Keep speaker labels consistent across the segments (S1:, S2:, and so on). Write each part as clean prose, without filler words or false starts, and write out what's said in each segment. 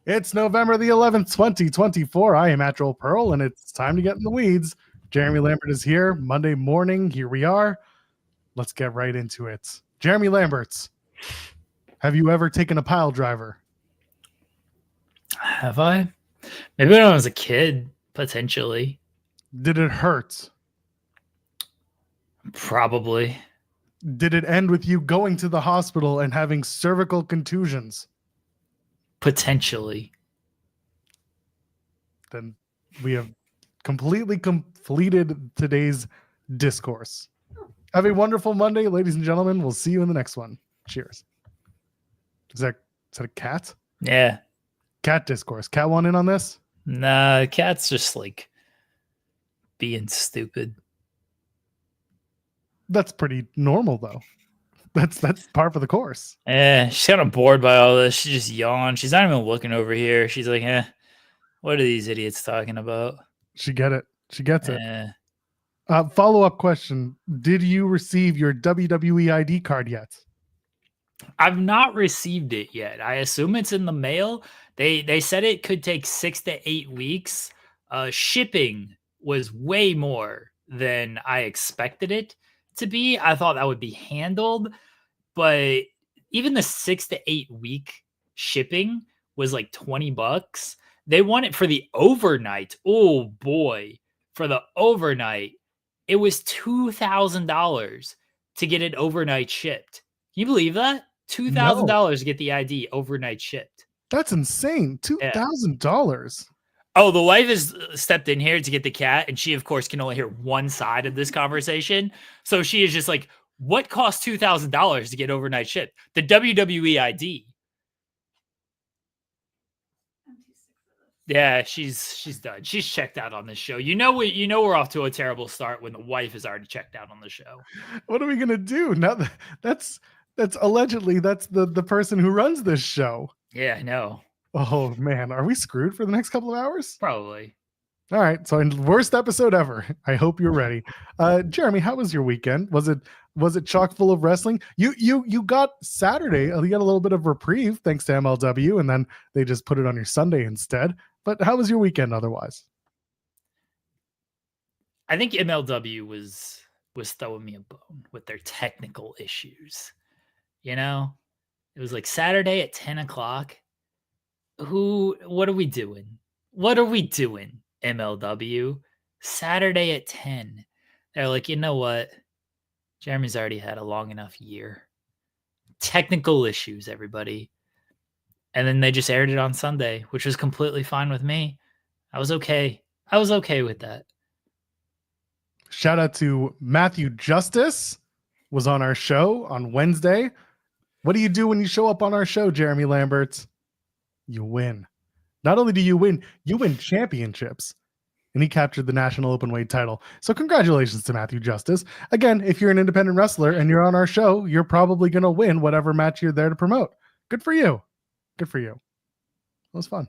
S1: It's November the 11th, 2024. I am Natural Pearl, and it's time to get in the weeds. Jeremy Lambert is here. Monday morning, here we are. Let's get right into it. Jeremy Lamberts, have you ever taken a pile driver?
S2: Have I? Maybe when I was a kid, potentially.
S1: Did it hurt?
S2: Probably.
S1: Did it end with you going to the hospital and having cervical contusions?
S2: Potentially.
S1: Then we have completely completed today's discourse. Have a wonderful Monday, ladies and gentlemen. We'll see you in the next one. Cheers. Is that a cat?
S2: Yeah.
S1: Cat discourse. Cat want in on this?
S2: Nah, cat's just like being stupid.
S1: That's pretty normal, though. That's par for the course.
S2: Yeah, she's kind of bored by all this. She just yawned. She's not even looking over here. She's like, what are these idiots talking about?
S1: She get it. She gets it. Follow-up question. Did you receive your WWE ID card yet?
S2: I've not received it yet. I assume it's in the mail. They said it could take 6 to 8 weeks. Shipping was way more than I expected it to be. I thought that would be handled, but even the 6 to 8 week shipping was like $20. They want it for the overnight. Oh boy, for the overnight, it was $2,000 to get it overnight shipped. Can you believe that? $2,000 to get the ID overnight shipped.
S1: That's insane. $2,000.
S2: Oh, the wife has stepped in here to get the cat, and she, of course, can only hear one side of this conversation. So she is just like, what costs $2,000 to get overnight shipped? The WWE ID. Yeah, she's done. She's checked out on this show. You know we're off to a terrible start when the wife is already checked out on the show.
S1: What are we gonna do now? That's allegedly that's the person who runs this show.
S2: Yeah, I know.
S1: Oh man, are we screwed for the next couple of hours?
S2: Probably.
S1: All right, so worst episode ever. I hope you're ready. Jeremy, how was your weekend? Was it chock full of wrestling? You got Saturday. You got a little bit of reprieve thanks to MLW, and then they just put it on your Sunday instead. But how was your weekend otherwise?
S2: I think MLW was throwing me a bone with their technical issues. You know, it was like Saturday at 10 o'clock. What are we doing? What are we doing, MLW? Saturday at 10. They're like, you know what? Jeremy's already had a long enough year. Technical issues, everybody. And then they just aired it on Sunday, which was completely fine with me. I was okay. I was okay with that.
S1: Shout out to Matthew Justice, was on our show on Wednesday. What do you do when you show up on our show, Jeremy Lambert? You win. Not only do you win championships. And he captured the National Openweight title. So congratulations to Matthew Justice. Again, if you're an independent wrestler and you're on our show, you're probably going to win whatever match you're there to promote. Good for you. Good for you. It was fun.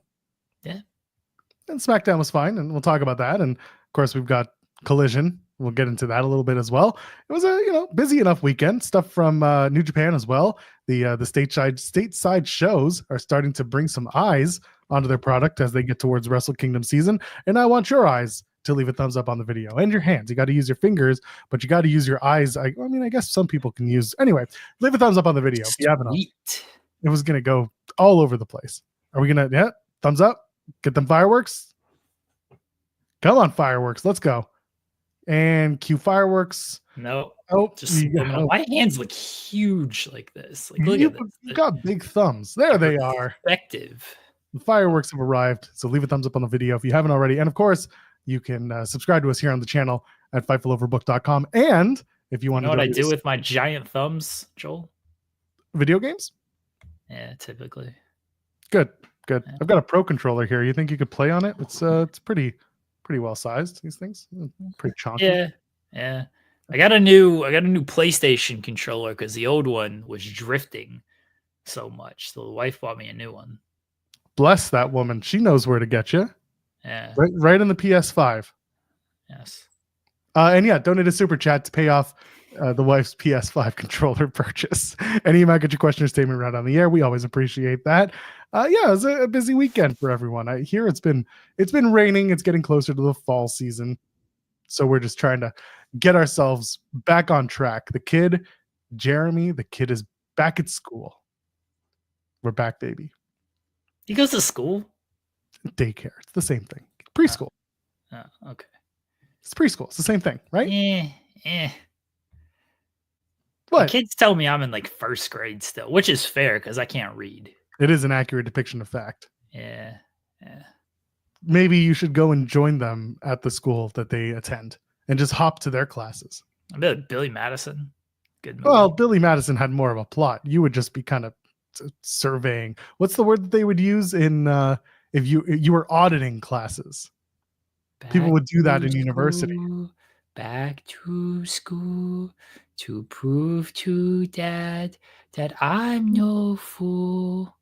S2: Yeah.
S1: And SmackDown was fine, and we'll talk about that. And of course, we've got Collision. We'll get into that a little bit as well. It was a busy enough weekend. Stuff from New Japan as well. The stateside shows are starting to bring some eyes onto their product as they get towards Wrestle Kingdom season. And I want your eyes to leave a thumbs up on the video, and your hands. You got to use your fingers, but you got to use your eyes. I guess some people can use. Anyway, leave a thumbs up on the video if you haven't. It was gonna go all over the place. Are we gonna? Yeah, thumbs up. Get them fireworks. Come on, fireworks. Let's go. And cue fireworks.
S2: No.
S1: Oh,
S2: my hands look huge like this. Like, look at this.
S1: You've got big thumbs. There they are.
S2: Effective.
S1: The fireworks have arrived. So leave a thumbs up on the video if you haven't already. And of course, you can subscribe to us here on the channel at fightfuloverbook.com. And if you want to
S2: know what I do with my giant thumbs, Joel?
S1: Video games?
S2: Yeah, typically.
S1: Good. Yeah. I've got a Pro controller here. You think you could play on it? It's pretty well sized. These things, pretty chunky.
S2: Yeah. I got a new PlayStation controller because the old one was drifting so much. So the wife bought me a new one.
S1: Bless that woman. She knows where to get you.
S2: Yeah.
S1: Right in the PS5.
S2: Yes.
S1: And yeah, donate a super chat to pay off the wife's PS5 controller purchase. Any amount, get your question or statement right on the air. We always appreciate that. Yeah, it was a busy weekend for everyone. I hear it's been raining. It's getting closer to the fall season, so we're just trying to get ourselves back on track. The kid, Jeremy, the kid is back at school. We're back, baby.
S2: He goes to school?
S1: Daycare. It's the same thing. Preschool.
S2: Oh, okay.
S1: It's preschool. It's the same thing, right?
S2: Yeah.
S1: What?
S2: Kids tell me I'm in like first grade still, which is fair because I can't read.
S1: It is an accurate depiction of fact.
S2: Yeah.
S1: Maybe you should go and join them at the school that they attend and just hop to their classes.
S2: I bet Billy Madison. Good movie.
S1: Well, Billy Madison had more of a plot. You would just be kind of surveying. What's the word that they would use in if you were auditing classes? People would do that in university.
S2: Back to school to prove to Dad that I'm no fool.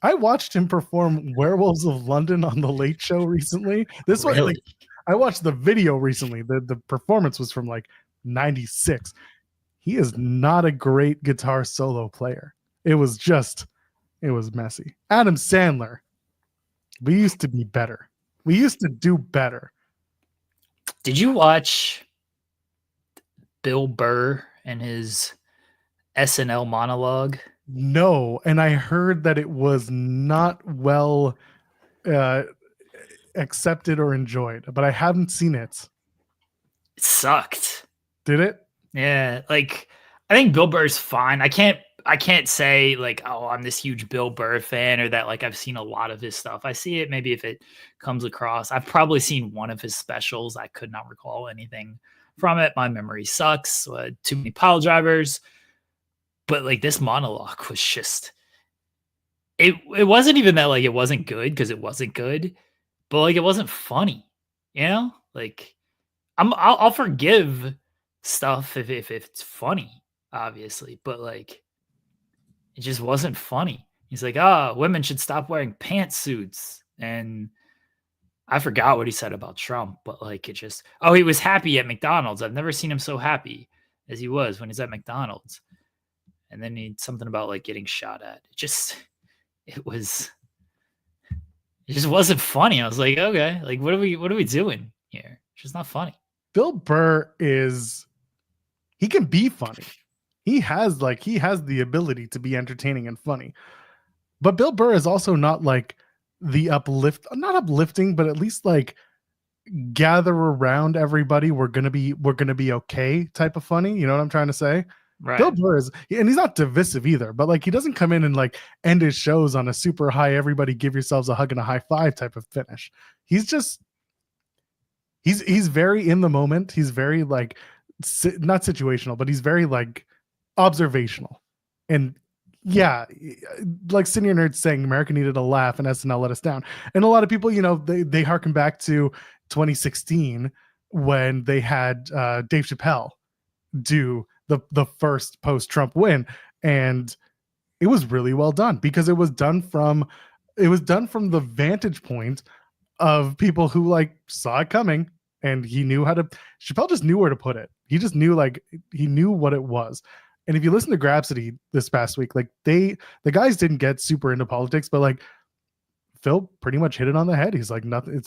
S1: I watched him perform Werewolves of London on The Late Show recently. This
S2: Really?
S1: one, like, I watched the video recently. The performance was from like 96. He is not a great guitar solo player. It was messy. Adam Sandler. We used to be better. We used to do better.
S2: Did you watch Bill Burr and his SNL monologue?
S1: No, and I heard that it was not well accepted or enjoyed, but I haven't seen it.
S2: It sucked.
S1: Did it?
S2: Yeah, like I think Bill Burr's fine. I can't say like, oh, I'm this huge Bill Burr fan or that like I've seen a lot of his stuff. I see it maybe if it comes across. I've probably seen one of his specials. I could not recall anything from it. My memory sucks. Too many pile drivers. But like this monologue was just it wasn't even that like it wasn't good because it wasn't good, but like it wasn't funny. You know? Like I'll forgive stuff if it's funny, obviously, but like it just wasn't funny. He's like, women should stop wearing pantsuits. And I forgot what he said about Trump, but like it just, he was happy at McDonald's. I've never seen him so happy as he was when he's at McDonald's. And then he something about like getting shot at. It just wasn't funny. I was like, okay, like what are we doing here? It's just not funny.
S1: Bill Burr he can be funny. He has the ability to be entertaining and funny. But Bill Burr is also not like the not uplifting, but at least like gather around everybody. We're gonna be okay type of funny. You know what I'm trying to say?
S2: Right.
S1: Bill Burr and he's not divisive either, but like he doesn't come in and like end his shows on a super high, everybody give yourselves a hug and a high five type of finish. He's just, he's very in the moment. He's very like, not situational, but he's very like observational. And yeah, like Senior Nerds saying America needed a laugh and SNL let us down. And a lot of people, you know, they harken back to 2016 when they had Dave Chappelle do the first post-Trump win, and it was really well done because it was done from the vantage point of people who like saw it coming, and Chappelle just knew where to put it. He just knew he knew what it was. And if you listen to Grapsody this past week, like the guys didn't get super into politics, but like Phil pretty much hit it on the head. He's like, nothing.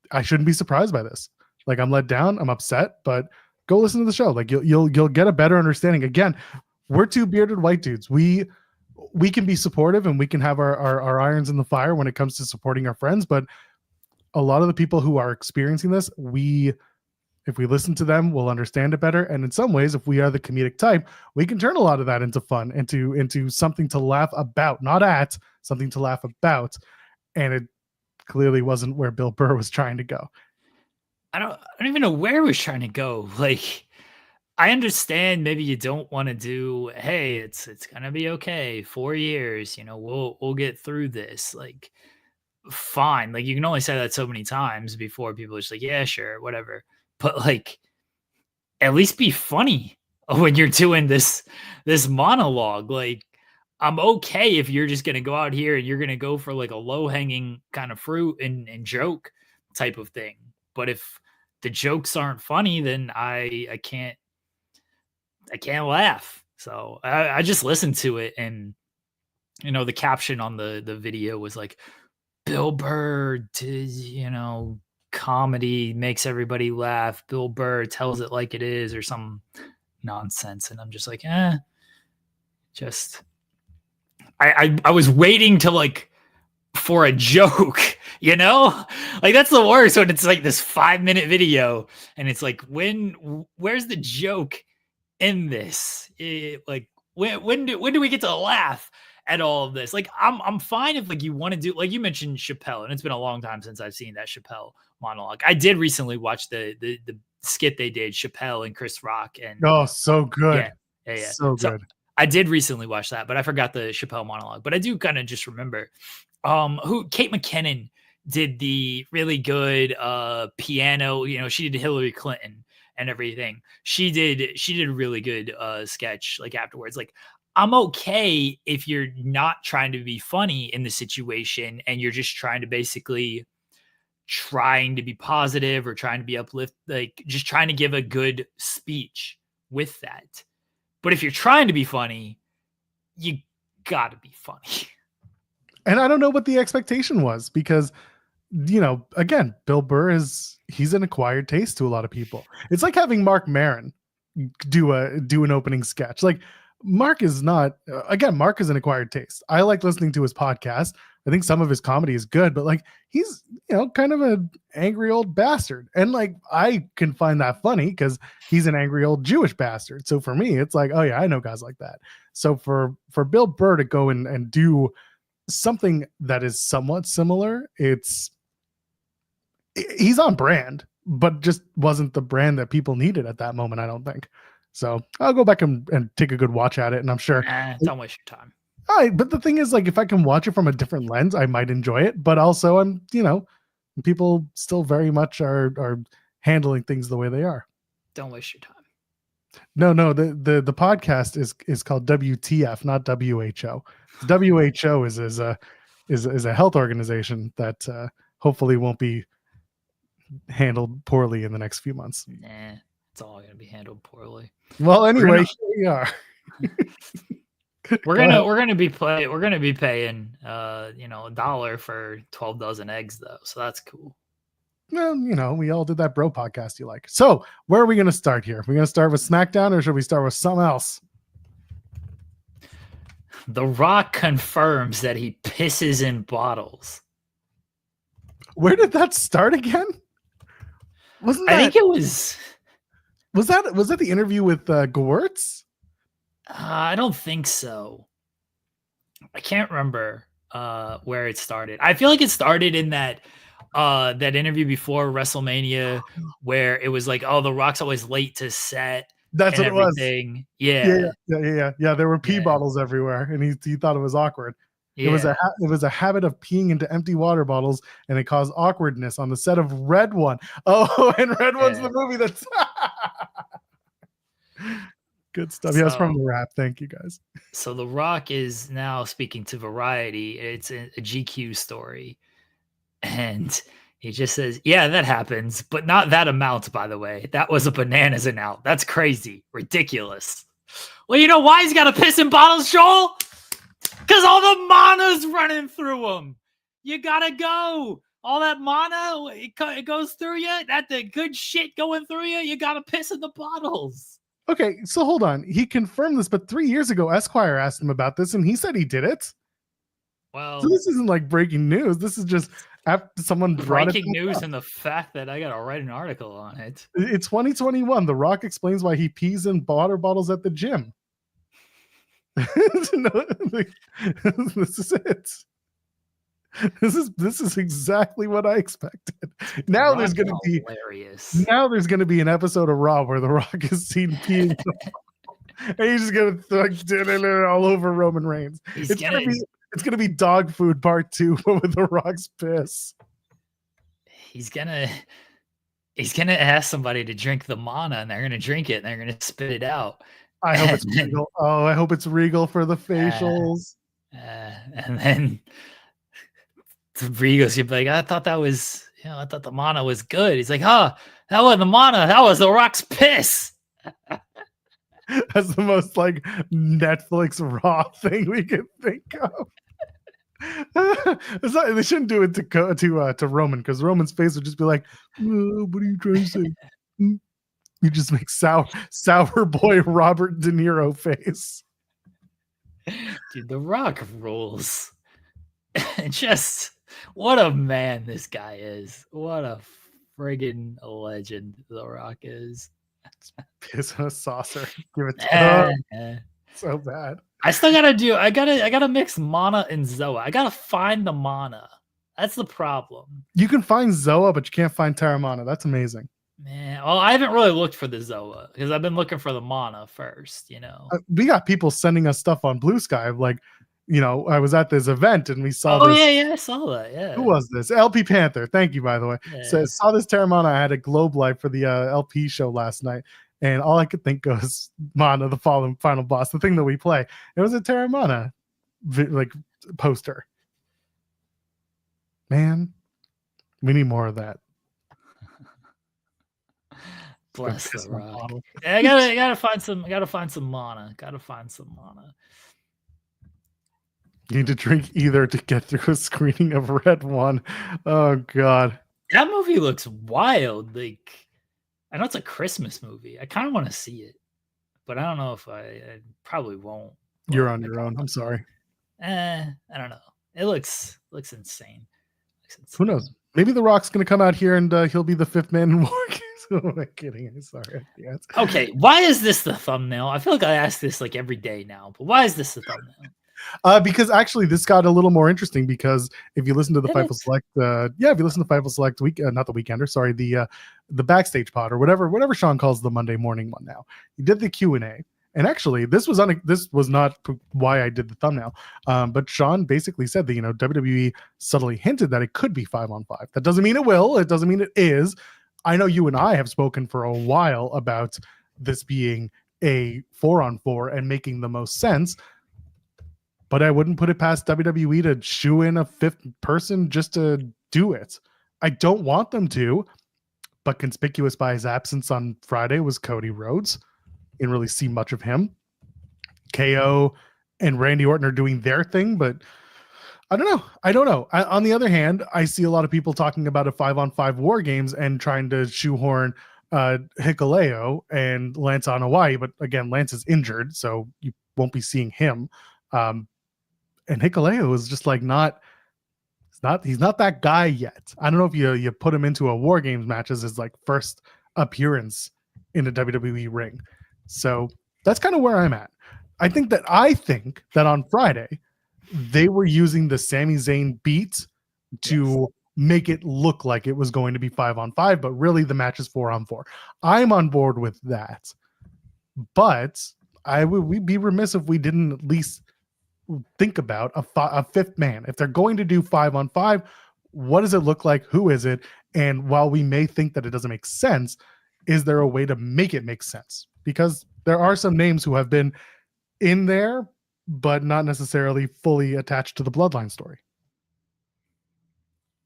S1: I shouldn't be surprised by this. Like, I'm let down. I'm upset, but go listen to the show. Like you'll get a better understanding. Again, we're two bearded white dudes. We can be supportive and we can have our irons in the fire when it comes to supporting our friends. But a lot of the people who are experiencing this, if we listen to them, we'll understand it better. And in some ways, if we are the comedic type, we can turn a lot of that into fun, into something to laugh about, not at, something to laugh about. And it clearly wasn't where Bill Burr was trying to go.
S2: I don't even know where he was trying to go. Like, I understand maybe you don't want to do, hey, it's gonna be okay. 4 years, you know, we'll get through this. Like, fine. Like, you can only say that so many times before people are just like, yeah, sure, whatever. But like, at least be funny when you're doing this monologue. Like, I'm okay if you're just gonna go out here and you're gonna go for like a low hanging kind of fruit and joke type of thing. But if the jokes aren't funny, then I can't I can't laugh. So I just listened to it, and the caption on the video was like, Bill Burr did, comedy makes everybody laugh. Bill Burr tells it like it is, or some nonsense. And I'm just like, just I was waiting to like for a joke, like that's the worst when it's like this 5-minute video and it's like, where's the joke in this? Like when do we get to laugh at all of this? Like I'm fine if like you want to do, like you mentioned Chappelle, and it's been a long time since I've seen that Chappelle monologue. I did recently watch the skit they did, Chappelle and Chris Rock, and
S1: so good.
S2: Yeah.
S1: So good.
S2: I did recently watch that, but I forgot the Chappelle monologue. But I do kind of just remember who Kate McKinnon did the really good piano, she did Hillary Clinton and everything. She did a really good sketch like afterwards. Like I'm okay if you're not trying to be funny in the situation and you're just trying to be positive or trying to be uplift, like just trying to give a good speech with that. But if you're trying to be funny, you gotta be funny.
S1: And I don't know what the expectation was because, again, Bill Burr he's an acquired taste to a lot of people. It's like having Mark Maron do an opening sketch. Like Mark is an acquired taste. I like listening to his podcast. I think some of his comedy is good, but like he's, kind of an angry old bastard. And like I can find that funny because he's an angry old Jewish bastard. So for me, it's like, oh yeah, I know guys like that. So for Bill Burr to go and do something that is somewhat similar, he's on brand, but just wasn't the brand that people needed at that moment, I don't think. So I'll go back and take a good watch at it, and I'm sure
S2: don't waste your time.
S1: All right, but the thing is, like, if I can watch it from a different lens, I might enjoy it. But also, I'm, people still very much are handling things the way they are.
S2: Don't waste your time.
S1: No, the podcast is called WTF, not WHO. WHO is a health organization that hopefully won't be handled poorly in the next few months.
S2: Nah, it's all going to be handled poorly.
S1: Well, anyway, here we are.
S2: We're gonna be paying $1 for 12 dozen eggs though, so that's cool.
S1: Well, we all did that bro podcast you like. So where are we gonna start here? Are we gonna start with SmackDown or should we start with something else?
S2: The Rock confirms that he pisses in bottles.
S1: Where did that start again?
S2: I think it was.
S1: Was that the interview with Gewurz?
S2: I don't think so. I can't remember where it started. I feel like it started in that interview before WrestleMania where it was like, oh, The Rock's always late to set.
S1: That's what
S2: everything.
S1: It was. Yeah. There were pee bottles everywhere, and he thought it was awkward. Yeah. It was a habit of peeing into empty water bottles, and it caused awkwardness on the set of Red One. Oh, and Red One's the movie that's good stuff. Yeah, it's from the rap. Thank you, guys.
S2: So The Rock is now speaking to Variety. It's a GQ story. And he just says, yeah, that happens, but not that amount, by the way. That was a bananas amount. That's crazy. Ridiculous. Well, you know why he's got to piss in bottles, Joel? Because all the mana's running through him. You got to go. All that mana, it goes through you. That the good shit going through you. You got to piss in the bottles.
S1: Okay, so hold on. He confirmed this, but 3 years ago, Esquire asked him about this, and he said he did it.
S2: Well,
S1: so this isn't like breaking news. This is just after someone brought
S2: breaking news and the fact that I got to write an article on it.
S1: It's 2021. The Rock explains why he pees in water bottles at the gym. This is it. This is exactly what I expected. Now there's going to be hilarious. Now there's going to be an episode of Raw where The Rock is seen peeing, and he's just going to throw all over Roman Reigns. It's going to be dog food part 2 with The Rock's piss.
S2: He's gonna ask somebody to drink the mana, and they're gonna drink it, and they're gonna spit it out.
S1: I hope it's Regal. Oh, I hope it's Regal for the facials.
S2: And then Regal's gonna be like, I thought the mana was good. He's like, that wasn't the mana, that was The Rock's piss.
S1: That's the most like Netflix Raw thing we could think of. They shouldn't do it to Roman, because Roman's face would just be like, "What are you trying to say?" You just make sour boy Robert De Niro face.
S2: Dude, The Rock rules. Just what a man this guy is. What a friggin' legend The Rock is.
S1: Piss in a saucer. Give it to him. So bad.
S2: I gotta mix Mana and Zoa. I gotta find the Mana. That's the problem.
S1: You can find Zoa, but you can't find Terramana. That's amazing.
S2: Man, well, I haven't really looked for the Zoa because I've been looking for the Mana first, you know.
S1: We got people sending us stuff on Blue Sky. Like, you know, I was at this event and we saw
S2: Oh,
S1: this.
S2: yeah, I saw that. Yeah.
S1: Who was this? LP Panther. Thank you, by the way.
S2: Yeah.
S1: So I saw this Terramana. I had a Globe Life for the LP show last night. And all I could think was Mana, the final boss, the thing that we play. It was a Terramana like poster. Man, we need more of that.
S2: Bless the Rock. I gotta find some. Gotta find some Mana. Gotta find some Mana.
S1: You need to drink either to get through a screening of Red One. Oh God,
S2: that movie looks wild. Like, I know it's a Christmas movie. I kind of want to see it, but I don't know if I probably won't.
S1: You're on your own. I'm sorry.
S2: I don't know. It looks insane.
S1: Who knows? Maybe The Rock's going to come out here and he'll be the fifth man in Wargames. Who am I kidding? I'm sorry.
S2: Okay, why is this the thumbnail? I feel like I ask this like every day now, but why is this the thumbnail?
S1: Because actually this got a little more interesting, because if you listen to the Fightful Select, if you listen to Fightful Select not the Weekender, sorry, the Backstage Pod or whatever Sean calls the Monday morning one now, he did the Q&A. And actually, this was not why I did the thumbnail. But Sean basically said that, you know, WWE subtly hinted that it could be 5-on-5. That doesn't mean it will. It doesn't mean it is. I know you and I have spoken for a while about this being a 4-on-4 and making the most sense. But I wouldn't put it past WWE to shoo in a fifth person just to do it. I don't want them to, but conspicuous by his absence on Friday was Cody Rhodes. Didn't really see much of him. KO and Randy Orton are doing their thing, but I don't know. On the other hand, I see a lot of people talking about a 5-on-5 War Games and trying to shoehorn Hikuleo and Lance on Hawaii, but again, Lance is injured, so you won't be seeing him. And Hikuleo is just like he's not that guy yet. I don't know if you put him into a War Games match as his like first appearance in a WWE ring. So that's kind of where I'm at. I think that on Friday they were using the Sami Zayn beat to make it look like it was going to be 5-on-5, but really the match is 4-on-4. I'm on board with that, but we'd be remiss if we didn't at least think about a fifth man. If they're going to do 5-on-5, what does it look like? Who is it? And while we may think that it doesn't make sense, is there a way to make it make sense? Because there are some names who have been in there, but not necessarily fully attached to the Bloodline story.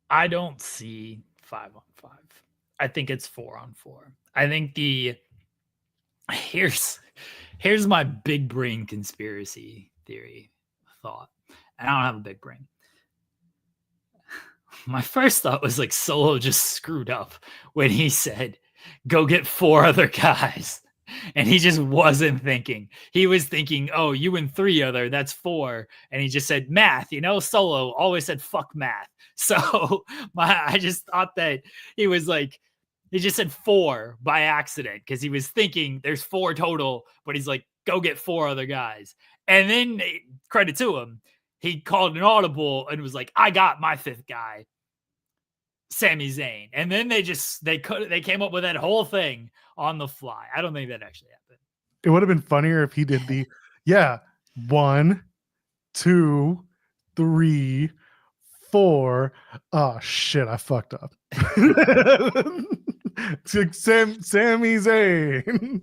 S2: I don't see 5-on-5. I think it's 4-on-4. I think here's my big brain conspiracy theory thought. And I don't have a big brain. My first thought was like Solo just screwed up when he said, go get 4 other guys. And he just wasn't thinking. He was thinking, oh, you and 3 other, that's 4. And he just said math, you know, Solo always said fuck math. So I just thought that he was like, he just said 4 by accident because he was thinking there's 4 total, but he's like, go get 4 other guys. And then credit to him, he called an audible and was like, I got my 5th guy, Sami Zayn. And then they came up with that whole thing on the fly. I don't think that actually happened.
S1: It would have been funnier if he did 1, 2, 3, 4. Oh shit, I fucked up. Sami Zayn.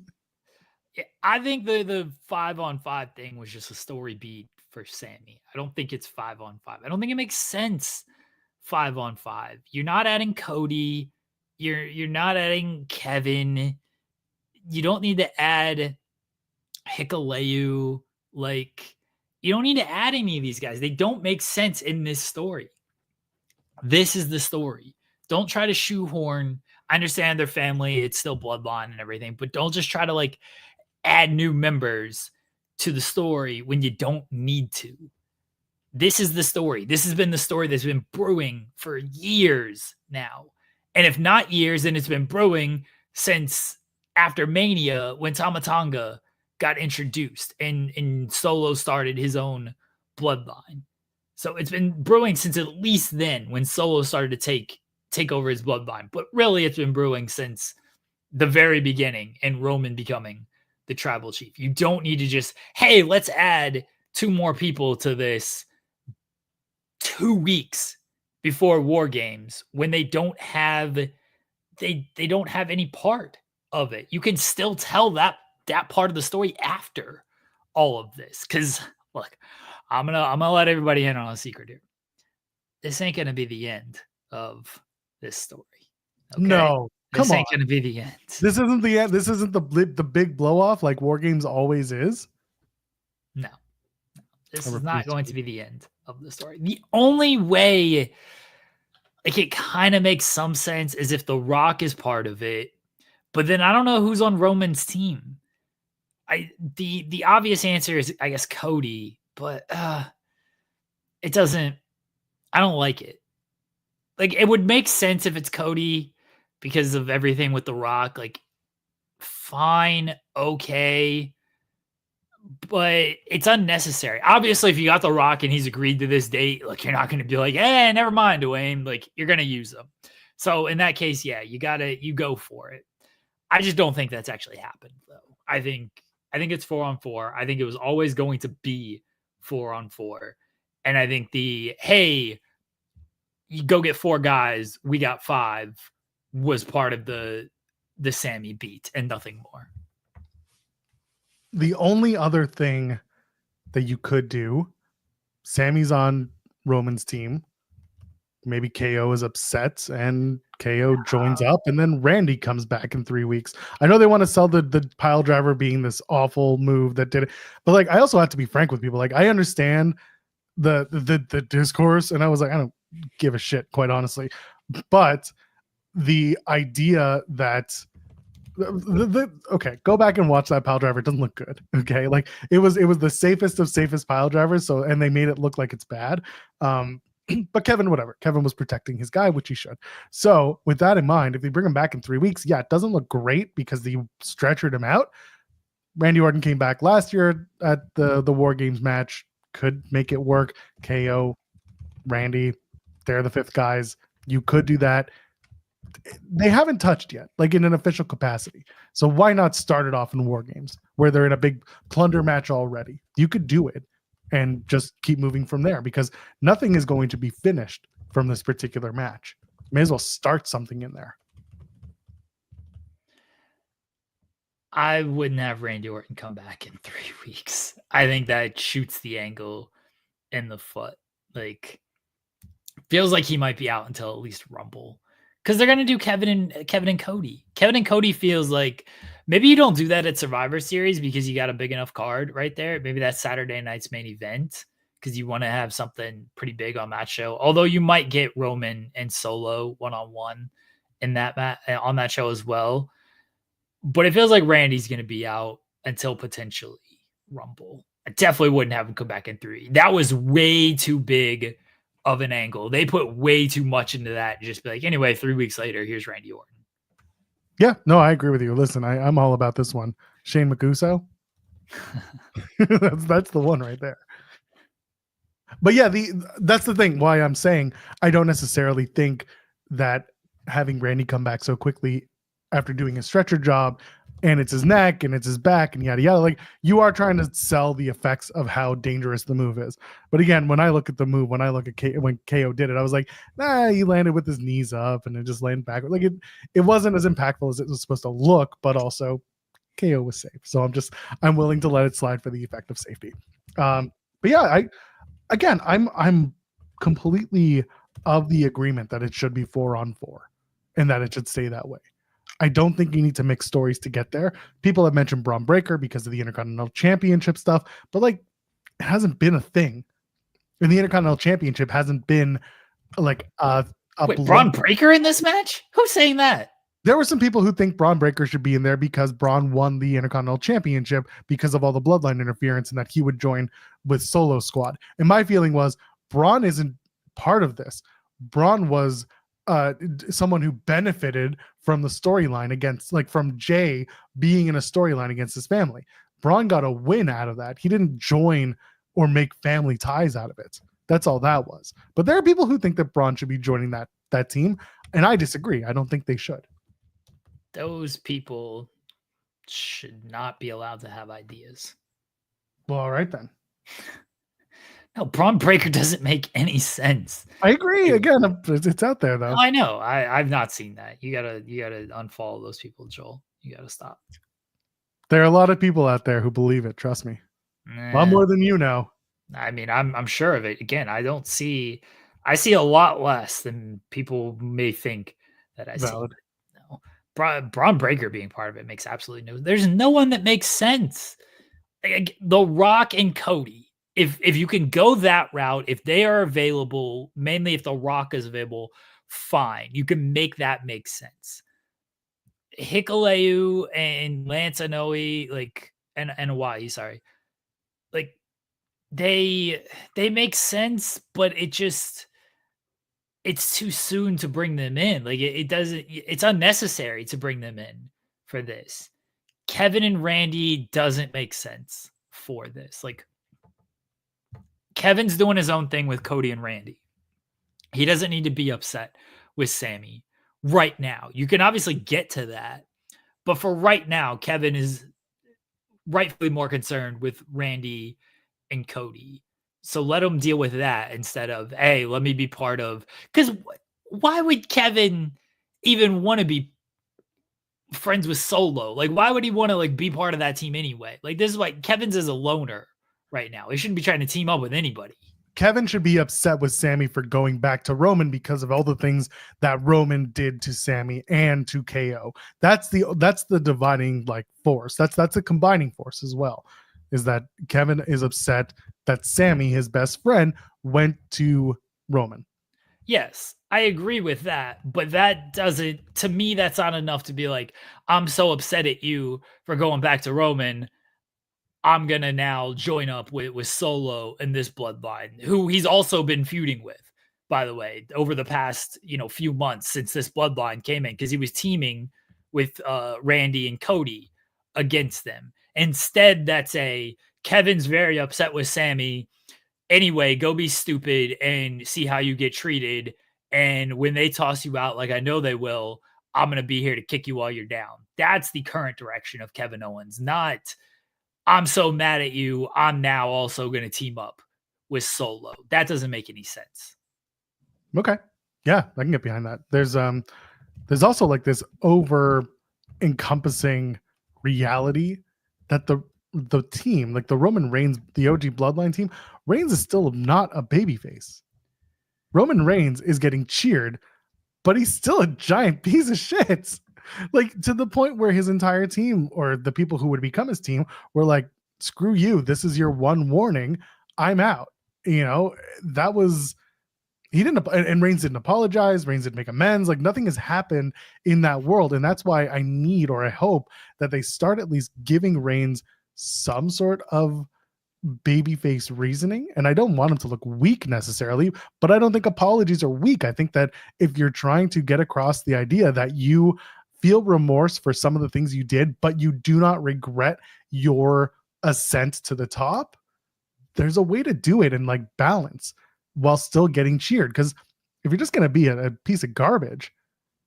S2: Yeah, I think the 5-on-5 thing was just a story beat for Sammy. I don't think it's 5-on-5. I don't think it makes sense 5-on-5. You're not adding Cody. You're not adding Kevin. You don't need to add Hikuleu, like you don't need to add any of these guys. They don't make sense in this story. This is the story. Don't try to shoehorn. I understand their family, it's still bloodline and everything, but don't just try to like add new members to the story when you don't need to. This is the story. This has been the story that's been brewing for years now. And if not years, then it's been brewing since after Mania when Tama Tonga got introduced and Solo started his own bloodline. So it's been brewing since at least then when Solo started to take over his bloodline. But really it's been brewing since the very beginning and Roman becoming the tribal chief. You don't need to just, hey, let's add 2 more people to this 2 weeks before Wargames when they don't have they don't have any part of it. You can still tell that part of the story after all of this. Cause look, I'm gonna let everybody in on a secret here. This ain't gonna be the end of this story.
S1: Okay? No,
S2: this ain't gonna be the end.
S1: This isn't the end. This isn't the big blow off like Wargames always is.
S2: No, this is not going to be the end of the story. The only way like it kind of makes some sense is if The Rock is part of it, but then I don't know who's on Roman's team. The obvious answer is I guess Cody, but it doesn't. I don't like it. Like it would make sense if it's Cody because of everything with The Rock. Like fine, okay. But it's unnecessary. Obviously, if you got The Rock and he's agreed to this date, like you're not going to be like, "Hey, never mind, Dwayne." Like you're going to use them. So in that case, yeah, you go for it. I just don't think that's actually happened, though. I think it's 4-on-4. I think it was always going to be 4-on-4, and I think hey, you go get 4 guys, we got 5 was part of the Sammy beat and nothing more.
S1: The only other thing that you could do, Sammy's on Roman's team. Maybe KO is upset and KO joins up and then Randy comes back in 3 weeks. I know they want to sell the pile driver being this awful move that did it. But like, I also have to be frank with people. Like I understand the discourse and I was like, I don't give a shit, quite honestly. But the idea that okay, go back and watch that pile driver. It doesn't look good. Okay, like it was the safest of safest pile drivers. So and they made it look like it's bad. But Kevin, whatever. Kevin was protecting his guy, which he should. So with that in mind, if they bring him back in 3 weeks, yeah, it doesn't look great because they stretchered him out. Randy Orton came back last year at the War Games match, could make it work. KO, Randy, they're the 5th guys. You could do that. They haven't touched yet, like in an official capacity. So why not start it off in War Games where they're in a big plunder match already? You could do it and just keep moving from there because nothing is going to be finished from this particular match. May as well start something in there.
S2: I wouldn't have Randy Orton come back in 3 weeks. I think that shoots the angle in the foot. Like, feels like he might be out until at least Rumble. Because they're gonna do Kevin and Cody. Kevin and Cody feels like maybe you don't do that at Survivor Series because you got a big enough card right there. Maybe that's Saturday night's main event because you want to have something pretty big on that show. Although you might get Roman and Solo 1-on-1 in that on that show as well. But it feels like Randy's gonna be out until potentially Rumble. I definitely wouldn't have him come back in 3. That was way too big of an angle. They put way too much into that and just be like, anyway, 3 weeks later, here's Randy Orton.
S1: Yeah, no, I agree with you. Listen, I'm all about this one. Shane Maguso. that's the one right there. But yeah, that's the thing why I'm saying I don't necessarily think that having Randy come back so quickly after doing a stretcher job and it's his neck and it's his back and yada yada, like you are trying to sell the effects of how dangerous the move is. But again, when I look at the move, when I look at when KO did it, I was like, nah, he landed with his knees up and it just landed back. Like it wasn't as impactful as it was supposed to look, but also KO was safe. So I'm willing to let it slide for the effect of safety. But yeah, I'm completely of the agreement that it should be 4-on-4 and that it should stay that way. I don't think you need to mix stories to get there. People have mentioned Braun Breaker because of the Intercontinental Championship stuff, but like it hasn't been a thing. And the Intercontinental Championship hasn't been like a
S2: Wait,
S1: blood.
S2: Braun Breaker in this match? Who's saying that?
S1: There were some people who think Braun Breaker should be in there because Braun won the Intercontinental Championship because of all the bloodline interference and that he would join with Solo Squad. And my feeling was Braun isn't part of this. Braun was someone who benefited from the storyline against, like from Jay being in a storyline against his family. Braun got a win out of that. He didn't join or make family ties out of it. That's all that was. But there are people who think that Braun should be joining that team, and I disagree. I don't think they should.
S2: Those people should not be allowed to have ideas.
S1: Well, all right then.
S2: No, Braun Breaker doesn't make any sense.
S1: I agree. Again, it's out there though.
S2: No, I know. I've not seen that. You gotta unfollow those people, Joel. You gotta stop.
S1: There are a lot of people out there who believe it. Trust me. A lot more than you know.
S2: I mean, I'm sure of it. Again, I see a lot less than people may think that I see. No, Braun Breaker being part of it makes absolutely no. There's no one that makes sense. Like, The Rock and Cody. If you can go that route, if they are available, mainly if The Rock is available, fine. You can make that make sense. Hikuleu and Lance Anoa'i, like and Hawaii, sorry, like they make sense, but it's too soon to bring them in. Like it doesn't. It's unnecessary to bring them in for this. Kevin and Randy doesn't make sense for this. Like Kevin's doing his own thing with Cody and Randy. He doesn't need to be upset with Sammy right now. You can obviously get to that, but for right now, Kevin is rightfully more concerned with Randy and Cody. So let him deal with that instead of, hey, let me be part of. Because why would Kevin even want to be friends with Solo? Like, why would he want to like be part of that team anyway? Like, this is why Kevin's is a loner right now. He shouldn't be trying to team up with anybody.
S1: Kevin should be upset with Sammy for going back to Roman because of all the things that Roman did to Sammy and to KO. That's the dividing like force. That's a combining force as well. Is that Kevin is upset that Sammy, his best friend, went to Roman.
S2: Yes, I agree with that, but that doesn't, to me, that's not enough to be like, I'm so upset at you for going back to Roman. I'm going to now join up with Solo and this bloodline, who he's also been feuding with, by the way, over the past, few months since this bloodline came in, because he was teaming with Randy and Cody against them. Instead, that's Kevin's very upset with Sammy. Anyway, go be stupid and see how you get treated. And when they toss you out, like I know they will, I'm going to be here to kick you while you're down. That's the current direction of Kevin Owens, not I'm so mad at you, I'm now also going to team up with Solo. That doesn't make any sense.
S1: Okay. Yeah, I can get behind that. There's also like this over encompassing reality that the team, like the Roman Reigns, the OG Bloodline team, Reigns is still not a babyface. Roman Reigns is getting cheered, but he's still a giant piece of shit. Like to the point where his entire team or the people who would become his team were like, screw you. This is your one warning. I'm out. That was, he didn't, and Reigns didn't apologize. Reigns didn't make amends. Like nothing has happened in that world. And that's why I need, or I hope that they start at least giving Reigns some sort of babyface reasoning. And I don't want him to look weak necessarily, but I don't think apologies are weak. I think that if you're trying to get across the idea that you feel remorse for some of the things you did, but you do not regret your ascent to the top, there's a way to do it and like balance while still getting cheered. Because if you're just going to be a piece of garbage,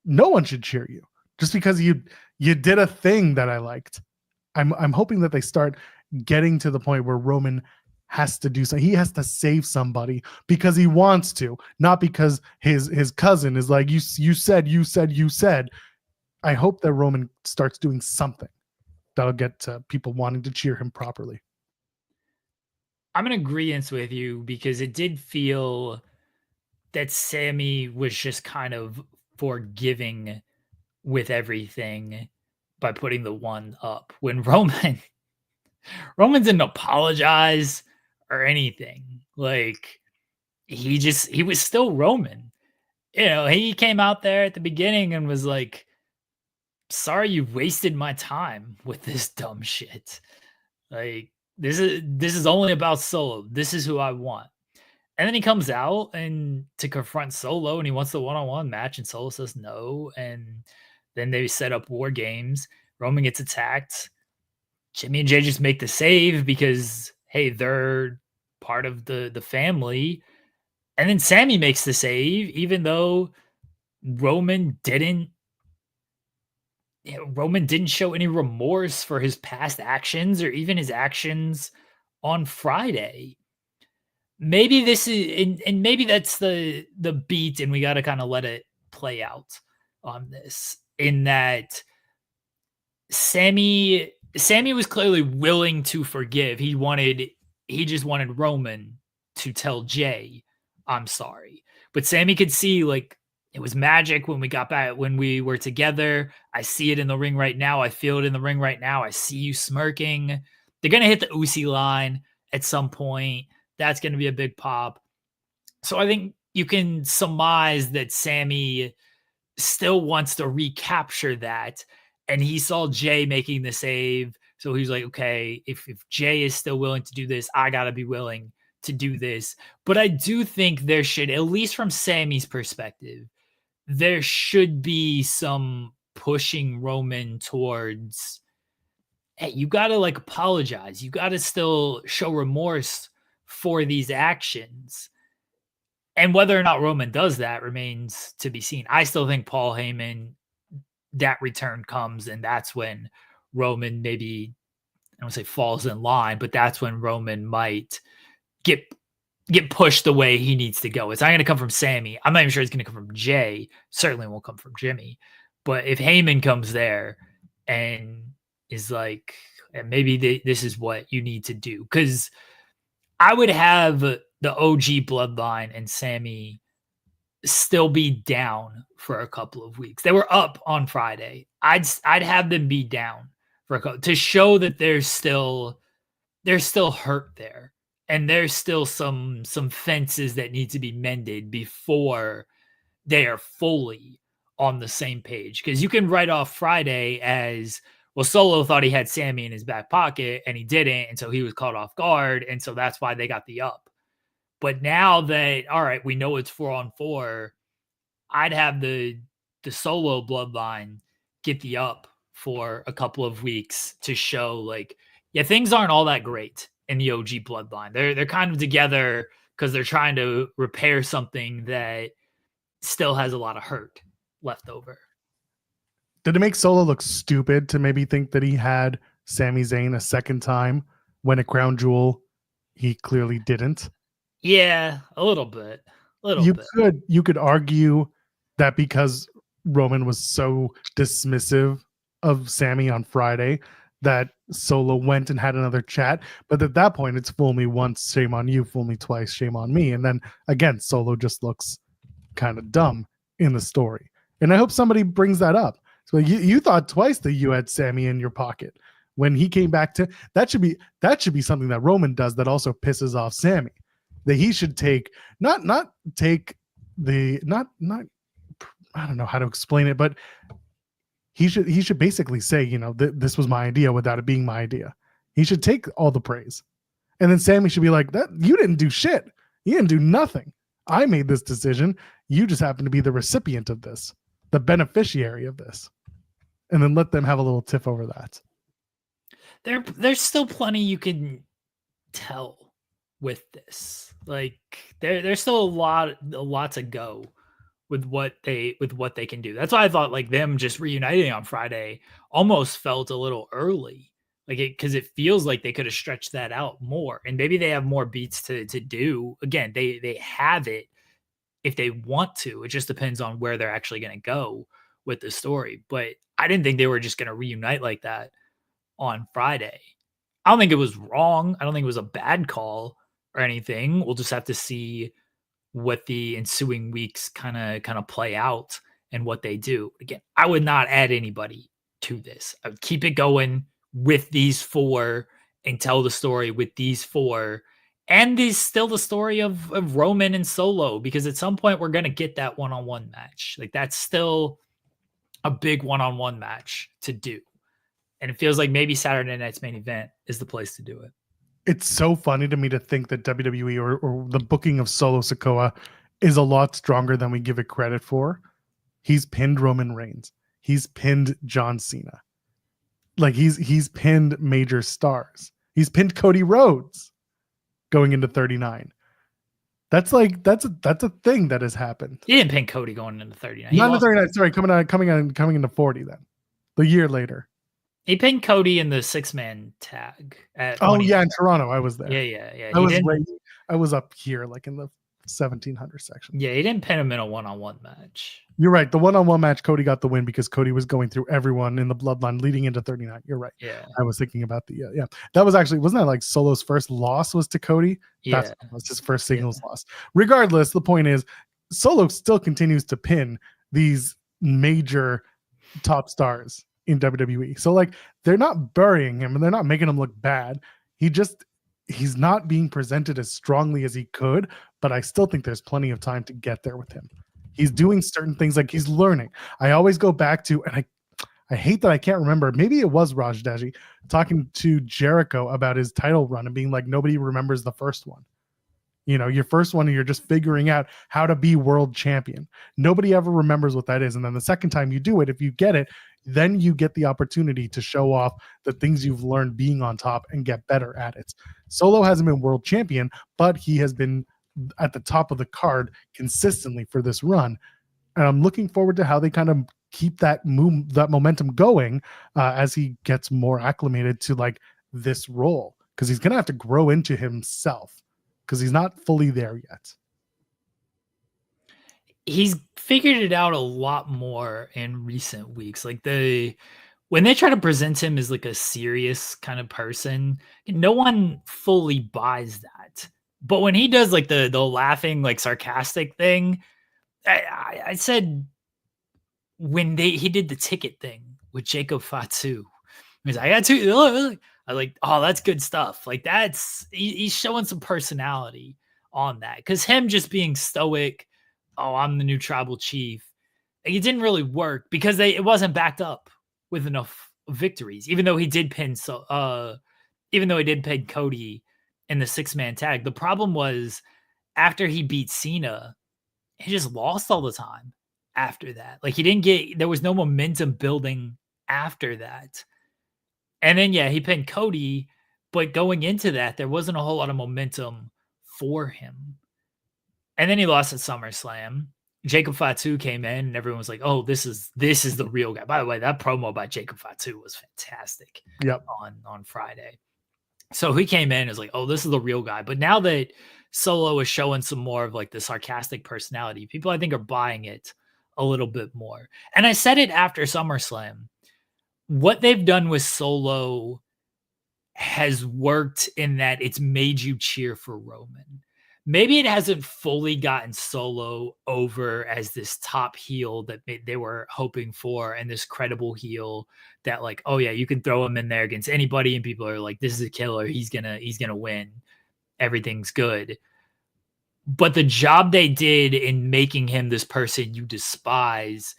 S1: no one should cheer you just because you did a thing that I liked. I'm hoping that they start getting to the point where Roman has to do something. He has to save somebody because he wants to, not because his cousin is like, you said. I hope that Roman starts doing something that'll get to people wanting to cheer him properly.
S2: I'm in agreement with you because it did feel that Sammy was just kind of forgiving with everything by putting the one up when Roman didn't apologize or anything. Like he was still Roman. He came out there at the beginning and was like, sorry you wasted my time with this dumb shit. Like this is only about Solo. This is who I want. And then he comes out and to confront Solo and he wants the one-on-one match and Solo says no. And then they set up War Games. Roman gets attacked. Jimmy and Jay just make the save because, hey, they're part of the family. And then Sammy makes the save, even though Roman didn't show any remorse for his past actions or even his actions on Friday. Maybe this is, and maybe that's the beat, and we got to kind of let it play out on this. In that, Sammy was clearly willing to forgive. He just wanted Roman to tell Jay, "I'm sorry." But Sammy could see like it was magic when we got back, when we were together. I see it in the ring right now. I feel it in the ring right now. I see you smirking. They're gonna hit the Uzi line at some point. That's going to be a big pop. So I think you can surmise that Sammy still wants to recapture that. And he saw Jay making the save. So he's like, okay, if Jay is still willing to do this, I got to be willing to do this. But I do think there should, at least from Sammy's perspective, there should be some pushing Roman towards, hey, you got to like apologize. You got to still show remorse for these actions. And whether or not Roman does that remains to be seen. I still think Paul Heyman, that return comes, and that's when Roman maybe, I don't say falls in line, but that's when Roman might get pushed the way he needs to go. It's not going to come from Sammy. I'm not even sure it's going to come from Jay. Certainly won't come from Jimmy. But if Heyman comes there and is like, maybe this is what you need to do, because I would have the OG Bloodline and Sammy still be down for a couple of weeks. They were up on Friday. I'd have them be down for a couple to show that there's still hurt there, and there's still some fences that need to be mended before they are fully on the same page. Because you can write off Friday as, well, Solo thought he had Sammy in his back pocket and he didn't. And so he was caught off guard. And so that's why they got the up. But now that, all right, we know it's 4-on-4, I'd have the Solo Bloodline get the up for a couple of weeks to show like, yeah, things aren't all that great in the OG Bloodline. They're kind of together because they're trying to repair something that still has a lot of hurt left over.
S1: Did it make Solo look stupid to maybe think that he had Sami Zayn a second time when at Crown Jewel he clearly didn't?
S2: Yeah, a little bit.
S1: You could argue that because Roman was so dismissive of Sammy on Friday that Solo went and had another chat. But at that point, it's fool me once, shame on you, fool me twice, shame on me. And then again, Solo just looks kind of dumb in the story. And I hope somebody brings that up. So you thought twice that you had Sammy in your pocket when he came back to that should be something that Roman does that also pisses off Sammy. That he should take not I don't know how to explain it, but he should basically say, this was my idea without it being my idea. He should take all the praise. And then Sammy should be like, that you didn't do shit. You didn't do nothing. I made this decision. You just happen to be the recipient of this, the beneficiary of this. And then let them have a little tiff over that.
S2: There's still plenty you can tell with this. Like there's still a lot to go with what they can do. That's why I thought like them just reuniting on Friday almost felt a little early. Like because it feels like they could have stretched that out more. And maybe they have more beats to do. Again, they have it if they want to. It just depends on where they're actually going to go with the story. But I didn't think they were just going to reunite like that on Friday. I don't think it was wrong. I don't think it was a bad call or anything. We'll just have to see what the ensuing weeks kind of play out and what they do. Again, I would not add anybody to this. I would keep it going with these 4 and tell the story with these 4. And there's still the story of Roman and Solo, because at some point we're going to get that one-on-one match. Like, that's still a big one-on-one match to do. And it feels like maybe Saturday night's main event is the place to do it.
S1: It's so funny to me to think that WWE or the booking of Solo Sikoa is a lot stronger than we give it credit for. He's pinned Roman Reigns. He's pinned John Cena. Like, he's pinned major stars. He's pinned Cody Rhodes going into 39. That's a thing that has happened.
S2: He didn't pin Cody going into 39.
S1: Not into 39. Sorry, coming into 40 then. The year later.
S2: He pinned Cody in the 6-man tag.
S1: Yeah, in Toronto. I was there.
S2: Yeah.
S1: I was up here, like in the 1700 section.
S2: Yeah, he didn't pin him in a one-on-one match.
S1: You're right. The one-on-one match, Cody got the win because Cody was going through everyone in the bloodline leading into 39. You're right.
S2: Yeah.
S1: I was thinking about that was actually, wasn't that like Solo's first loss was to Cody?
S2: Yeah.
S1: That was his first singles loss. Regardless, the point is Solo still continues to pin these major top stars in WWE. So like, they're not burying him and they're not making him look bad. He's not being presented as strongly as he could, but I still think there's plenty of time to get there with him. He's doing certain things, like he's learning. I always go back to, and I hate that I can't remember, maybe it was Raj Daji talking to Jericho about his title run and being like, nobody remembers the first one. You know, your first one, you're just figuring out how to be world champion. Nobody ever remembers what that is. And then the second time you do it, if you get it, then you get the opportunity to show off the things you've learned being on top and get better at it. Solo hasn't been world champion, but he has been at the top of the card consistently for this run. And I'm looking forward to how they kind of keep that momentum going as he gets more acclimated to like this role, because he's going to have to grow into himself because he's not fully there yet.
S2: He's figured it out a lot more in recent weeks. Like when they try to present him as like a serious kind of person, no one fully buys that. But when he does like the laughing, like sarcastic thing, I said when he did the ticket thing with Jacob Fatu, he's like, I got two. I was like, oh, that's good stuff. Like he's showing some personality on that, because him just being stoic, oh, I'm the new tribal chief, it didn't really work because it wasn't backed up with enough victories. Even though he did pin Cody in the 6-man tag, the problem was after he beat Cena, he just lost all the time after that. Like there was no momentum building after that. And then, he pinned Cody, but going into that, there wasn't a whole lot of momentum for him. And then he lost at SummerSlam. Jacob Fatu came in and everyone was like, oh, this is the real guy. By the way, that promo by Jacob Fatu was fantastic.
S1: Yep.
S2: On Friday. So he came in and was like, oh, this is the real guy. But now that Solo is showing some more of like the sarcastic personality, people I think are buying it a little bit more. And I said it after SummerSlam. What they've done with Solo has worked in that it's made you cheer for Roman. Maybe it hasn't fully gotten Solo over as this top heel that they were hoping for, and this credible heel that like, oh yeah, you can throw him in there against anybody and people are like, this is a killer. He's gonna win. Everything's good. But the job they did in making him this person you despise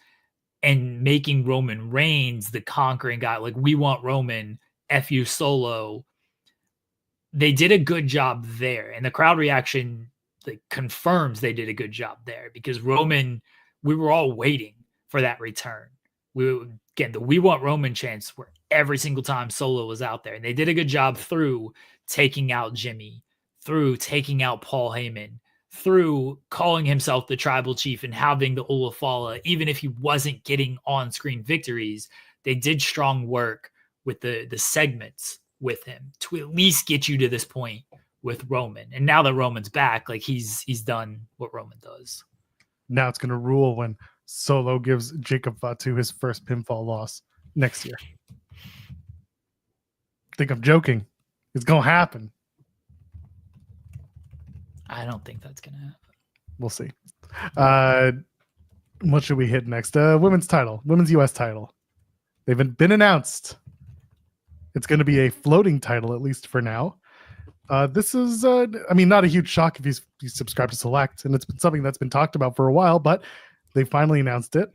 S2: and making Roman Reigns the conquering guy, like, we want Roman, F you Solo. They did a good job there. And the crowd reaction like confirms they did a good job there, because Roman, we were all waiting for that return. The we want Roman chants were every single time Solo was out there. And they did a good job through taking out Jimmy, through taking out Paul Heyman, through calling himself the tribal chief and having the Olafala, even if he wasn't getting on-screen victories. They did strong work with the segments with him to at least get you to this point with Roman. And now that Roman's back, like he's done what Roman does.
S1: Now it's going to rule when Solo gives Jacob Fatu his first pinfall loss next year. Think I'm joking. It's going to happen.
S2: I don't think that's going to happen.
S1: We'll see. What should we hit next? Women's title, women's US title. They've been announced. It's going to be a floating title, at least for now. This is, I mean, not a huge shock if you subscribe to Select, and it's been something that's been talked about for a while, but they finally announced it.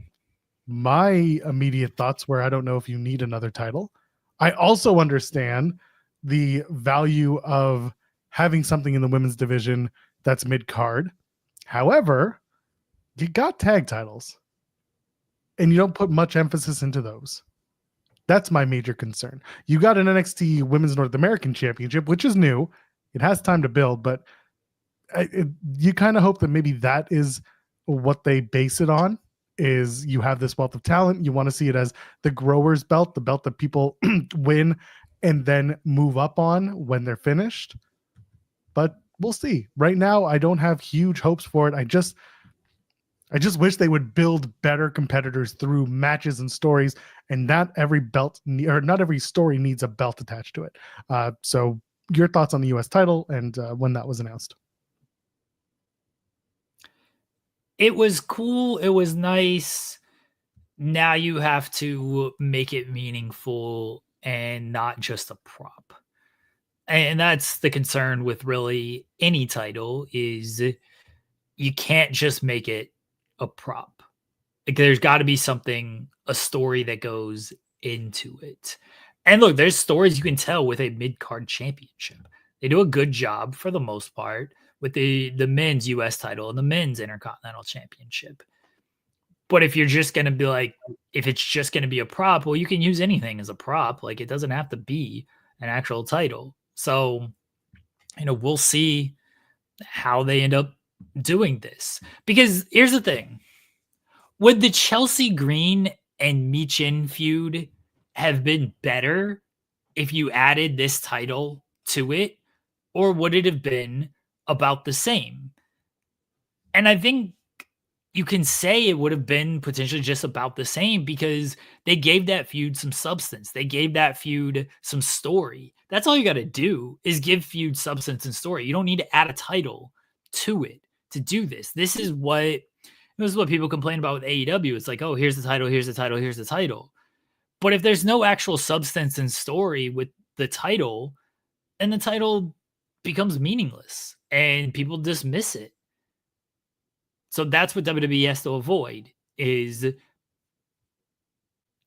S1: My immediate thoughts were, I don't know if you need another title. I also understand the value of having something in the women's division that's mid-card. However, you got tag titles, and you don't put much emphasis into those. That's my major concern. You got an NXT Women's North American Championship, which is new. It has time to build, but you kind of hope that maybe that is what they base it on, is you have this wealth of talent. You want to see it as the grower's belt, the belt that people win and then move up on when they're finished. But we'll see. Right now, I don't have huge hopes for it. I just wish they would build better competitors through matches and stories, and not every belt or not every story needs a belt attached to it. So your thoughts on the US title and when that was announced?
S2: It was cool. It was nice. Now you have to make it meaningful and not just a prop. And that's the concern with really any title, is you can't just make it a prop. Like, there's got to be something, a story that goes into it. And look, there's stories you can tell with a mid-card championship. They do a good job for the most part with the men's US title and the men's Intercontinental Championship. But if you're just going to be like, if it's just going to be a prop, well, you can use anything as a prop. Like, it doesn't have to be an actual title. So, we'll see how they end up doing this. Because here's the thing. Would the Chelsea Green and Michin feud have been better if you added this title to it? Or would it have been about the same? And I think you can say it would have been potentially just about the same, because they gave that feud some substance. They gave that feud some story. That's all you got to do, is give feud substance and story. You don't need to add a title to it to do this. This is what people complain about with AEW. It's like, oh, here's the title, here's the title, here's the title. But if there's no actual substance and story with the title, and the title becomes meaningless and people dismiss it. So that's what WWE has to avoid, is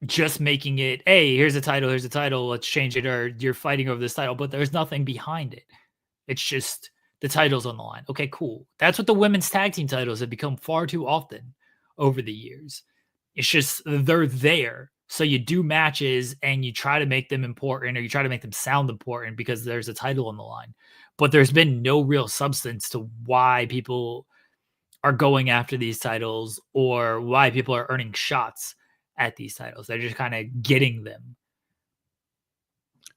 S2: just making it, hey, here's the title, let's change it, or you're fighting over this title, but there's nothing behind it. It's just the title's on the line. Okay, cool. That's what the women's tag team titles have become far too often over the years. It's just they're there. So you do matches and you try to make them important, or you try to make them sound important because there's a title on the line. But there's been no real substance to why people are going after these titles, or why people are earning shots at these titles. They're just kind of getting them.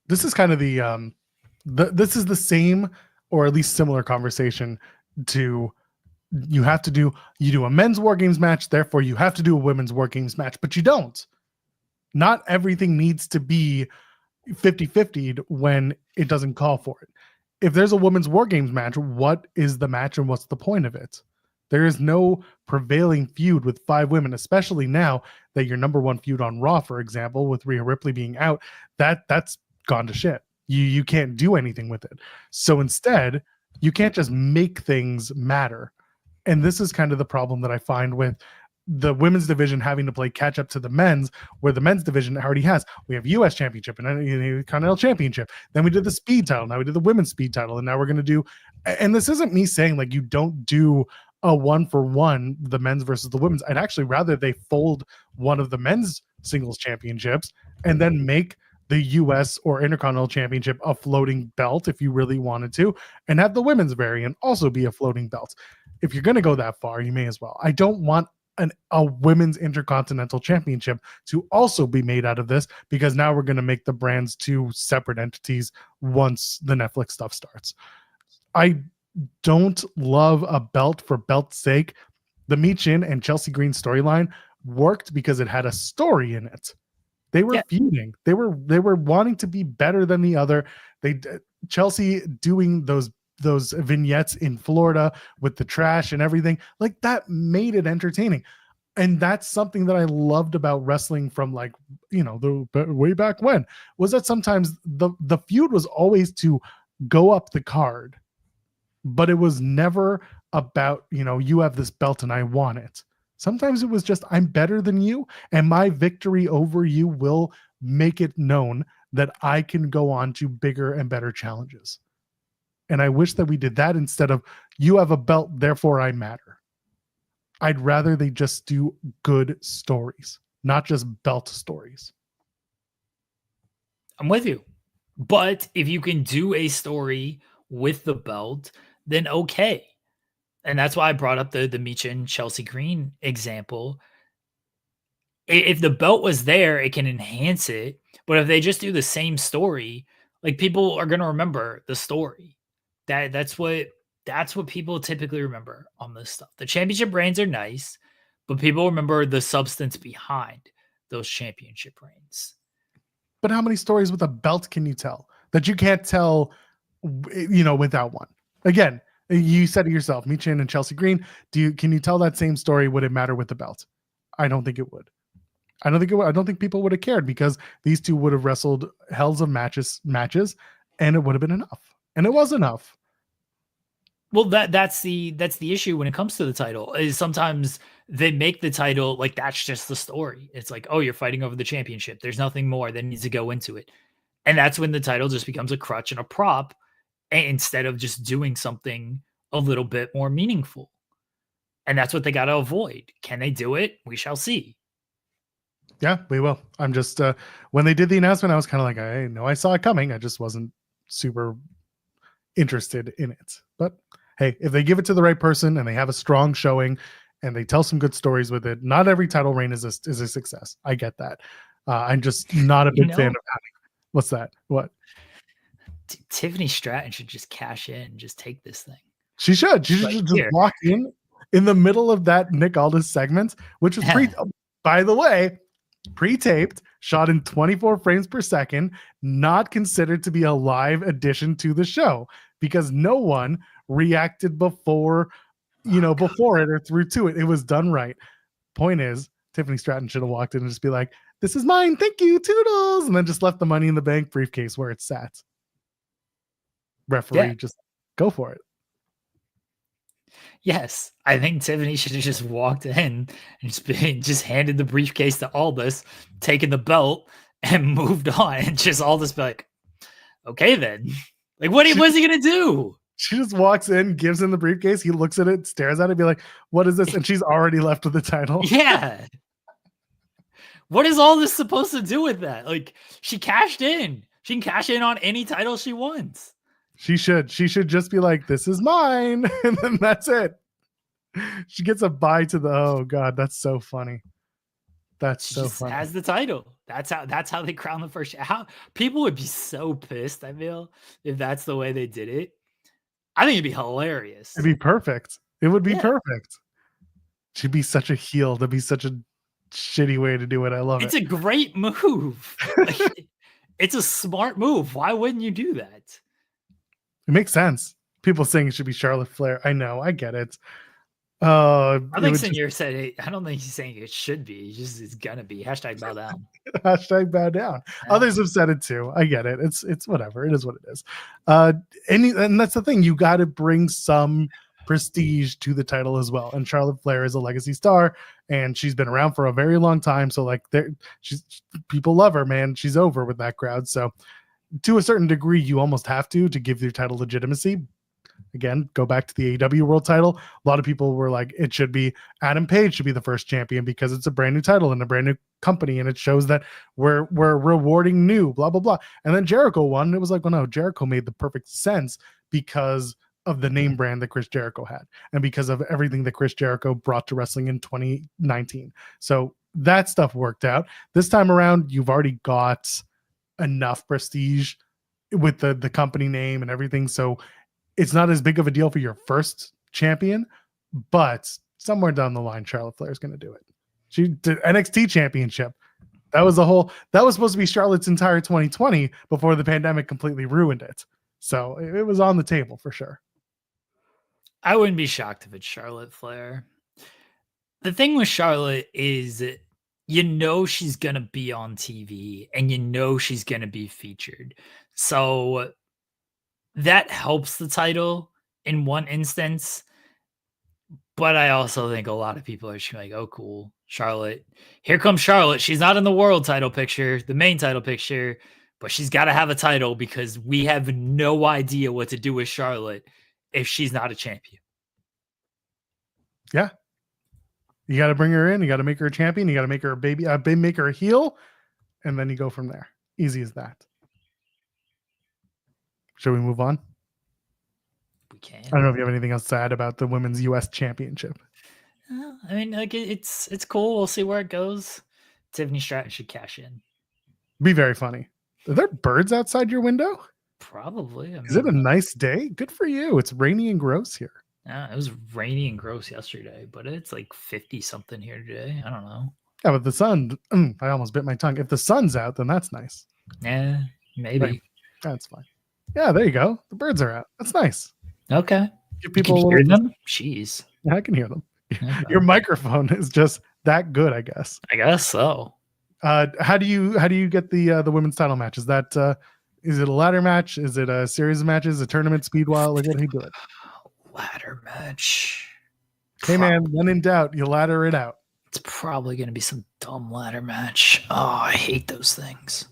S1: This is kind of this is the same, or at least similar conversation to, you do a men's War Games match, therefore you have to do a women's War Games match, but you don't. Not everything needs to be 50-50'd when it doesn't call for it. If there's a women's War Games match, what is the match and what's the point of it? There is no prevailing feud with 5 women, especially now that your number one feud on Raw, for example, with Rhea Ripley being out, that's gone to shit. You can't do anything with it. So instead, you can't just make things matter. And this is kind of the problem that I find with the women's division having to play catch up to the men's, where the men's division already has. We have US Championship and Continental Championship. Then we did the speed title. Now we did the women's speed title. And now we're going to do, and this isn't me saying like you don't do a 1-for-1, the men's versus the women's. I'd actually rather they fold one of the men's singles championships and then make the US or Intercontinental Championship a floating belt if you really wanted to, and have the women's variant also be a floating belt. If you're going to go that far, you may as well. I don't want a women's Intercontinental Championship to also be made out of this, because now we're going to make the brands 2 separate entities once the Netflix stuff starts. I don't love a belt for belt's sake. The Michin and Chelsea Green storyline worked because it had a story in it. They were feuding. They were wanting to be better than the other. Chelsea doing those vignettes in Florida with the trash and everything, like that made it entertaining. And that's something that I loved about wrestling from like, the way back when, was that sometimes the feud was always to go up the card, but it was never about, you have this belt and I want it. Sometimes it was just, I'm better than you, and my victory over you will make it known that I can go on to bigger and better challenges. And I wish that we did that instead of, you have a belt, therefore I matter. I'd rather they just do good stories, not just belt stories.
S2: I'm with you. But if you can do a story with the belt, then okay. And that's why I brought up the Micha and Chelsea Green example. If the belt was there, it can enhance it. But if they just do the same story, like, people are going to remember the story. That's what people typically remember on this stuff. The championship reigns are nice, but people remember the substance behind those championship reigns.
S1: But how many stories with a belt can you tell that you can't tell, without one? Again, you said it yourself, Michin and Chelsea Green. Can you tell that same story? Would it matter with the belt? I don't think it would. I don't think it would. I don't think people would have cared, because these two would have wrestled hells of matches, and it would have been enough. And it was enough.
S2: Well, that's the issue when it comes to the title, is sometimes they make the title like that's just the story. It's like, oh, you're fighting over the championship. There's nothing more that needs to go into it. And that's when the title just becomes a crutch and a prop, instead of just doing something a little bit more meaningful. And that's what they got to avoid. Can they do it? We shall see.
S1: Yeah, we will. I'm just, when they did the announcement, I was kind of like, I know I saw it coming. I just wasn't super interested in it. But hey, if they give it to the right person and they have a strong showing and they tell some good stories with it, not every title reign is a success. I get that. I'm just not a big fan of having. What's that? What?
S2: Tiffany Stratton should just cash in, just take this thing.
S1: She should. She should just walk in the middle of that Nick Aldis segment, which was by the way, pre-taped, shot in 24 frames per second, not considered to be a live addition to the show, because no one reacted before it or through to it. It was done right. Point is, Tiffany Stratton should have walked in and just be like, this is mine, thank you, toodles, and then just left the Money in the Bank briefcase where it sat. Referee, just go for it.
S2: Yes, I think Tiffany should have just walked in and just handed the briefcase to Aldis, taken the belt, and moved on. And just Aldis be like, okay then. Like, what is he going to do?
S1: She just walks in, gives him the briefcase. He looks at it, stares at it, be like, what is this? And she's already left with the title.
S2: Yeah. What is all this supposed to do with that? Like, she cashed in. She can cash in on any title she wants.
S1: She should just be like, this is mine. And then that's it. She gets a bye to the, oh God, that's so funny. That's
S2: she
S1: so
S2: just
S1: funny.
S2: has the title. That's how they crown the first. How people would be so pissed, I feel, if that's the way they did it. I think it'd be hilarious.
S1: It'd be perfect. It would be perfect. She'd be such a heel. That'd be such a shitty way to do it. I love it.
S2: It's a great move. It's a smart move. Why wouldn't you do that?
S1: It makes sense. People saying it should be Charlotte Flair. I know. I get it.
S2: I think Senor said it. I don't think he's saying it should be. It's gonna be. Hashtag bow down.
S1: Hashtag bow down. Yeah. Others have said it too. I get it. It's whatever. It is what it is. And that's the thing. You got to bring some prestige to the title as well. And Charlotte Flair is a legacy star, and she's been around for a very long time. So like, people love her, man. She's over with that crowd. So to a certain degree, you almost have to give your title legitimacy. Again, go back to the AEW world title. A lot of people were like, it should be Adam Page should be the first champion because it's a brand new title and a brand new company. And it shows that we're rewarding new, blah, blah, blah. And then Jericho won. And it was like, well, no, Jericho made the perfect sense because of the name brand that Chris Jericho had and because of everything that Chris Jericho brought to wrestling in 2019. So that stuff worked out. This time around, you've already got enough prestige with the company name and everything. So it's not as big of a deal for your first champion, but somewhere down the line, Charlotte Flair is going to do it. She did NXT championship. That was supposed to be Charlotte's entire 2020 before the pandemic completely ruined it. So it was on the table for sure.
S2: I wouldn't be shocked if it's Charlotte Flair. The thing with Charlotte is, you know, she's going to be on TV and you know she's going to be featured. So that helps the title in one instance. But I also think a lot of people are just like, oh, cool. Charlotte. Here comes Charlotte. She's not in the world title picture, the main title picture, but she's got to have a title because we have no idea what to do with Charlotte if she's not a champion.
S1: Yeah. You got to bring her in. You got to make her a champion. You got to make her a baby, make her a heel. And then you go from there. Easy as that. Should we move on?
S2: We can.
S1: I don't know if you have anything else to add about the Women's U.S. Championship.
S2: I mean, like it's cool. We'll see where it goes. Tiffany Stratton should cash in.
S1: Be very funny. Are there birds outside your window?
S2: Probably.
S1: Is it a nice day? Good for you. It's rainy and gross here.
S2: Yeah, it was rainy and gross yesterday, but it's like 50 something here today. I don't know.
S1: Yeah, but the sun, I almost bit my tongue. If the sun's out, then that's nice.
S2: Yeah, maybe.
S1: Right. That's fine. Yeah, there you go. The birds are out. That's nice.
S2: Okay.
S1: Give people
S2: you can hear them? Jeez.
S1: Yeah, I can hear them.
S2: Okay.
S1: Your microphone is just that good, I guess.
S2: I guess so.
S1: How do you get the women's title match? Is that is it a ladder match? Is it a series of matches? A tournament speed wild? Like, what do you do it?
S2: Ladder match.
S1: Hey man, when in doubt, you ladder it out.
S2: It's probably going to be some dumb ladder match. Oh, I hate those things.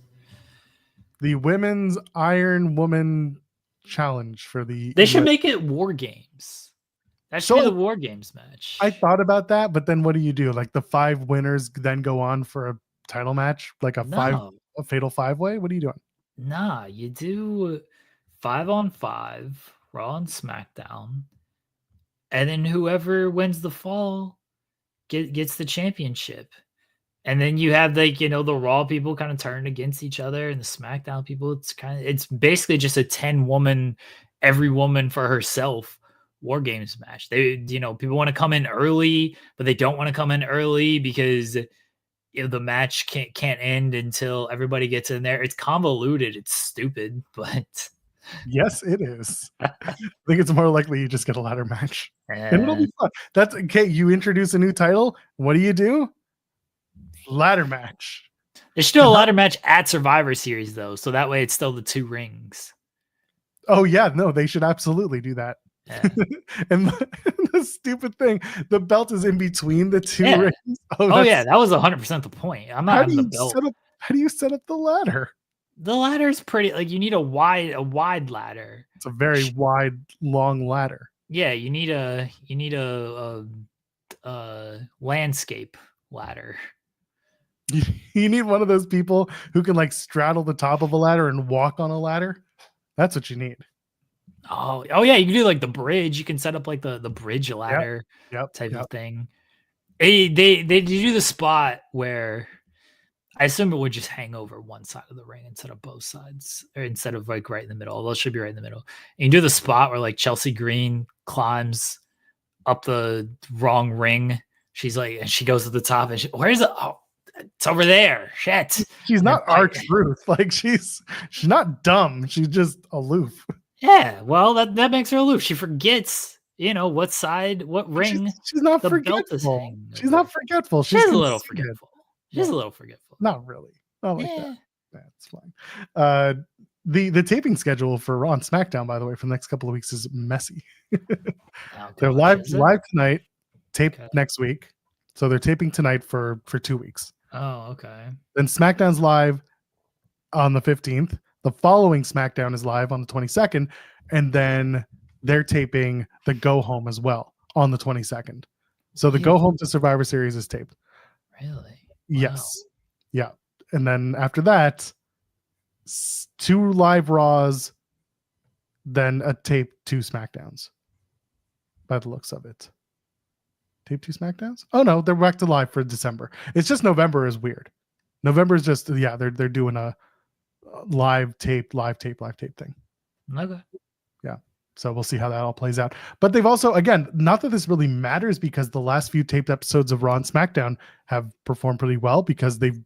S1: The Women's Iron Woman Challenge for the.
S2: They should make it War Games. That should be the War Games match.
S1: I thought about that, but then what do you do? Like the 5 winners then go on for a title match, like a fatal 5-way. What are you doing?
S2: Nah, you do 5-on-5, Raw and SmackDown, and then whoever wins the fall gets the championship. And then you have like, you know, the Raw people kind of turn against each other and the SmackDown people. It's basically just a 10-woman, every woman for herself War Games match. They, you know, people want to come in early, but they don't want to come in early because if the match can't end until everybody gets in there. It's convoluted. It's stupid, but
S1: yes, it is. I think it's more likely you just get a ladder match. And it'll be fun. That's okay. You introduce a new title. What do? Ladder match.
S2: There's still a ladder match at Survivor Series though, so that way it's still the 2 rings.
S1: Oh yeah, no, they should absolutely do that. Yeah. And the stupid thing, the belt is in between the 2 rings.
S2: Oh yeah, that was 100% the point. I'm not having the belt.
S1: How do you set up the ladder?
S2: The ladder's pretty, like you need a wide ladder.
S1: It's a very wide, long ladder.
S2: Yeah, you need a landscape ladder.
S1: You need one of those people who can like straddle the top of a ladder and walk on a ladder. That's what you need.
S2: Oh yeah, you can do like the bridge. You can set up like the bridge ladder type of thing. They do the spot where I assume it would just hang over one side of the ring instead of both sides, or instead of like right in the middle. Although it should be right in the middle. And you do the spot where like Chelsea Green climbs up the wrong ring. She's like, and she goes to the top, and where's it? Oh, it's over there. Shit.
S1: She's not R-Truth. Like she's not dumb. She's just aloof.
S2: Yeah, well, that makes her aloof. She forgets, you know, what side, what ring.
S1: She's not forgetful. She's not forgetful.
S2: She's a little forgetful. She's a little forgetful.
S1: Not really. Not like that. That's fine. The taping schedule for Raw and SmackDown, by the way, for the next couple of weeks is messy. They're live tonight, tape next week. So they're taping tonight for 2 weeks.
S2: Oh, okay.
S1: Then SmackDown's live on the 15th. The following SmackDown is live on the 22nd, and then they're taping the Go Home as well on the 22nd. So the Go Home to Survivor Series is taped.
S2: Really? Wow.
S1: Yes. Yeah. And then after that, 2 live Raws, then a tape 2 SmackDowns. By the looks of it. Tape 2 SmackDowns? Oh no, they're back to live for December. It's just November is weird. November is just they're doing a live tape thing.
S2: Okay.
S1: Yeah. So we'll see how that all plays out. But they've also, again, not that this really matters because the last few taped episodes of Raw and SmackDown have performed pretty well because they've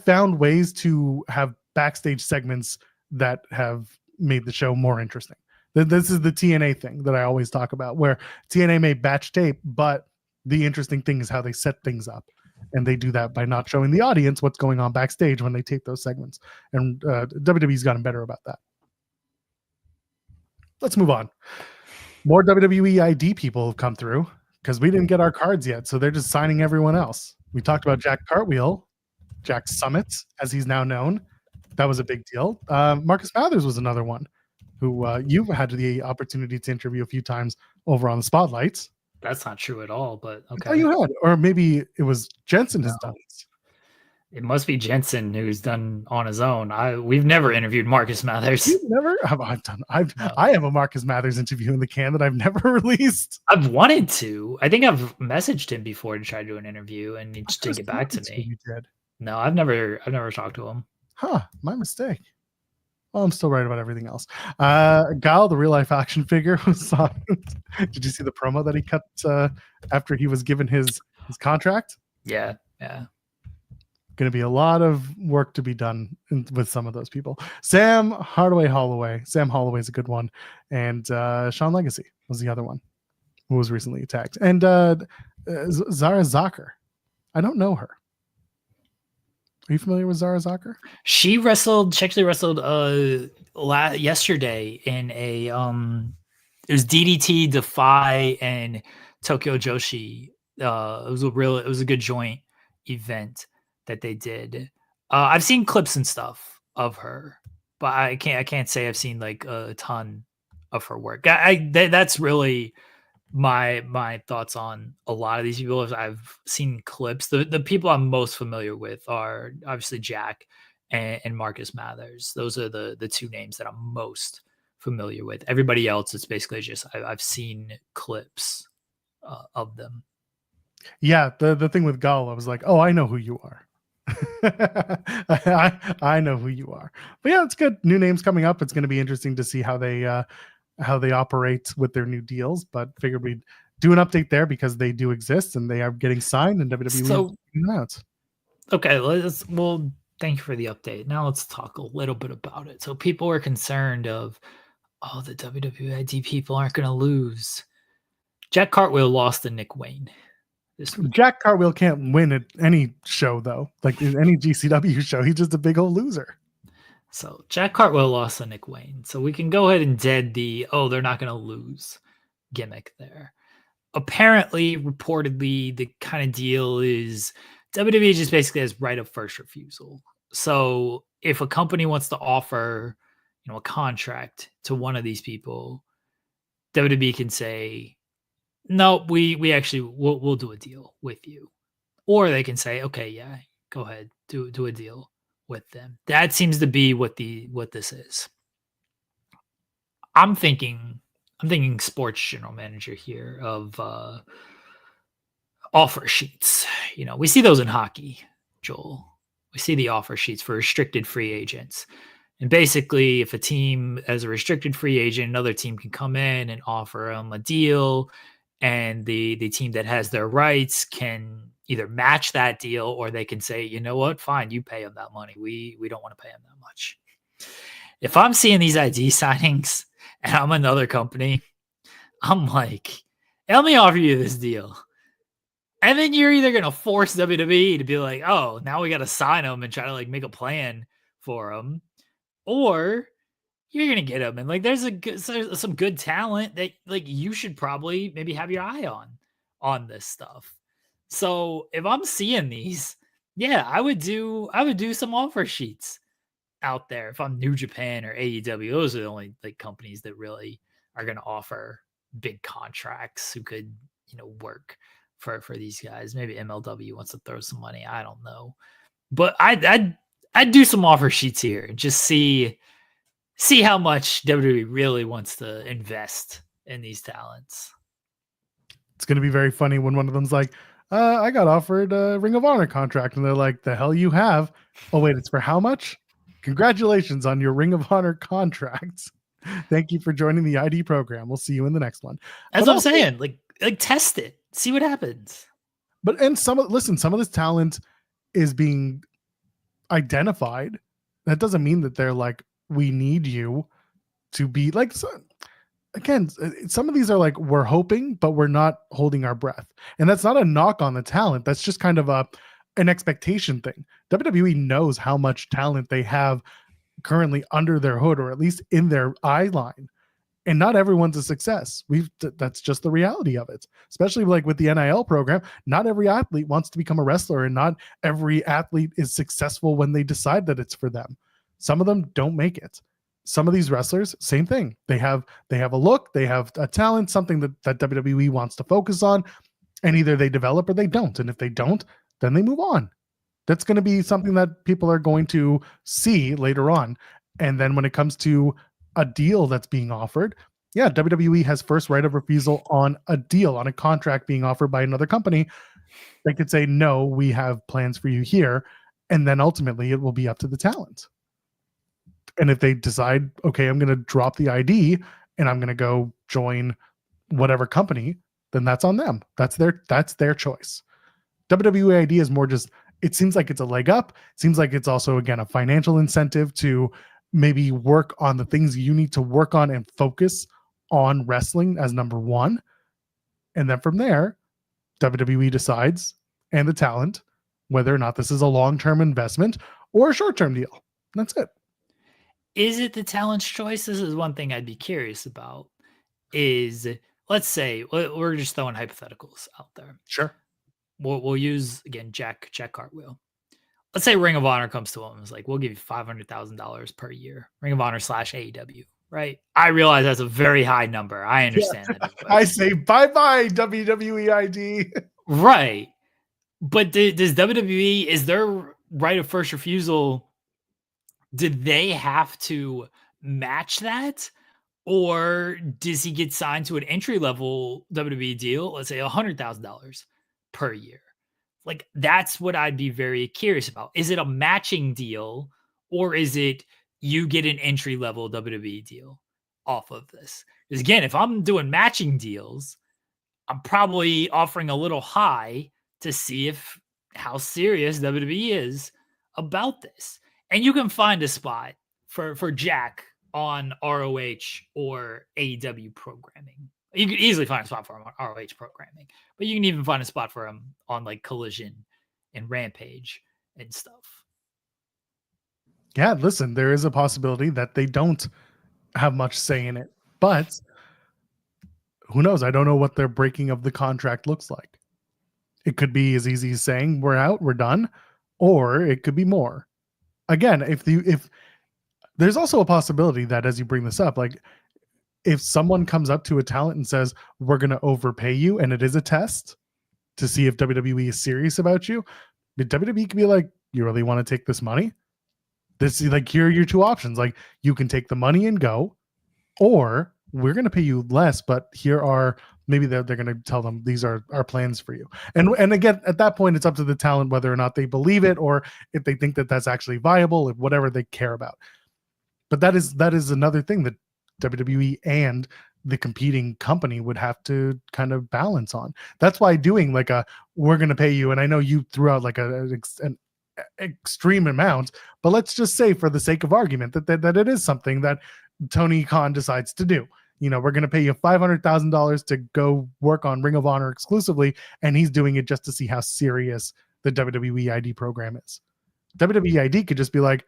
S1: found ways to have backstage segments that have made the show more interesting. This is the TNA thing that I always talk about, where TNA may batch tape, but the interesting thing is how they set things up. And they do that by not showing the audience what's going on backstage when they tape those segments. And WWE's gotten better about that. Let's move on. More WWE ID people have come through because we didn't get our cards yet. So they're just signing everyone else. We talked about Jack Cartwheel, Jack Summit, as he's now known. That was a big deal. Marcus Mathers was another one who you've had the opportunity to interview a few times over on the Spotlights.
S2: That's not true at all, but okay.
S1: Oh, you had, or maybe it was Jensen has done it.
S2: It must be Jensen who's done on his own. We've never interviewed Marcus Mathers.
S1: You've never? I have a Marcus Mathers interview in the can that I've never released.
S2: I've wanted to. I think I've messaged him before to try to do an interview, and he just didn't get back to me.
S1: You did.
S2: No, I've never talked to him.
S1: Huh, my mistake. Well, I'm still right about everything else. Gal, the real life action figure, was on. Did you see the promo that he cut after he was given his contract?
S2: Yeah.
S1: Going to be a lot of work to be done with some of those people. Sam Holloway. Sam Holloway is a good one. And Sean Legacy was the other one who was recently attacked. And Zara Zakher. I don't know her. Are you familiar with Zara Zakher?
S2: She actually wrestled yesterday in a it was DDT, Defy, and Tokyo Joshi. It was a good joint event that they did. I've seen clips and stuff of her, but I can't say I've seen like a ton of her work. That's really my thoughts on a lot of these people. I've seen clips. The people I'm most familiar with are obviously Jack and Marcus Mathers. Those are the two names that I'm most familiar with. Everybody else, it's basically just I've seen clips of them. Yeah,
S1: the thing with Gal, I was like, oh, I know who you are. I know who you are. But yeah, it's good. New names coming up. It's going to be interesting to see how they operate with their new deals. But figured we'd do an update there because they do exist and they are getting signed and WWE.
S2: So, okay, well, thank you for the update. Now let's talk a little bit about it. So people are concerned of, oh, the WWE ID people aren't going to lose. Jack Cartwheel lost to Nick Wayne.
S1: Jack Cartwheel can't win at any show, though. Like in any GCW show, he's just a big old loser.
S2: So Jack Cartwheel lost to Nick Wayne. So we can go ahead and dead the, oh, they're not going to lose gimmick there. Apparently, reportedly, the kind of deal is WWE just basically has right of first refusal. So if a company wants to offer, a contract to one of these people, WWE can say, no, we actually we'll do a deal with you. Or they can say, okay, yeah, go ahead, do a deal with them. That seems to be what this is. I'm thinking sports general manager here of offer sheets. We see those in hockey, Joel. We see the offer sheets for restricted free agents. And basically, if a team as a restricted free agent, another team can come in and offer them a deal, and the team that has their rights can either match that deal, or they can say, you know what, fine, you pay them that money. We don't want to pay them that much. If I'm seeing these ID signings and I'm another company, I'm like, let me offer you this deal. And then you're either going to force WWE to be like, oh, now we got to sign them and try to like make a plan for them, or you're going to get them. And like, there's some good talent that like you should probably maybe have your eye on this stuff. So if I'm seeing these, yeah, I would do some offer sheets out there. If I'm New Japan or AEW, those are the only like companies that really are going to offer big contracts who could, work for these guys. Maybe MLW wants to throw some money. I don't know, but I'd do some offer sheets here. Just see how much WWE really wants to invest in these talents.
S1: It's going to be very funny when one of them's like, I got offered a Ring of Honor contract. And they're like, the hell you have? Oh, wait, it's for how much? Congratulations on your Ring of Honor contract. Thank you for joining the ID program. We'll see you in the next one.
S2: As I'm saying, like test it. See what happens.
S1: But some of this talent is being identified. That doesn't mean that they're like, we need you to be like, again, some of these are like, we're hoping, but we're not holding our breath. And that's not a knock on the talent. That's just kind of an expectation thing. WWE knows how much talent they have currently under their hood, or at least in their eye line. And not everyone's a success. That's just the reality of it. Especially like with the NIL program, not every athlete wants to become a wrestler, and not every athlete is successful when they decide that it's for them. Some of them don't make it. Some of these wrestlers, same thing. They have a look, they have a talent, something that WWE wants to focus on, and either they develop or they don't. And if they don't, then they move on. That's going to be something that people are going to see later on. And then when it comes to a deal that's being offered, yeah, WWE has first right of refusal on a deal, on a contract being offered by another company. They could say, no, we have plans for you here. And then ultimately it will be up to the talent. And if they decide, okay, I'm going to drop the ID and I'm going to go join whatever company, then that's on them. That's their choice. WWE ID is more just, it seems like it's a leg up. It seems like it's also, again, a financial incentive to maybe work on the things you need to work on and focus on wrestling as number one. And then from there, WWE decides, and the talent, whether or not this is a long-term investment or a short-term deal. That's it.
S2: Is it the talent's choice? This is one thing I'd be curious about. Is, let's say, we're just throwing hypotheticals out there.
S1: Sure.
S2: We'll use, again, Jack Cartwheel. Let's say Ring of Honor comes to him and is like, we'll give you $500,000 per year. Ring of Honor / AEW, right? I realize that's a very high number. I understand that.
S1: I say bye-bye, WWE ID.
S2: Right. But does WWE, is their right of first refusal, did they have to match that? Or does he get signed to an entry-level WWE deal, let's say $100,000 per year? Like, that's what I'd be very curious about. Is it a matching deal, or is it you get an entry-level WWE deal off of this? Because again, if I'm doing matching deals, I'm probably offering a little high to see how serious WWE is about this. And you can find a spot for Jack on ROH or AEW programming. You can easily find a spot for him on ROH programming, but you can even find a spot for him on like Collision and Rampage and stuff.
S1: Yeah, listen, there is a possibility that they don't have much say in it, but who knows? I don't know what their breaking of the contract looks like. It could be as easy as saying we're out, we're done, or it could be more. Again, if there's also a possibility that, as you bring this up, like, if someone comes up to a talent and says, we're going to overpay you, and it is a test to see if WWE is serious about you, the WWE could be like, you really want to take this money? This is like, here are your two options. Like, you can take the money and go, or we're going to pay you less, but here are, maybe they're going to tell them, these are our plans for you. And again, at that point, it's up to the talent whether or not they believe it, or if they think that that's actually viable, if whatever they care about. But that is another thing that WWE and the competing company would have to kind of balance on. That's why doing like we're going to pay you, and I know you threw out like an extreme amount, but let's just say for the sake of argument that it is something that Tony Khan decides to do. You know, we're going to pay you $500,000 to go work on Ring of Honor exclusively, and he's doing it just to see how serious the WWE ID program is. WWE ID could just be like,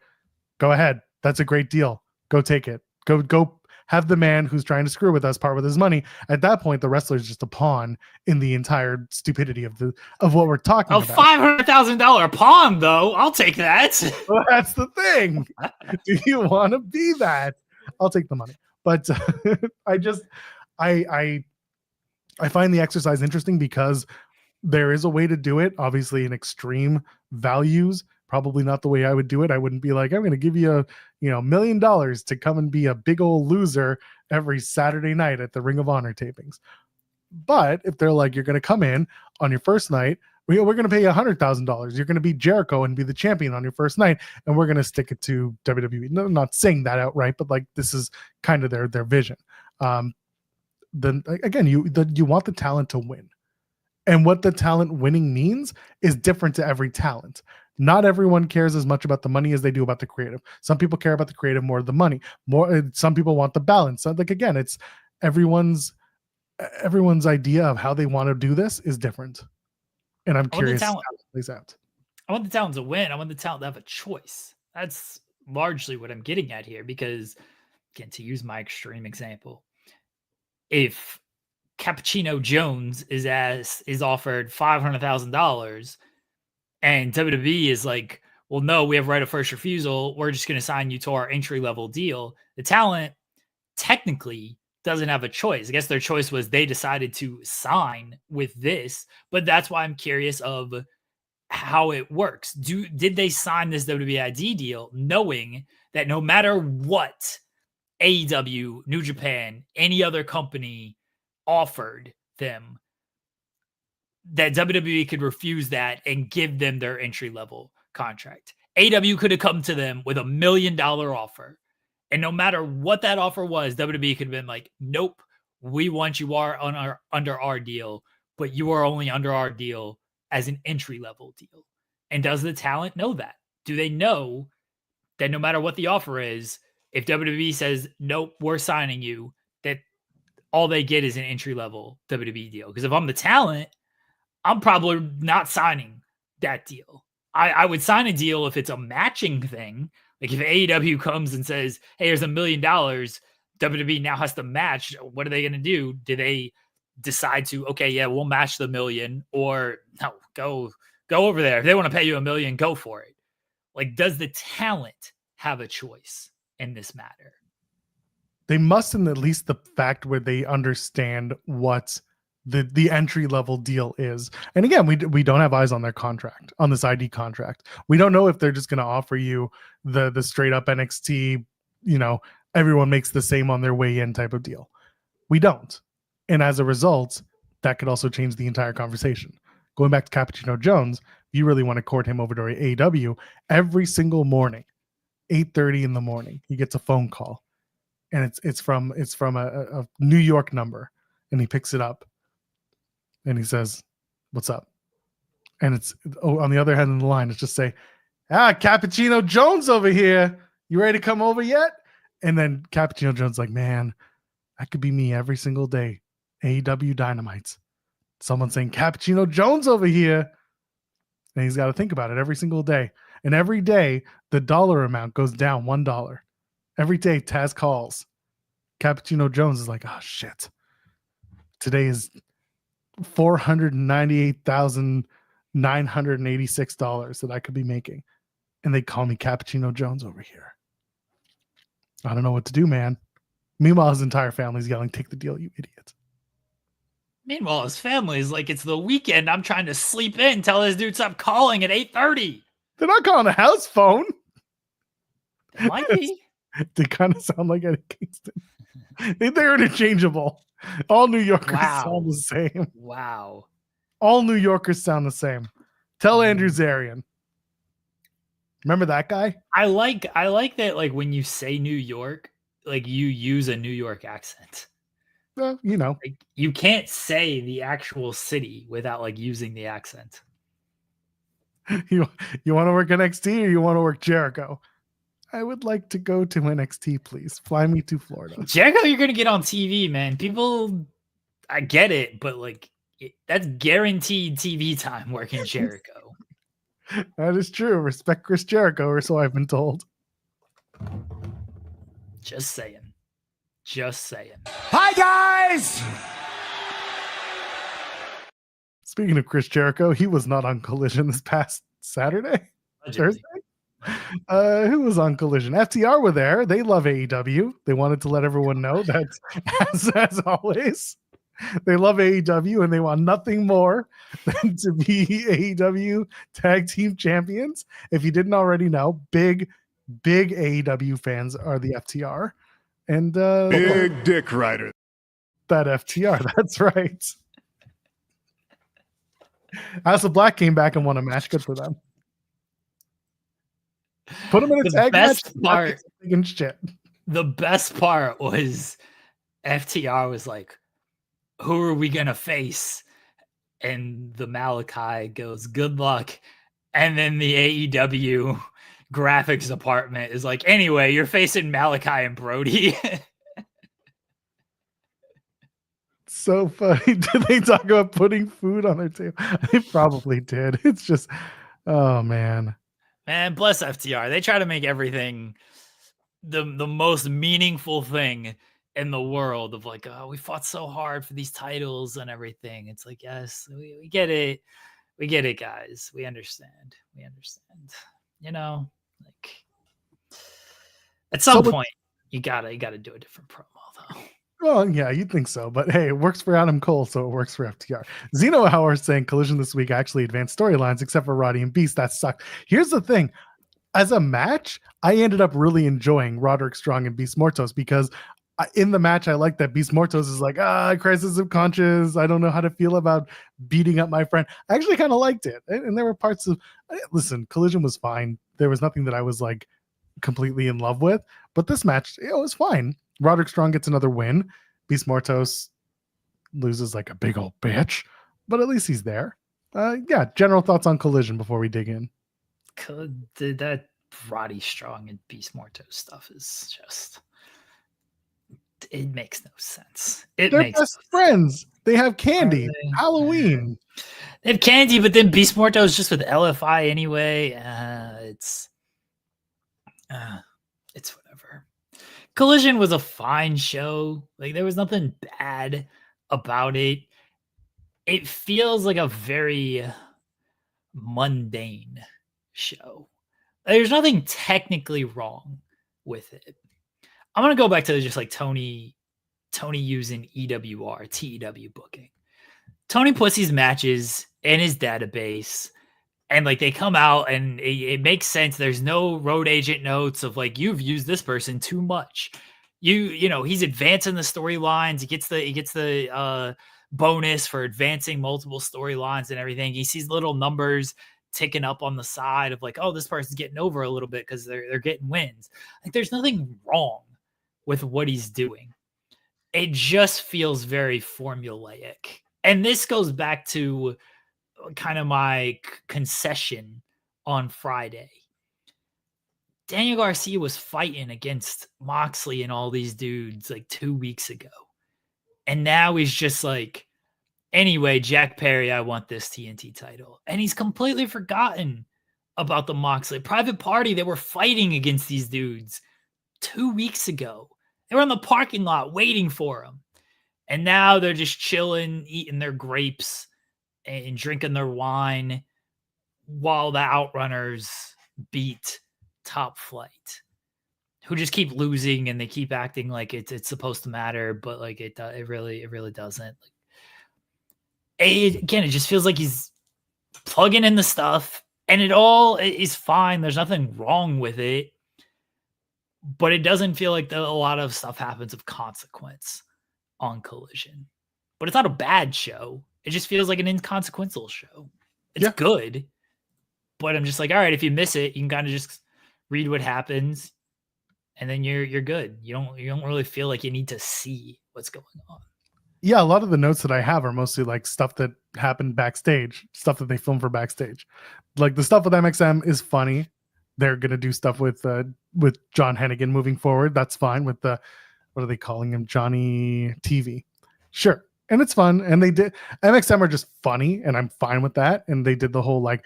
S1: go ahead, that's a great deal, go take it, go have the man who's trying to screw with us part with his money. At that point, the wrestler is just a pawn in the entire stupidity of what we're talking about.
S2: A $500,000 pawn, though. I'll take that.
S1: Well, that's the thing. Do you want to be that? I'll take the money. But I find the exercise interesting because there is a way to do it. Obviously, in extreme values, probably not the way I would do it. I wouldn't be like, I'm going to give you $1 million to come and be a big old loser every Saturday night at the Ring of Honor tapings. But if they're like, you're going to come in on your first night, we're going to pay you $100,000. You're going to be Jericho and be the champion on your first night, and we're going to stick it to WWE. No, I'm not saying that outright, but like, this is kind of their vision. Then again, you want the talent to win. And what the talent winning means is different to every talent. Not everyone cares as much about the money as they do about the creative. Some people care about the creative more than the money. Some people want the balance. So like, again, everyone's idea of how they want to do this is different. And I'm curious how it plays out.
S2: I want the talent to win. I want the talent to have a choice. That's largely what I'm getting at here, because, again, to use my extreme example, if Cappuccino Jones is offered $500,000 and WWE is like, well, no, we have right of first refusal, we're just going to sign you to our entry level deal, the talent technically doesn't have a choice. I guess their choice was they decided to sign with this, but that's why I'm curious of how it works. Did they sign this WWE ID deal knowing that no matter what AEW, New Japan, any other company offered them, that WWE could refuse that and give them their entry level contract? AEW could have come to them with $1 million offer, and no matter what that offer was, WWE could have been like, nope, we want you under our deal, but you are only under our deal as an entry level deal. And does the talent know that? Do they know that no matter what the offer is, if WWE says, nope, we're signing you, that all they get is an entry level WWE deal? Because if I'm the talent, I'm probably not signing that deal. I would sign a deal if it's a matching thing. Like if AEW comes and says, hey, here's $1 million, WWE now has to match. What are they going to do? Do they decide to, okay, yeah, we'll match the $1 million, or no, go over there. If they want to pay you $1 million, go for it. Like, does the talent have a choice in this matter?
S1: They must, in at least the fact where they understand what the entry level deal is. And again, we don't have eyes on their contract, on this ID contract. We don't know if they're just going to offer you the straight up NXT, everyone makes the same on their way in type of deal. We don't. And as a result, that could also change the entire conversation. Going back to Cappuccino Jones, if you really want to court him over to AEW, every single morning, 8:30 in the morning, he gets a phone call, and it's from a New York number, and he picks it up, and he says, "What's up?" And it's on the other end of the line, it's just say, Cappuccino Jones over here. You ready to come over yet? And then Cappuccino Jones like, man, that could be me every single day. AEW Dynamites. Someone saying Cappuccino Jones over here. And he's got to think about it every single day. And every day, the dollar amount goes down $1. Every day, Taz calls. Cappuccino Jones is like, oh, shit. Today is $498,986 that I could be making. And they call me Cappuccino Jones over here. I don't know what to do, man. Meanwhile, his entire family's yelling, take the deal, you idiot.
S2: Meanwhile, his family's like, it's the weekend. I'm trying to sleep in. Tell this dude stop calling at 8:30.
S1: They're not calling a house phone.
S2: They might be.
S1: They kind of sound like Eddie Kingston. They're interchangeable. All New Yorkers sound the same.
S2: Wow.
S1: All New Yorkers sound the same. Tell Andrew Zarian. Remember that guy?
S2: I like that, like, when you say New York, like, you use a New York accent.
S1: Well,
S2: like, you can't say the actual city without like using the accent.
S1: You want to work NXT or you want to work Jericho? I would like to go to NXT, please. Fly me to Florida.
S2: Jericho, you're gonna get on TV, man. People, I get it, but like that's guaranteed TV time working Jericho.
S1: That is true. Respect Chris Jericho, or so I've been told.
S2: Just saying.
S3: Hi, guys!
S1: Speaking of Chris Jericho, he was not on Collision this past Saturday? Thursday? Who was on Collision? FTR were there. They love AEW. They wanted to let everyone know that, as always, they love AEW and they want nothing more than to be AEW Tag Team Champions. If you didn't already know, big AEW fans are the FTR. And
S3: big dick rider.
S1: That FTR, that's right. House of Black came back and won a match. Good for them. Put them in a tag match.
S2: The best part was FTR was like, who are we gonna face? And the Malachi goes, good luck. And then the AEW graphics department is like, anyway, you're facing Malachi and Brody.
S1: So funny. Did they talk about putting food on their table? They probably did. It's just, oh man.
S2: Man, bless FTR. They try to make everything the most meaningful thing in the world of like, oh, we fought so hard for these titles and everything. It's like, yes, we get it. We get it, guys. We understand. We understand. You know, like at some point, you gotta do a different promo though.
S1: Well, yeah, you'd think so, but hey, it works for Adam Cole, so it works for FTR. Zeno Howard saying Collision this week actually advanced storylines, except for Roddy and Beast. That sucked. Here's the thing. As a match, I ended up really enjoying Roderick Strong and Beast Mortos because in the match, I like that Beast Mortos is like, crisis of conscience. I don't know how to feel about beating up my friend. I actually kind of liked it. And there were parts of, listen, Collision was fine. There was nothing that I was like completely in love with, but this match, it was fine. Roderick Strong gets another win. Beast Mortos loses like a big old bitch, but at least he's there. Yeah, general thoughts on Collision before we dig in.
S2: That Roddy Strong and Beast Mortos stuff is just, it makes no sense. They're
S1: best friends. They have candy. Halloween.
S2: They have candy, but then Beast Mortos just with LFI anyway. It's whatever. Collision was a fine show. Like there was nothing bad about it. It feels like a very mundane show. There's nothing technically wrong with it. I'm gonna go back to just like Tony using EWR, TEW booking. Tony puts these matches in his database, and like they come out, and it makes sense. There's no road agent notes of like you've used this person too much. You know he's advancing the storylines. He gets the bonus for advancing multiple storylines and everything. He sees little numbers ticking up on the side of like, oh, this person's getting over a little bit because they're getting wins. Like there's nothing wrong with what he's doing. It just feels very formulaic. And this goes back to kind of my concession on Friday. Daniel Garcia was fighting against Moxley and all these dudes like 2 weeks ago. And now he's just like, anyway, Jack Perry, I want this TNT title. And he's completely forgotten about the Moxley Private Party. They were fighting against these dudes 2 weeks ago. They were in the parking lot waiting for him. And now they're just chilling, eating their grapes and drinking their wine while the Outrunners beat Top Flight, who just keep losing and they keep acting like it's supposed to matter, but like it really doesn't. It just feels like he's plugging in the stuff and it all is fine. There's nothing wrong with it, but it doesn't feel like a lot of stuff happens of consequence on Collision. But it's not a bad show. It just feels like an inconsequential show. It's good, but I'm just like, all right, if you miss it, you can kind of just read what happens, and then you're good. You don't really feel like you need to see what's going on.
S1: Yeah, a lot of the notes that I have are mostly like stuff that happened backstage, stuff that they filmed for backstage. Like the stuff with MXM is funny. They're gonna do stuff with John Hennigan moving forward. That's fine with the, what are they calling him? Johnny TV. Sure. And it's fun. And they did, MXM are just funny, and I'm fine with that. And they did the whole like,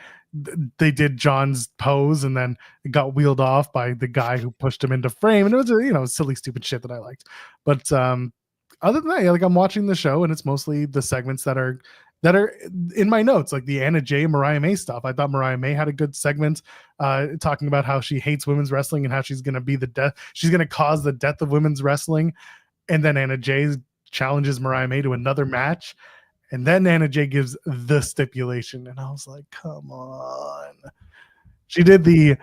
S1: they did John's pose and then it got wheeled off by the guy who pushed him into frame. And it was silly, stupid shit that I liked. But other than that, like I'm watching the show and it's mostly the segments that are in my notes, like the Anna Jay, Mariah May stuff. I thought Mariah May had a good segment talking about how she hates women's wrestling and how she's going to be she's going to cause the death of women's wrestling. And then Anna Jay challenges Mariah May to another match. And then Anna Jay gives the stipulation. And I was like, come on. She did the,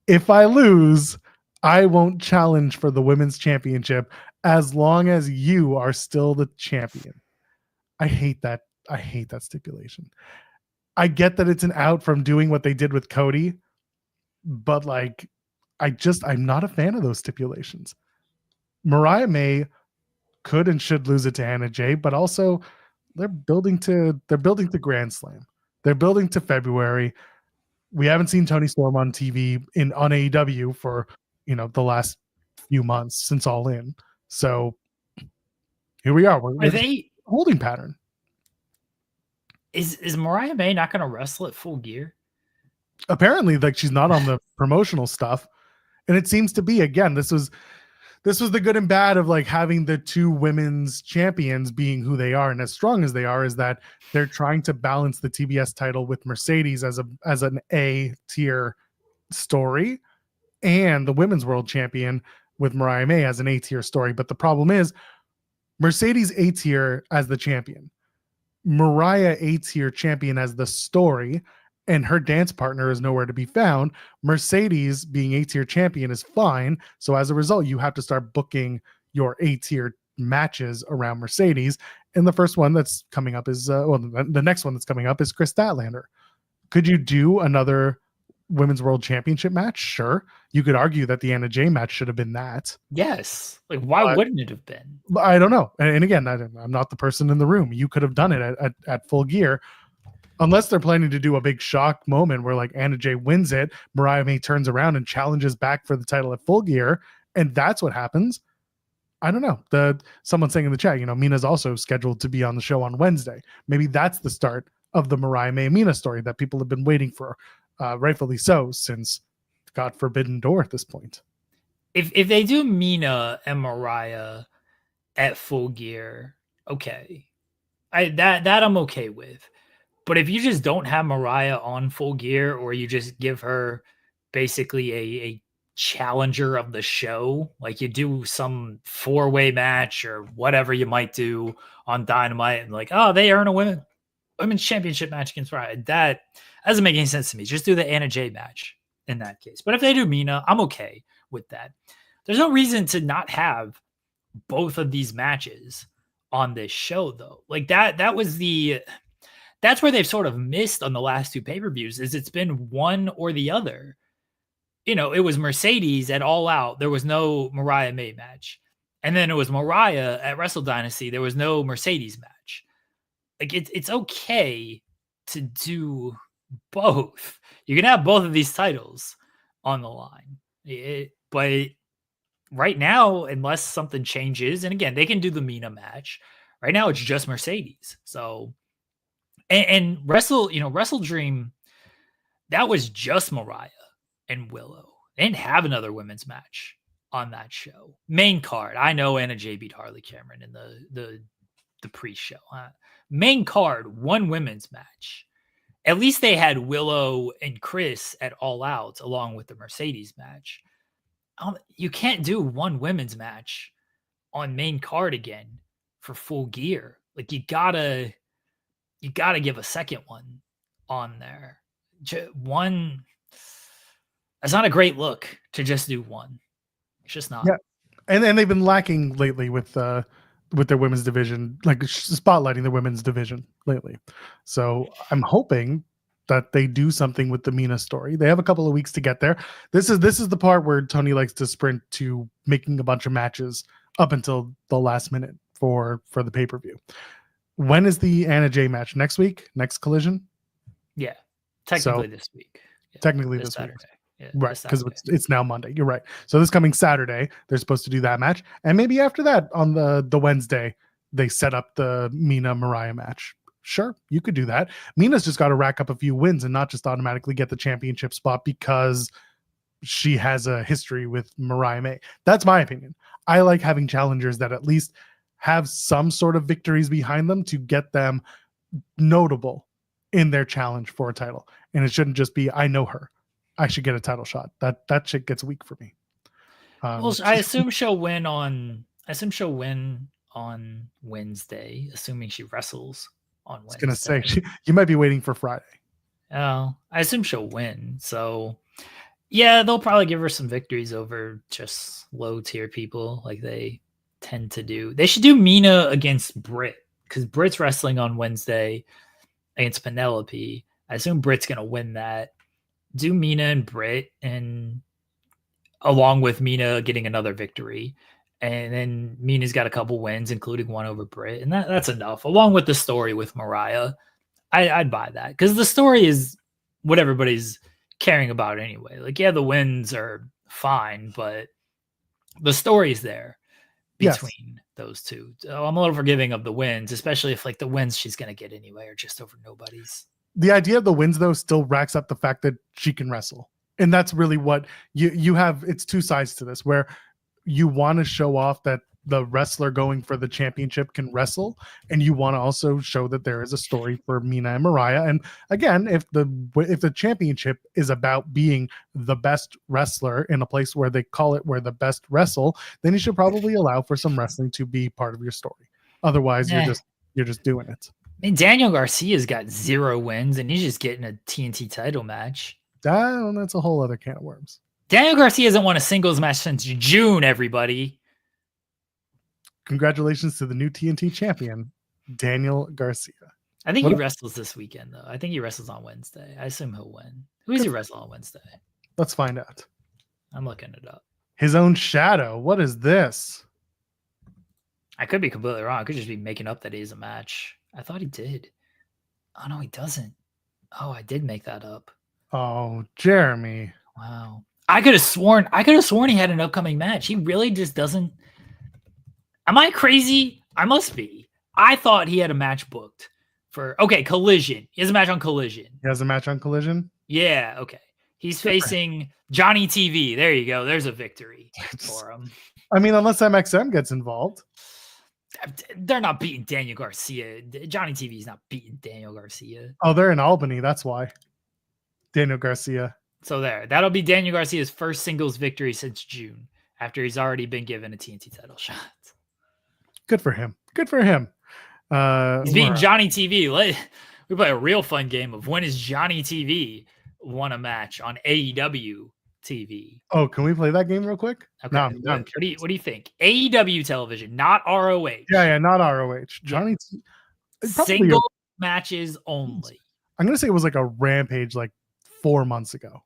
S1: if I lose, I won't challenge for the women's championship as long as you are still the champion. I hate that. I hate that stipulation. I get that it's an out from doing what they did with Cody, but like, I'm not a fan of those stipulations. Mariah May could and should lose it to Anna Jay, but also they're building to Grand Slam. They're building to February. We haven't seen Toni Storm on TV on AEW for the last few months since All In. So here we are. holding pattern.
S2: Is Mariah May not going to wrestle at Full Gear?
S1: Apparently, like, she's not on the promotional stuff, and it seems to be, again, this was the good and bad of like having the two women's champions being who they are and as strong as they are, is that they're trying to balance the TBS title with Mercedes as an A tier story, and the women's world champion with Mariah May as an A tier story. But the problem is Mercedes A tier as the champion, Mariah A tier champion as the story, and her dance partner is nowhere to be found. Mercedes being A tier champion is fine. So as a result, you have to start booking your A tier matches around Mercedes. And the first one that's coming up is, the next one that's coming up is Chris Statlander. Could you do another women's world championship match? Sure. You could argue that the Anna Jay match should have been that.
S2: Yes. Like, why wouldn't it have been?
S1: I don't know. And again, I'm not the person in the room. You could have done it at Full Gear. Unless they're planning to do a big shock moment where like Anna Jay wins it, Mariah May turns around and challenges back for the title at Full Gear, and that's what happens. I don't know. Someone saying in the chat, Mina's also scheduled to be on the show on Wednesday. Maybe that's the start of the Mariah May Mina story that people have been waiting for, rightfully so, since God forbidden door at this point.
S2: If they do Mina and Mariah at Full Gear, okay, that I'm okay with. But if you just don't have Mariah on Full Gear, or you just give her basically a challenger of the show, like you do some 4-way match or whatever you might do on Dynamite, and like, oh, they earn a women's championship match against Mariah, that doesn't make any sense to me. Just do the Anna Jay match in that case. But if they do Mina, I'm okay with that. There's no reason to not have both of these matches on this show, though. Like that's where they've sort of missed on the last two pay-per-views, is it's been one or the other. It was Mercedes at All Out. There was no Mariah May match. And then it was Mariah at Wrestle Dynasty. There was no Mercedes match. Like, it's okay to do both. You can have both of these titles on the line. But right now, unless something changes, and again, they can do the Mina match. Right now, it's just Mercedes. So... And Wrestle Dream, that was just Mariah and Willow. They didn't have another women's match on that show. Main card, I know Anna Jay beat Harley Cameron in the pre-show. Main card, one women's match. At least they had Willow and Chris at All Out along with the Mercedes match. You can't do one women's match on main card again for Full Gear. Like, you gotta give a second one on there. One, that's not a great look to just do one. It's just not.
S1: Yeah, and they've been lacking lately with their women's division, like spotlighting the women's division lately. So I'm hoping that they do something with the Mina story. They have a couple of weeks to get there. This is the part where Tony likes to sprint to making a bunch of matches up until the last minute for the pay-per-view. When is the Anna Jay match? Next week? Next Collision?
S2: Yeah. Technically this week. Yeah,
S1: technically this
S2: Saturday.
S1: week.
S2: Yeah,
S1: right, because it's now Monday. You're right. So this coming Saturday, they're supposed to do that match. And maybe after that, on the Wednesday, they set up the Mina Mariah match. Sure, you could do that. Mina's just got to rack up a few wins and not just automatically get the championship spot because she has a history with Mariah May. That's my opinion. I like having challengers that at least have some sort of victories behind them to get them notable in their challenge for a title. And it shouldn't just be, I know her, I should get a title shot. That shit gets weak for me.
S2: Well, I assume she'll win on Wednesday, assuming she wrestles on Wednesday.
S1: I was gonna say you might be waiting for Friday.
S2: Oh, I assume she'll win. So yeah, they'll probably give her some victories over just low tier people like they tend to do. They should do Mina against Britt, because Britt's wrestling on Wednesday against Penelope. I assume Britt's gonna win that. Do Mina and Britt, and along with Mina getting another victory, and then Mina's got a couple wins, including one over Britt, and that's enough. Along with the story with Mariah, I'd buy that, because the story is what everybody's caring about anyway. Like, yeah, the wins are fine, but the story's there between those two. So I'm a little forgiving of the wins, especially if like the wins she's going to get anyway are just over nobodies.
S1: The idea of the wins though still racks up the fact that she can wrestle. And that's really what you have. It's two sides to this, where you want to show off that the wrestler going for the championship can wrestle, and you want to also show that there is a story for Mina and Mariah. And again, if the championship is about being the best wrestler in a place where they call it where the best wrestle, then you should probably allow for some wrestling to be part of your story. Otherwise, you're just doing it.
S2: I mean, Daniel Garcia's got 0 wins, and he's just getting a TNT title match.
S1: That's a whole other can of worms.
S2: Daniel Garcia hasn't won a singles match since June, everybody.
S1: Congratulations to the new TNT champion, Daniel Garcia.
S2: I think he wrestles this weekend, though. I think he wrestles on Wednesday. I assume he'll win. Who does he wrestle on Wednesday?
S1: Let's find out.
S2: I'm looking it up.
S1: His own shadow. What is this?
S2: I could be completely wrong. I could just be making up that he has a match. I thought he did. Oh, no, he doesn't. Oh, I did make that up.
S1: Oh, Jeremy.
S2: Wow. I could have sworn he had an upcoming match. He really just doesn't. Am I crazy? I must be. I thought he had a match booked for Collision. He has a match on Collision.
S1: He has a match on Collision?
S2: Yeah, okay. He's facing Johnny TV. There you go. There's a victory for him.
S1: I mean, unless MXM gets involved.
S2: They're not beating Daniel Garcia. Johnny TV is not beating Daniel Garcia.
S1: Oh, they're in Albany. That's why. Daniel Garcia.
S2: So that'll be Daniel Garcia's first singles victory since June, after he's already been given a TNT title shot.
S1: Good for him. Good for him.
S2: He's beating Johnny TV. We play a real fun game of when is Johnny TV won a match on AEW TV.
S1: Oh, can we play that game real quick?
S2: Okay. No, what do you think? AEW television, not ROH.
S1: Yeah, not ROH. Johnny
S2: single matches only.
S1: I'm gonna say it was like a Rampage like 4 months ago.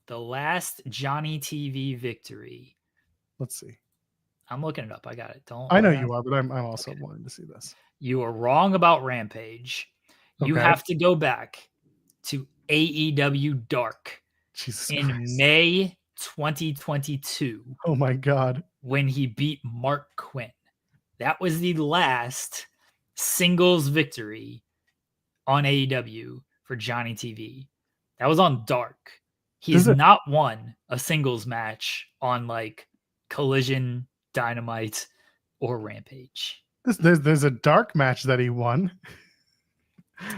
S2: The last Johnny TV victory.
S1: Let's see.
S2: I'm looking it up. I got it.
S1: I know you are, but I'm also wanting to see this.
S2: You are wrong about Rampage. You have to go back to AEW Dark in May 2022.
S1: Oh my God.
S2: When he beat Mark Quinn. That was the last singles victory on AEW for Johnny TV. That was on Dark. He's not won a singles match on like Collision, Dynamite, or Rampage.
S1: There's a Dark match that he won.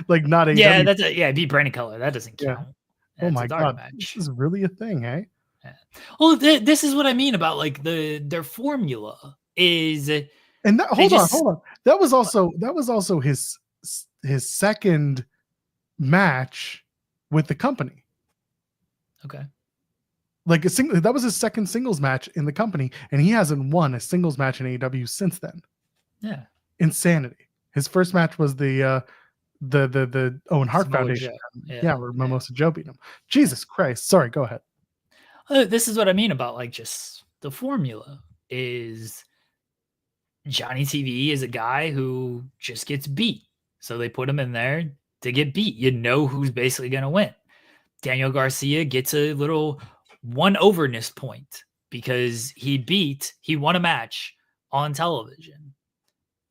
S1: Like not
S2: AEW. Yeah, beat Brandon Cutler. That doesn't count.
S1: Oh my God, match. This is really a thing, eh?
S2: Yeah. Well, this is what I mean about like their formula is.
S1: And hold on. That was also his second match with the company.
S2: Okay.
S1: Like that was his second singles match in the company, and he hasn't won a singles match in AEW since then.
S2: Yeah.
S1: Insanity. His first match was the Owen Hart Foundation. Where Mimosa Joe beat him. Jesus Christ. Sorry, go ahead.
S2: This is what I mean about like just the formula is Johnny TV is a guy who just gets beat. So they put him in there to get beat. You know who's basically going to win. Daniel Garcia gets a little one-overness point because he won a match on television.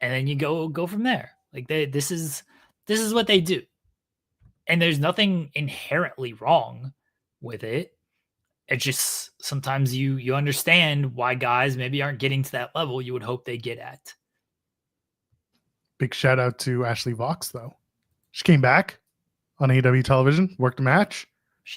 S2: And then you go from there. Like this is what they do. And there's nothing inherently wrong with it. It's just sometimes you understand why guys maybe aren't getting to that level you would hope they get at.
S1: Big shout out to Ashley Vox, though. She came back on AEW television, worked a match,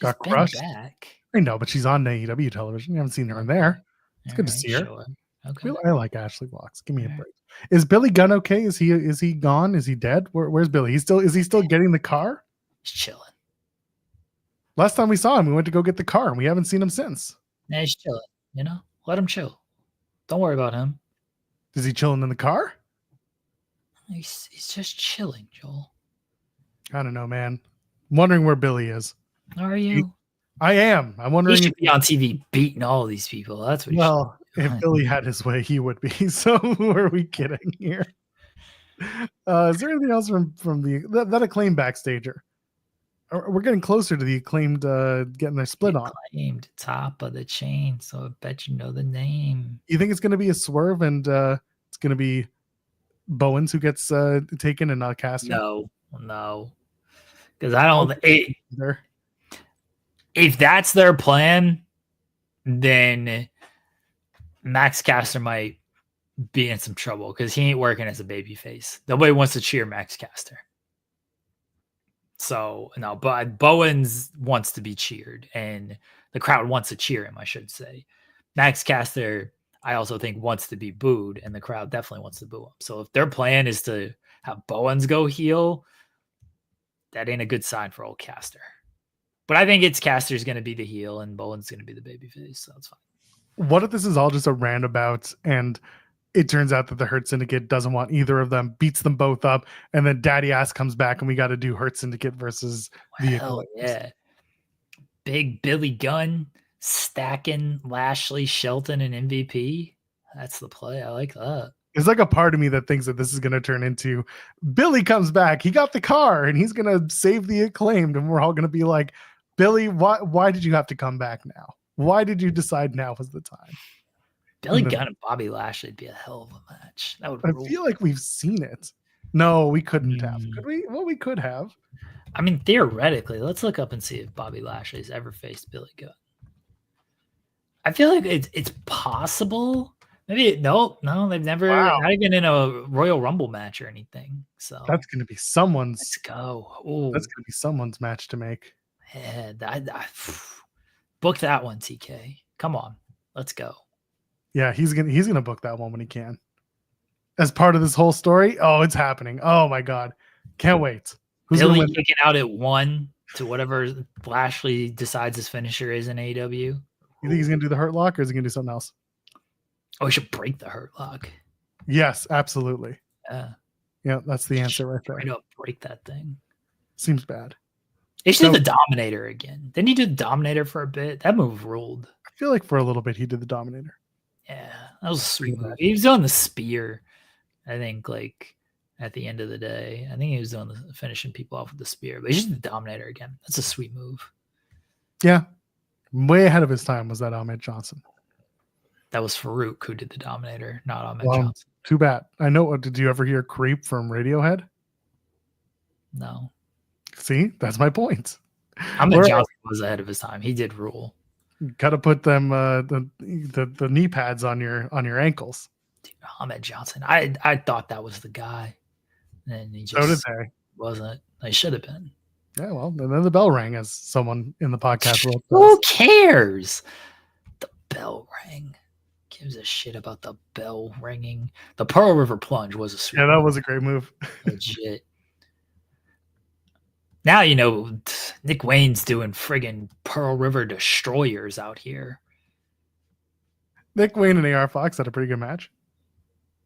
S1: got crushed. Back. I know, but she's on AEW television. You haven't seen her in there. It's good to see her.
S2: Sure. Okay.
S1: I like Ashley Vox. Give me a break. Is Billy Gunn okay? Is he gone? Is he dead? Where's Billy? Is he still getting the car?
S2: He's chilling.
S1: Last time we saw him, we went to go get the car, and we haven't seen him since.
S2: Yeah, he's chilling. You know, let him chill. Don't worry about him.
S1: Is he chilling in the car?
S2: He's just chilling, Joel.
S1: I don't know, man. I'm wondering where Billy is.
S2: Are you?
S1: I am. I'm wondering.
S2: He should be on TV beating all these people. That's what.
S1: Well, if Billy had his way, he would be. So who are we kidding here? Is there anything else from that Acclaimed backstager? We're getting closer to the Acclaimed getting their split on.
S2: Acclaimed top of the chain, so I bet you know the name.
S1: You think it's going to be a swerve and it's going to be Bowens who gets taken and not Caster?
S2: No. Because I don't. If that's their plan, then Max Caster might be in some trouble because he ain't working as a babyface. Nobody wants to cheer Max Caster. So no, but Bowens wants to be cheered, and the crowd wants to cheer him, I should say. Max Caster, I also think, wants to be booed, and the crowd definitely wants to boo him. So if their plan is to have Bowens go heel, that ain't a good sign for old Caster. But I think it's Caster's going to be the heel, and Bowens going to be the babyface, so that's fine.
S1: What if this is all just a roundabout, and it turns out that the Hurt Syndicate doesn't want either of them, beats them both up, and then Daddy Ass comes back, and we got to do Hurt Syndicate versus the
S2: Hell yeah. Big Billy Gunn stacking Lashley, Shelton, and MVP. That's the play. I like that.
S1: There's like a part of me that thinks that this is going to turn into Billy comes back. He got the car, and he's going to save the Acclaimed, and we're all going to be like, Billy, why did you have to come back now? Why did you decide now was the time?
S2: Billy Gunn and Bobby Lashley would be a hell of a match. That would.
S1: I feel like we've seen it. No, we couldn't have. Could we? Well, we could have.
S2: I mean, theoretically, let's look up and see if Bobby Lashley's ever faced Billy Gunn. I feel like it's possible. Maybe no, they've never, not even in a Royal Rumble match or anything. So
S1: that's going to be someone's.
S2: Let's go. Ooh.
S1: That's going to be someone's match to make.
S2: Yeah, book that one, TK. Come on, let's go.
S1: Yeah, he's gonna book that one when he can. As part of this whole story. Oh, it's happening. Oh my god, can't wait.
S2: Who's Billy kicking out at 1 to whatever Lashley decides his finisher is in AEW.
S1: You think he's gonna do the Hurt Lock, or is he gonna do something else?
S2: Oh, we should break the Hurt Lock.
S1: Yes, absolutely. Yeah, that's the answer right there.
S2: Straight up break that thing.
S1: Seems bad.
S2: He should do the Dominator again. Didn't he do the Dominator for a bit? That move ruled.
S1: I feel like for a little bit he did the Dominator.
S2: Yeah, that was a sweet move. He was doing the spear, I think, like at the end of the day. I think he was doing the finishing people off with the spear, but he just did the Dominator again. That's a sweet move.
S1: Yeah. Way ahead of his time was that Ahmed Johnson.
S2: That was Farouk who did the Dominator, not Ahmed Johnson.
S1: Too bad. I know. Did you ever hear Creep from Radiohead?
S2: No.
S1: See, that's my point.
S2: Ahmed Johnson was ahead of his time. He did rule.
S1: Got to put them the knee pads on your ankles.
S2: Dude, Ahmed Johnson. I thought that was the guy, and he just
S1: so did they.
S2: Wasn't. They should have been.
S1: Yeah, well, and then the bell rang, as someone in the podcast world says.
S2: Who cares? The bell rang. Gives a shit about the bell ringing. The Pearl River Plunge was a sweet
S1: that was a great move.
S2: Legit. Now you know Nick Wayne's doing friggin' Pearl River Destroyers out here.
S1: Nick Wayne and AR Fox had a pretty good match.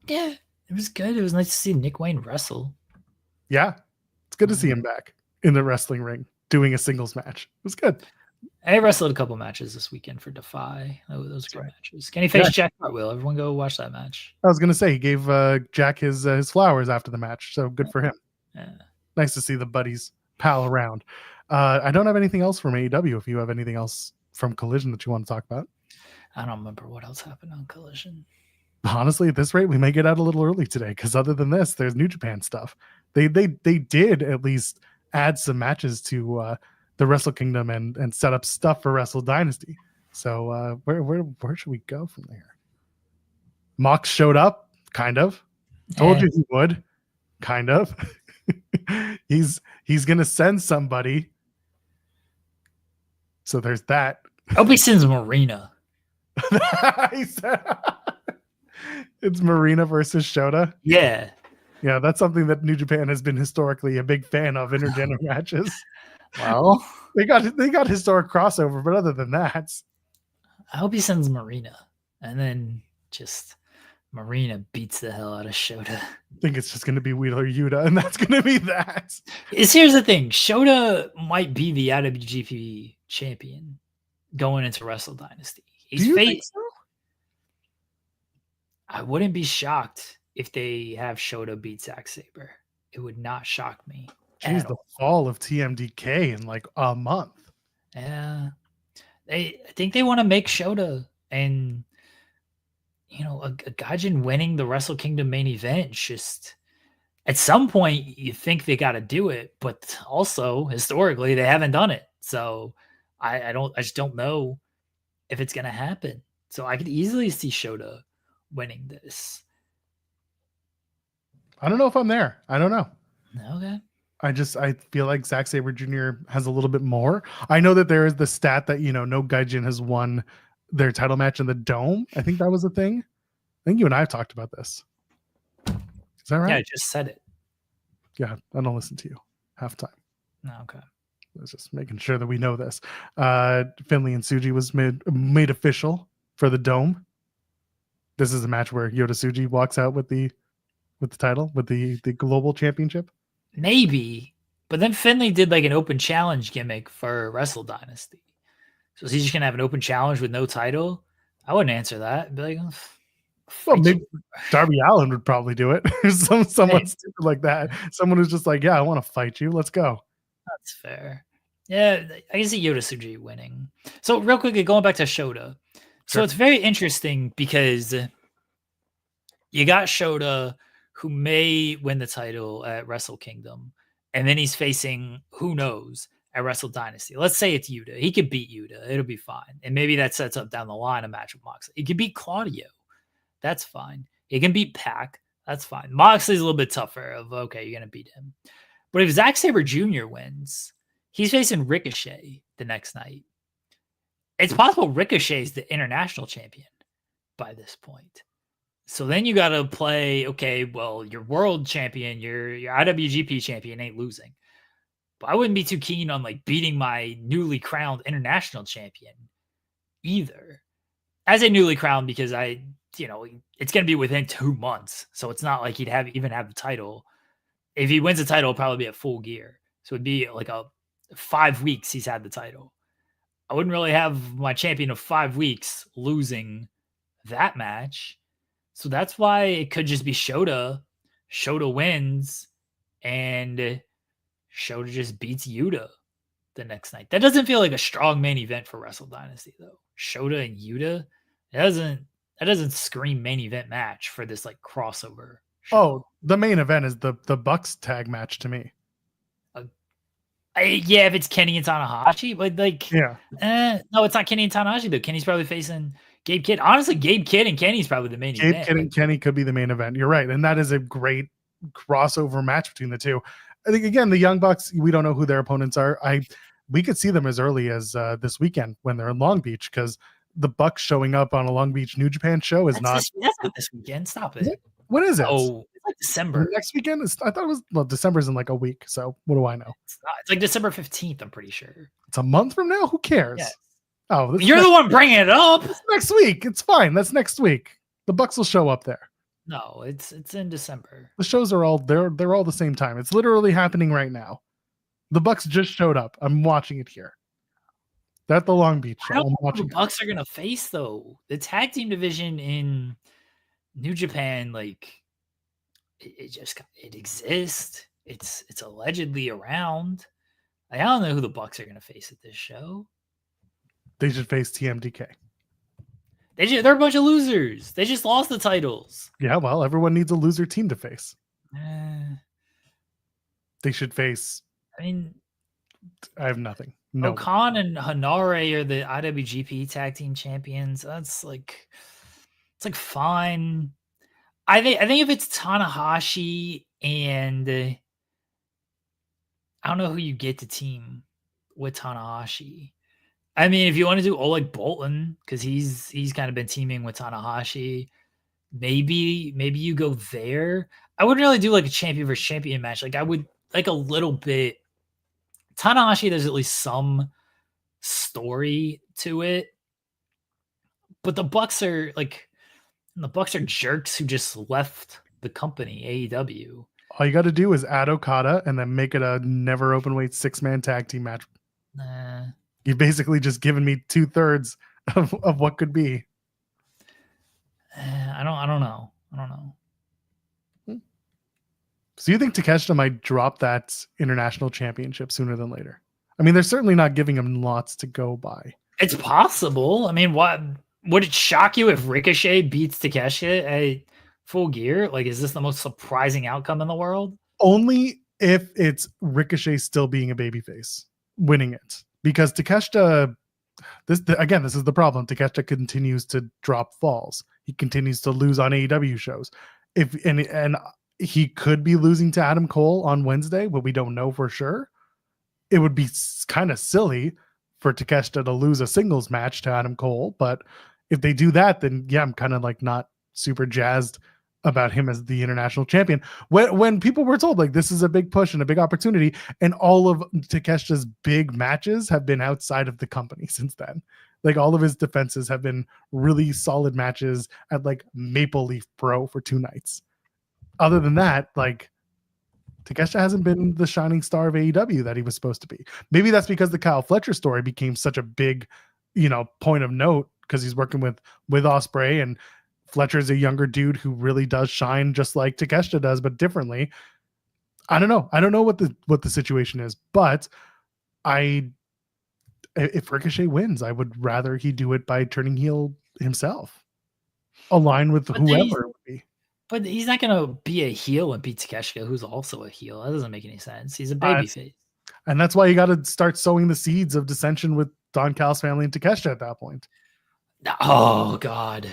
S2: Yeah, it was good. It was nice to see Nick Wayne wrestle.
S1: Yeah, it's good to see him back in the wrestling ring doing a singles match. It was good.
S2: I wrestled a couple matches this weekend for Defy. Those were good matches. Can he face Jack Cartwheel? Everyone go watch that match.
S1: I was going to say, he gave Jack his flowers after the match, so good for him.
S2: Yeah.
S1: Nice to see the buddies pal around. I don't have anything else from AEW. If you have anything else from Collision that you want to talk about.
S2: I don't remember what else happened on Collision.
S1: Honestly, at this rate, we may get out a little early today, because other than this, there's New Japan stuff. They did at least add some matches to the Wrestle Kingdom and set up stuff for Wrestle Dynasty. So where should we go from there? Mox showed up, kind of. Told you he would, kind of. He's gonna send somebody. So there's that.
S2: I hope he sends Marina.
S1: He said, it's Marina versus Shota.
S2: Yeah.
S1: Yeah, that's something that New Japan has been historically a big fan of, intergender matches.
S2: Well,
S1: they got historic crossover, but other than that,
S2: I hope he sends Marina, and then just Marina beats the hell out of Shota.
S1: I think it's just going to be Wheeler Yuta, and that's going to be that.
S2: Here's the thing: Shota might be the IWGP champion going into Wrestle Dynasty.
S1: Do you think so?
S2: I wouldn't be shocked if they have Shota beat Zack Sabre. It would not shock me.
S1: Jeez, the fall of TMDK in like a month.
S2: Yeah. I think they want to make Shota, and a Gaijin winning the Wrestle Kingdom main event, just at some point you think they got to do it, but also historically they haven't done it. So I just don't know if it's going to happen. So I could easily see Shota winning this.
S1: I don't know if I'm there. I don't know.
S2: Okay.
S1: I feel like Zack Sabre Jr. has a little bit more. I know that there is the stat that, no Gaijin has won their title match in the Dome. I think that was a thing. I think you and I have talked about this. Is that right?
S2: Yeah, I just said it.
S1: Yeah, I don't listen to you half time.
S2: No, okay.
S1: I was just making sure that we know this. Finley and Tsuji was made official for the Dome. This is a match where Yota Tsuji walks out with the title, with the global championship.
S2: Maybe, but then Finley did like an open challenge gimmick for Wrestle Dynasty. So is he just gonna have an open challenge with no title? I wouldn't answer that. I'd be like,
S1: well, maybe Darby Allin would probably do it. Someone stupid like that. Someone who's just like, yeah, I want to fight you. Let's go.
S2: That's fair. Yeah, I can see Yota Tsuji winning. So real quickly, going back to Shota. So
S1: Sure.
S2: it's very interesting because you got Shota, who may win the title at Wrestle Kingdom, and then he's facing who knows at Wrestle Dynasty. Let's say it's Yuta. He could beat Yuta. It'll be fine. And maybe that sets up down the line a match with Moxley. He could beat Claudio. That's fine. He can beat Pac. That's fine. Moxley's a little bit tougher of, okay, you're going to beat him. But if Zack Sabre Jr. wins, he's facing Ricochet the next night. It's possible Ricochet is the international champion by this point. So then you got to play, okay, well, your world champion, your IWGP champion ain't losing. But I wouldn't be too keen on like beating my newly crowned international champion either. As a newly crowned, because it's going to be within 2 months. So it's not like he'd even have the title. If he wins the title, it'll probably be at Full Gear. So it'd be like 5 weeks he's had the title. I wouldn't really have my champion of 5 weeks losing that match. So that's why it could just be Shota. Shota wins, and Shota just beats Yuta the next night. That doesn't feel like a strong main event for Wrestle Dynasty, though. Shota and Yuta, that doesn't scream main event match for this like crossover show.
S1: Oh, the main event is the Bucks tag match to me.
S2: Yeah, if it's Kenny and Tanahashi, but like,
S1: yeah,
S2: no, it's not Kenny and Tanahashi though. Kenny's probably facing Gabe Kidd. Honestly, Gabe Kidd and Kenny's probably the main event.
S1: Gabe Kidd and Kenny could be the main event. You're right, and that is a great crossover match between the two. I think again, the Young Bucks, we don't know who their opponents are. We could see them as early as this weekend when they're in Long Beach, because the Bucks showing up on a Long Beach New Japan show is
S2: that's not this weekend. Stop it.
S1: When is it?
S2: Oh, it's like December.
S1: Next weekend? I thought it was, well, December's in like a week. So what do I know?
S2: It's not. It's like December 15th, I'm pretty sure.
S1: It's a month from now? Who cares?
S2: Yes.
S1: Oh,
S2: you're the one bringing it up.
S1: It's next week. It's fine. That's next week. The Bucks will show up there.
S2: No, it's in December.
S1: The shows are all they're all the same time. It's literally happening right now. The Bucks just showed up. I'm watching it here. They're at the Long Beach show.
S2: I don't
S1: I'm
S2: know who
S1: watching
S2: the Bucks are gonna face though. The tag team division in New Japan, like it exists. It's allegedly around. I don't know who the Bucks are gonna face at this show.
S1: They should face TMDK.
S2: They're a bunch of losers. They just lost the titles.
S1: Yeah, well, everyone needs a loser team to face.
S2: Uh,
S1: They should face.
S2: I mean,
S1: I have nothing. No.
S2: Okan and Hanare are the IWGP tag team champions. That's like, it's like fine. I think if it's Tanahashi and I don't know who you get to team with Tanahashi. I mean, if you want to do Oleg Boltin, because he's kind of been teaming with Tanahashi, maybe you go there. I wouldn't really do like a champion versus champion match. Like I would like a little bit. Tanahashi, there's at least some story to it, but the Bucks are jerks who just left the company, AEW.
S1: All you got to do is add Okada and then make it a never open weight 6-man tag team match. You've basically just given me 2/3 of what could be.
S2: I don't know.
S1: So you think Takeshita might drop that international championship sooner than later? I mean, they're certainly not giving him lots to go by.
S2: It's possible. I mean, what Would it shock you if Ricochet beats Takeshita at Full Gear? Like, is this the most surprising outcome in the world?
S1: Only if it's Ricochet still being a babyface, winning it. Because Takeshita, this is the problem. Takeshita continues to drop falls. He continues to lose on AEW shows. And he could be losing to Adam Cole on Wednesday, but we don't know for sure. It would be kind of silly for Takeshita to lose a singles match to Adam Cole, but if they do that, then yeah, I'm kind of like not super jazzed about him as the international champion. When people were told like this is a big push and a big opportunity, and all of Takeshita's big matches have been outside of the company since then. Like all of his defenses have been really solid matches at like Maple Leaf Pro for 2 nights. Other than that, like Takeshita hasn't been the shining star of AEW that he was supposed to be. Maybe that's because the Kyle Fletcher story became such a big, point of note because he's working with Ospreay, and Fletcher's a younger dude who really does shine just like Takeshita does, but differently. I don't know. I don't know what the situation is, but if Ricochet wins, I would rather he do it by turning heel himself, align with whoever it would be.
S2: But he's not going to be a heel and beat Takeshita, who's also a heel. That doesn't make any sense. He's a babyface.
S1: And that's why you got to start sowing the seeds of dissension with Don Callis family and Takeshita at that point.
S2: Oh, God.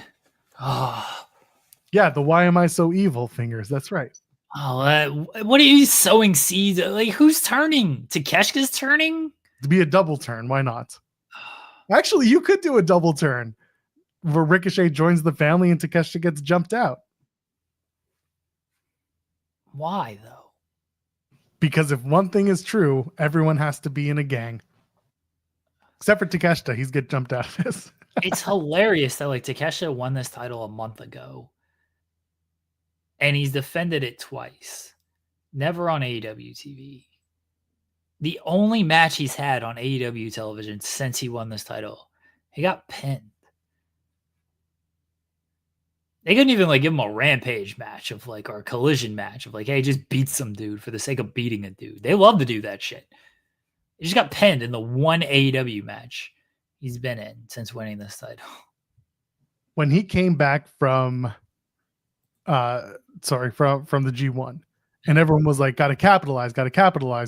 S2: Oh.
S1: Yeah, the why am I so evil fingers. That's right.
S2: Oh, what are you sowing seeds? Like, who's turning? Takeshita's turning?
S1: To be a double turn. Why not? Actually, you could do a double turn where Ricochet joins the family and Takeshita gets jumped out.
S2: Why, though?
S1: Because if one thing is true, everyone has to be in a gang. Except for Takeshita, he's get jumped out of this.
S2: It's hilarious that like Takeshita won this title a month ago. And he's defended it twice. Never on AEW TV. The only match he's had on AEW television since he won this title, he got pinned. They couldn't even like give him a Rampage match of like, or a Collision match of like, hey, just beat some dude for the sake of beating a dude. They love to do that shit. He just got pinned in the one AEW match he's been in since winning this title.
S1: When he came back from the G1, and everyone was like, gotta capitalize,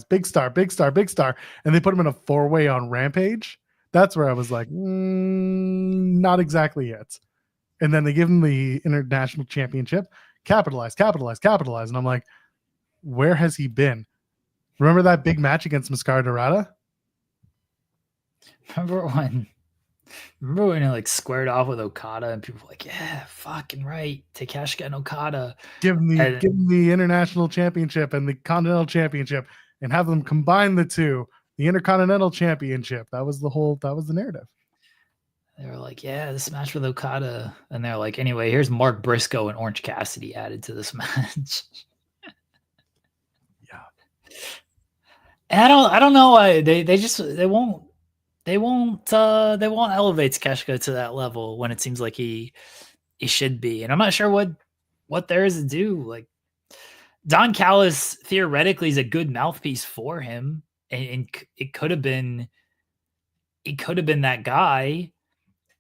S1: big star. And they put him in a 4-way on Rampage. That's where I was like, not exactly yet. And then they give him the international championship, capitalize. And I'm like, where has he been? Remember that big match against Mascara Dorada?
S2: Remember when he like squared off with Okada and people were like, yeah, fucking right. Takeshita and Okada.
S1: Give him the international championship and the continental championship and have them combine the two, the intercontinental championship. That was the narrative.
S2: They were like, yeah, this match with Okada. And they're like, anyway, here's Mark Briscoe and Orange Cassidy added to this match.
S1: Yeah.
S2: And I don't know why they won't elevate Takeshita to that level when it seems like he should be. And I'm not sure what there is to do. Like Don Callis theoretically is a good mouthpiece for him. And it could have been that guy.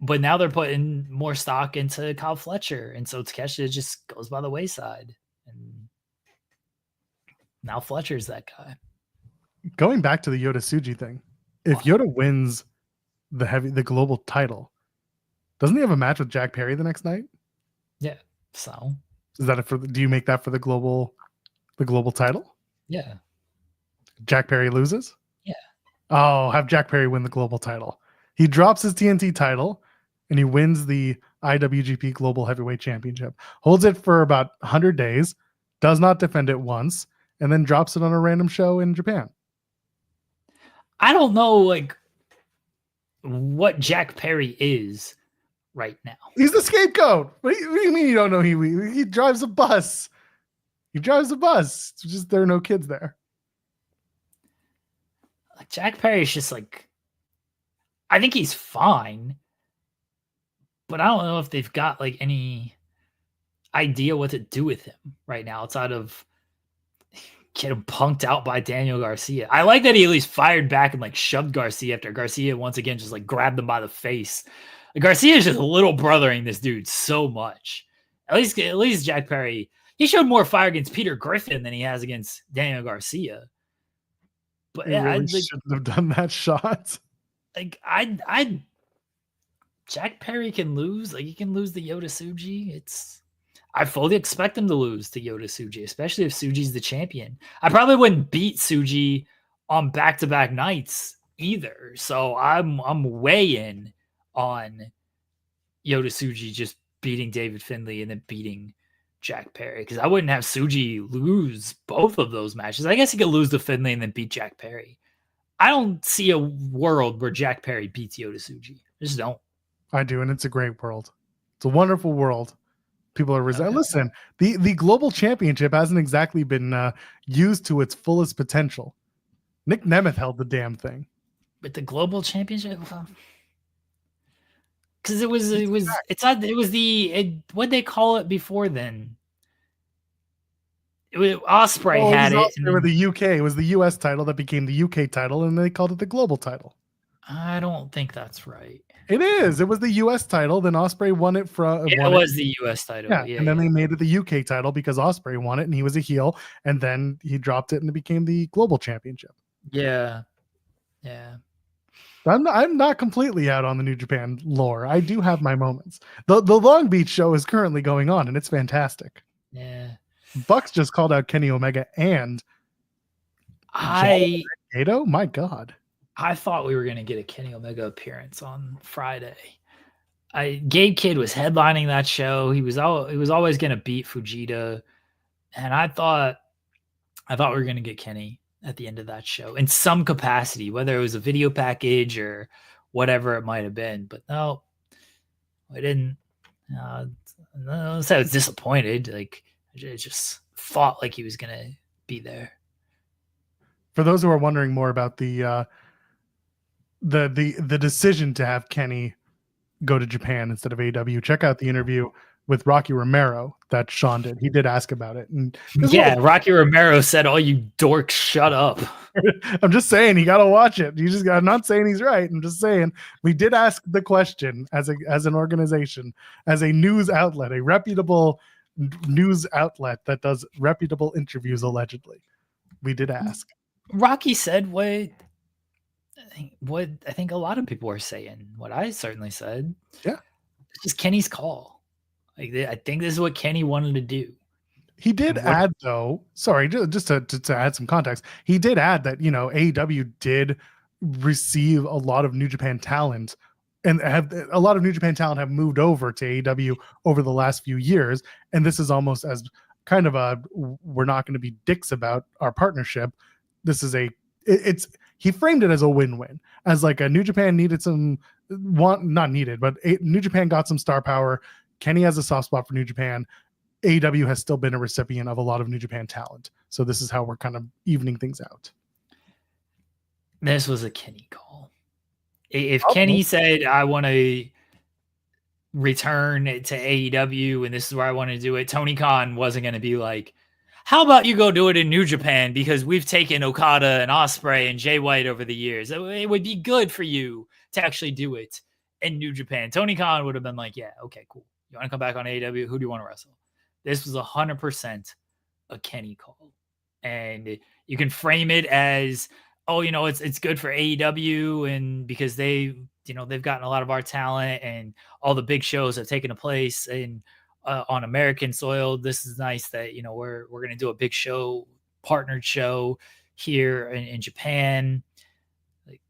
S2: But now they're putting more stock into Kyle Fletcher. And so Takeshita just goes by the wayside. And now Fletcher's that guy.
S1: Going back to the Yota Tsuji thing, if Yota wins the global title, doesn't he have a match with Jack Perry the next night?
S2: Yeah. So
S1: is that do you make that for the global title?
S2: Yeah.
S1: Jack Perry loses?
S2: Yeah.
S1: Oh, have Jack Perry win the global title. He drops his TNT title and he wins the IWGP Global Heavyweight Championship. Holds it for about 100 days, does not defend it once, and then drops it on a random show in Japan.
S2: I don't know like what Jack Perry is right now.
S1: He's the scapegoat. What do you mean you don't know he drives a bus? He drives a bus. It's just there are no kids there.
S2: Like Jack Perry is just like, I think he's fine, but I don't know if they've got like any idea what to do with him right now outside of get him punked out by Daniel Garcia. I like that he at least fired back and like shoved Garcia after Garcia once again just like grabbed him by the face. Like, Garcia is just little brothering this dude so much. At least Jack Perry, he showed more fire against Peter Griffin than he has against Daniel Garcia. But
S1: He really shouldn't have done that shot.
S2: Like, Jack Perry can lose. Like, he can lose to Yota Tsuji. I fully expect him to lose to Yota Tsuji, especially if Tsuji's the champion. I probably wouldn't beat Tsuji on back-to-back nights either. So I'm way in on Yota Tsuji just beating David Finlay and then beating Jack Perry, because I wouldn't have Tsuji lose both of those matches. I guess he could lose to Finlay and then beat Jack Perry. I don't see a world where Jack Perry beats Yota Tsuji. I just don't.
S1: I do, and it's a great world. It's a wonderful world. People are listen. The global championship hasn't exactly been used to its fullest potential. Nick Nemeth held the damn thing.
S2: But the global championship, because it was what they call it before then. It was Ospreay had it.
S1: They were the UK. It was the US title that became the UK title, and they called it the global title.
S2: I don't think that's right.
S1: It is. It was the US title. Then Ospreay won it from.
S2: It was the US title.
S1: Yeah, and then they made it the UK title because Ospreay won it, and he was a heel, and then he dropped it, and it became the global championship.
S2: Yeah.
S1: I'm not completely out on the New Japan lore. I do have my moments. The Long Beach show is currently going on, and it's fantastic.
S2: Yeah.
S1: Bucks just called out Kenny Omega and Gato. My God.
S2: I thought we were going to get a Kenny Omega appearance on Friday. Gabe Kidd was headlining that show. He was always going to beat Fujita, and I thought we were going to get Kenny at the end of that show in some capacity, whether it was a video package or whatever it might have been. But no, I didn't. I was disappointed. Like, I just thought like he was going to be there.
S1: For those who are wondering more about the decision to have Kenny go to Japan instead of AEW, check out the interview with Rocky Romero that Sean did. He did ask about it. And
S2: Rocky Romero said, "Oh, you dork, shut up."
S1: I'm just saying, you got to watch it. I'm not saying he's right. I'm just saying we did ask the question as an organization, as a news outlet, a reputable news outlet that does reputable interviews, allegedly. We did ask.
S2: Rocky said what I think a lot of people are saying, what I certainly said.
S1: Yeah.
S2: It's just Kenny's call. Like, I think this is what Kenny wanted to do.
S1: He did add, though, sorry, just to add some context, he did add that, AEW did receive a lot of New Japan talent, and a lot of New Japan talent have moved over to AEW over the last few years. And this is almost as kind of we're not going to be dicks about our partnership. This is he framed it as a win-win, as like a New Japan needed New Japan got some star power. Kenny has a soft spot for New Japan. AEW has still been a recipient of a lot of New Japan talent. So this is how we're kind of evening things out.
S2: This was a Kenny call. If Kenny said, I want to return to AEW and this is where I want to do it, Tony Khan wasn't going to be like, how about you go do it in New Japan because we've taken Okada and Ospreay and Jay White over the years. It would be good for you to actually do it in New Japan. Tony Khan would have been like, yeah, okay, cool. You want to come back on AEW? Who do you want to wrestle? This was 100% a Kenny call. And you can frame it as, it's good for AEW and because they've gotten a lot of our talent and all the big shows have taken place and on American soil. This is nice that, we're going to do a big show, partnered show here in Japan. Like,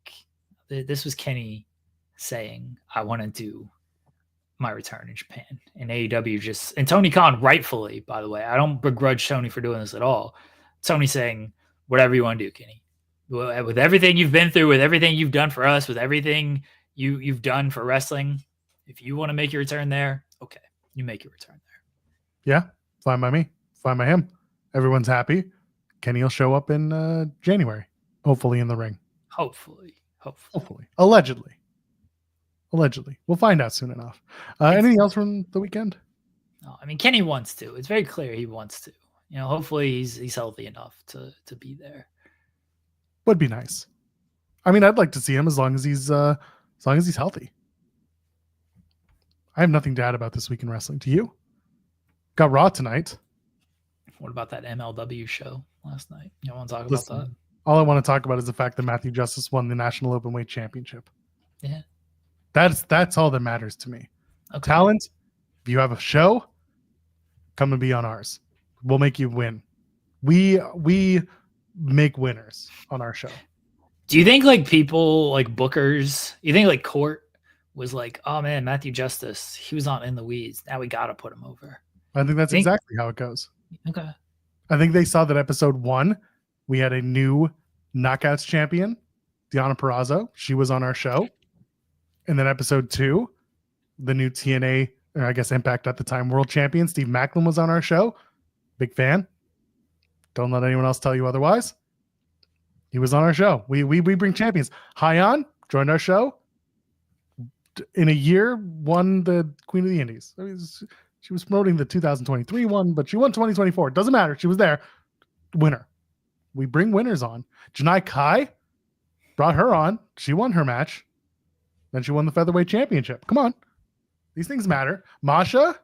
S2: this was Kenny saying, I want to do my return in Japan. And AEW and Tony Khan, rightfully, by the way, I don't begrudge Tony for doing this at all. Tony saying, whatever you want to do, Kenny. With everything you've been through, with everything you've done for us, with everything you've done for wrestling, if you want to make your return there, okay, you make your return there.
S1: Yeah, fine by me. Fine by him. Everyone's happy. Kenny will show up in January, hopefully in the ring.
S2: Hopefully.
S1: Allegedly. We'll find out soon enough. Anything else from the weekend?
S2: No, I mean, Kenny wants to. It's very clear he wants to. hopefully he's healthy enough to be there.
S1: Would be nice. I mean, I'd like to see him as long as he's healthy. I have nothing to add about this week in wrestling. Do you? Got Raw tonight.
S2: What about that MLW show last night? You want to talk about that?
S1: All I want to talk about is the fact that Matthew Justice won the National Openweight Championship.
S2: Yeah.
S1: That's all that matters to me. Okay. Talent, if you have a show, come and be on ours. We'll make you win. We make winners on our show.
S2: Do you think like people like bookers, you think like Court was like, oh man, Matthew Justice, he was on In the Weeds. Now we got to put him over.
S1: I think that's exactly how it goes.
S2: Okay.
S1: I think they saw that episode 1, we had a new Knockouts champion, Deonna Purrazzo. She was on our show. And then episode 2, the new TNA, or I guess Impact at the time, world champion, Steve Macklin was on our show. Big fan. Don't let anyone else tell you otherwise. He was on our show. We bring champions. Hyon joined our show. In a year, won the Queen of the Indies. I mean, she was promoting the 2023 one, but she won 2024. It doesn't matter. She was there. Winner. We bring winners on. Janai Kai, brought her on. She won her match. Then she won the Featherweight Championship. Come on. These things matter. Masha,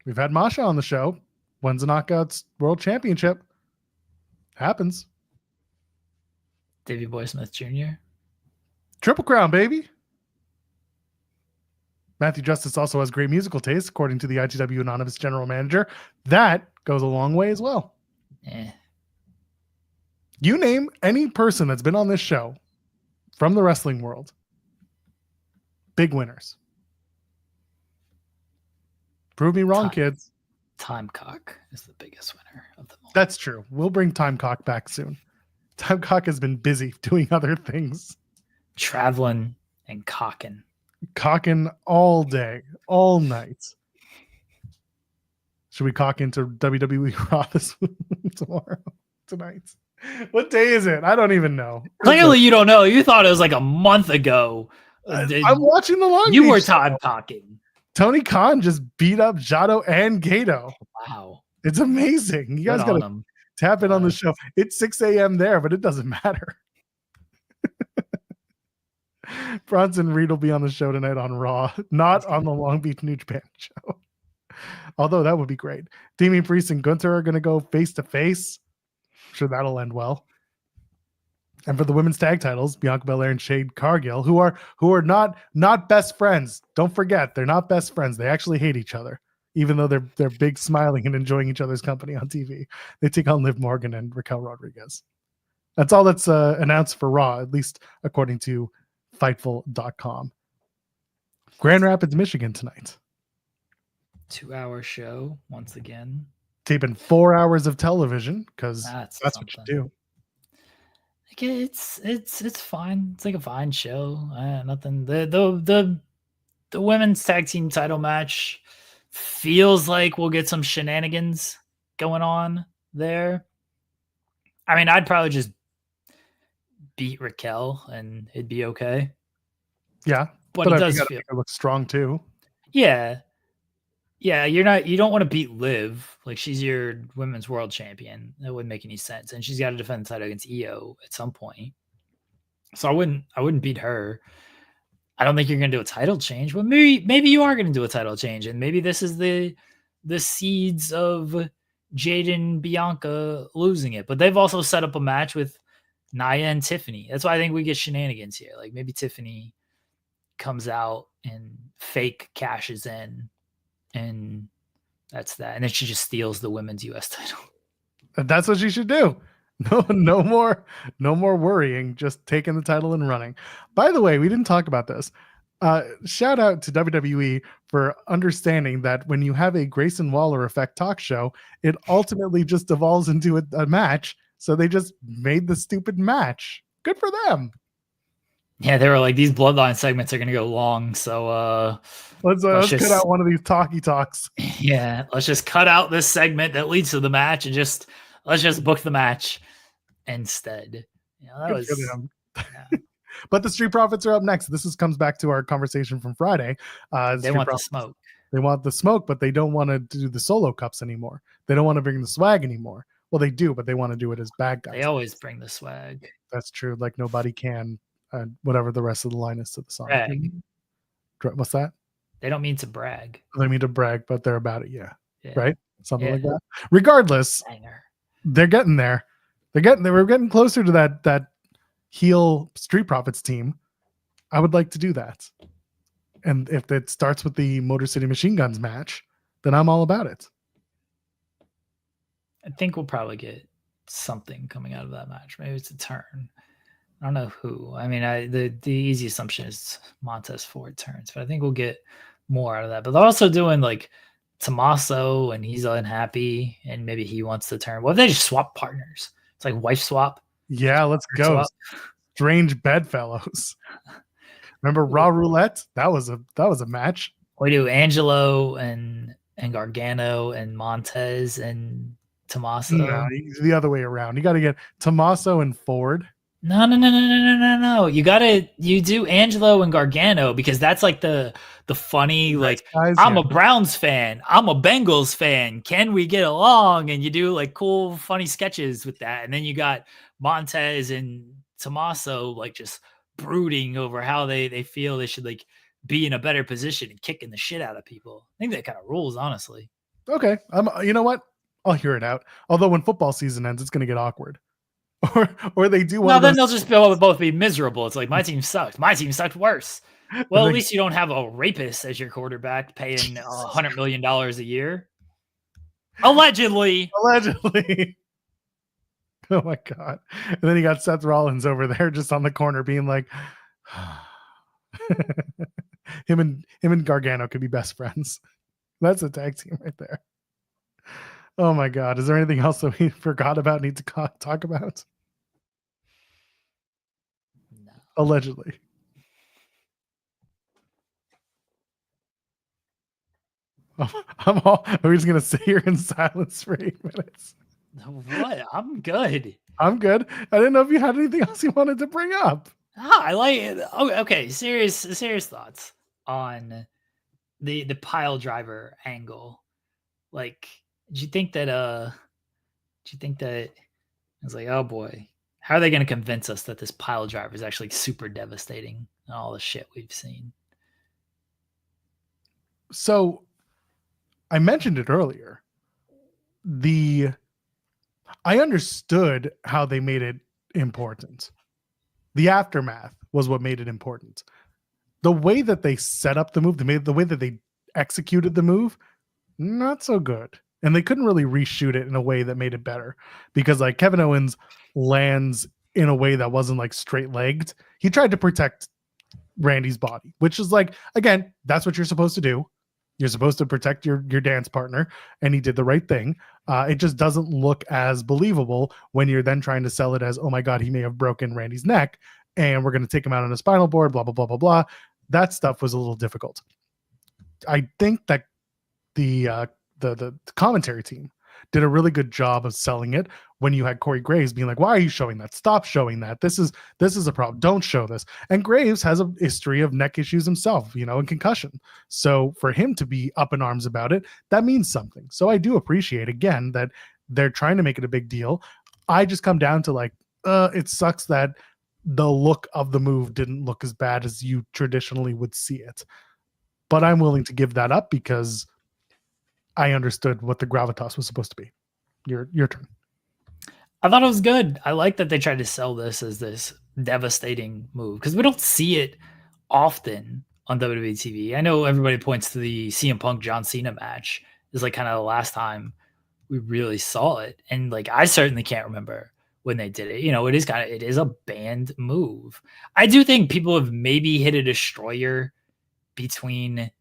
S1: we've had Masha on the show. Wins the Knockouts World Championship. Happens.
S2: Davey Boy Smith Jr.
S1: Triple Crown, baby. Matthew Justice also has great musical taste, according to the ITW Anonymous General Manager. That goes a long way as well.
S2: Yeah.
S1: You name any person that's been on this show from the wrestling world. Big winners. Prove me wrong, kids.
S2: Timecock is the biggest winner of them all.
S1: That's true. We'll bring Timecock back soon. Timecock has been busy doing other things.
S2: Traveling and cocking.
S1: Cocking all day, all night. Should we cock into WWE RAW tonight? What day is it? I don't even know.
S2: Clearly, you don't know. You thought it was like a month ago.
S1: I'm watching the long.
S2: You were time cocking.
S1: Tony Khan just beat up Jado and Gato.
S2: Wow.
S1: It's amazing. You guys got to tap in on the show. It's 6 a.m. there, but it doesn't matter. Bronson Reed will be on the show tonight on Raw, not on the Long Beach New Japan show. Although that would be great. Damian Priest and Gunther are going to go face to face. I'm sure that'll end well. And for the women's tag titles, Bianca Belair and Jade Cargill, who are not best friends. Don't forget, they're not best friends. They actually hate each other, even though they're big smiling and enjoying each other's company on TV. They take on Liv Morgan and Raquel Rodriguez. That's all that's announced for Raw, at least according to Fightful.com. Grand Rapids, Michigan tonight.
S2: 2-hour show once again.
S1: Taping 4 hours of television because that's what you do.
S2: Like it's fine. It's like a fine show. Nothing. The women's tag team title match feels like we'll get some shenanigans going on there. I mean, I'd probably just beat Raquel and it'd be okay.
S1: Yeah,
S2: but it does feel
S1: it looks strong too.
S2: Yeah, you don't want to beat Liv. Like, she's your women's world champion. That wouldn't make any sense. And she's got to defend the title against Io at some point. So I wouldn't beat her. I don't think you're going to do a title change, but maybe you are going to do a title change, and maybe this is the seeds of Jade Bianca losing it. But they've also set up a match with Nia and Tiffany. That's why I think we get shenanigans here. Like, maybe Tiffany comes out and fake cashes in, and that's that. And then she just steals the women's US title.
S1: That's what she should do. No more worrying. Just taking the title and running. By the way, we didn't talk about this. Shout out to WWE for understanding that when you have a Grayson Waller effect talk show, it ultimately just devolves into a match. So they just made the stupid match. Good for them.
S2: Yeah, they were like, these Bloodline segments are going to go long. So
S1: let's cut out one of these talky talks.
S2: Yeah, let's just cut out this segment that leads to the match and let's just book the match instead. That was. Yeah.
S1: But the Street Profits are up next. This comes back to our conversation from Friday.
S2: They want the smoke.
S1: They want the smoke, but they don't want to do the solo cups anymore. They don't want to bring the swag anymore. Well, they do, but they want to do it as bad guys.
S2: They always bring the swag.
S1: That's true. Like nobody can, whatever the rest of the line is to the song.
S2: Brag.
S1: What's that?
S2: They don't mean to brag.
S1: They mean to brag, but they're about it. Yeah. Right? Something like that. Regardless,
S2: Banger.
S1: they're getting there. We're getting closer to that heel Street Profits team. I would like to do that. And if it starts with the Motor City Machine Guns match, then I'm all about it.
S2: I think we'll probably get something coming out of that match. Maybe it's a turn. I don't know who. I mean, the easy assumption is Montez Ford turns, but I think we'll get more out of that. But they're also doing like Tommaso, and he's unhappy, and maybe he wants to turn. What if they just swap partners? It's like wife swap.
S1: Yeah, let's go.
S2: Swap.
S1: Strange bedfellows. Remember Raw Roulette? That was a match.
S2: We do Angelo and Gargano and Montez and Tommaso.
S1: No, the other way around. You got to get Tommaso and Ford.
S2: No. You do Angelo and Gargano because that's like the funny, like,
S1: guys,
S2: I'm a Browns fan. I'm a Bengals fan. Can we get along? And you do like cool, funny sketches with that. And then you got Montez and Tommaso like just brooding over how they feel they should like be in a better position and kicking the shit out of people. I think that kind of rules, honestly.
S1: Okay. You know what? I'll hear it out. Although when football season ends, it's going to get awkward. Or they do one.
S2: No, then they'll just both be miserable. It's like my team sucked. My team sucked worse. Well, at least you don't have a rapist as your quarterback paying $100 million a year. Allegedly.
S1: Oh my God. And then you got Seth Rollins over there just on the corner being like, him and Gargano could be best friends. That's a tag team right there. Oh my God. Is there anything else that we forgot about, need to talk about?
S2: No.
S1: Allegedly. We're just going to sit here in silence for 8 minutes.
S2: What? I'm good.
S1: I'm good. I didn't know if you had anything else you wanted to bring up.
S2: I like it. Oh, okay. Serious thoughts on the pile driver angle. Like, do you think that I was like, oh boy, how are they going to convince us that this pile driver is actually super devastating and all the shit we've seen?
S1: So I mentioned it earlier. I understood how they made it important. The aftermath was what made it important. The way that they set up the move, the way that they executed the move, not so good. And they couldn't really reshoot it in a way that made it better because like Kevin Owens lands in a way that wasn't like straight legged. He tried to protect Randy's body, which is like, again, that's what you're supposed to do. You're supposed to protect your dance partner, and he did the right thing. It just doesn't look as believable when you're then trying to sell it as, oh my God, he may have broken Randy's neck, and we're going to take him out on a spinal board, blah, blah, blah, blah, blah. That stuff was a little difficult. I think that the commentary team did a really good job of selling it when you had Corey Graves being like, why are you showing that? Stop showing that. This is a problem. Don't show this. And Graves has a history of neck issues himself, and concussion. So for him to be up in arms about it, that means something. So I do appreciate, again, that they're trying to make it a big deal. I just come down to like, it sucks that the look of the move didn't look as bad as you traditionally would see it. But I'm willing to give that up because I understood what the gravitas was supposed to be. Your turn.
S2: I thought it was good. I like that they tried to sell this as this devastating move because we don't see it often on WWE TV. I know everybody points to the CM Punk John Cena match is like kind of the last time we really saw it. And like, I certainly can't remember when they did it. It is a banned move. I do think people have maybe hit a destroyer between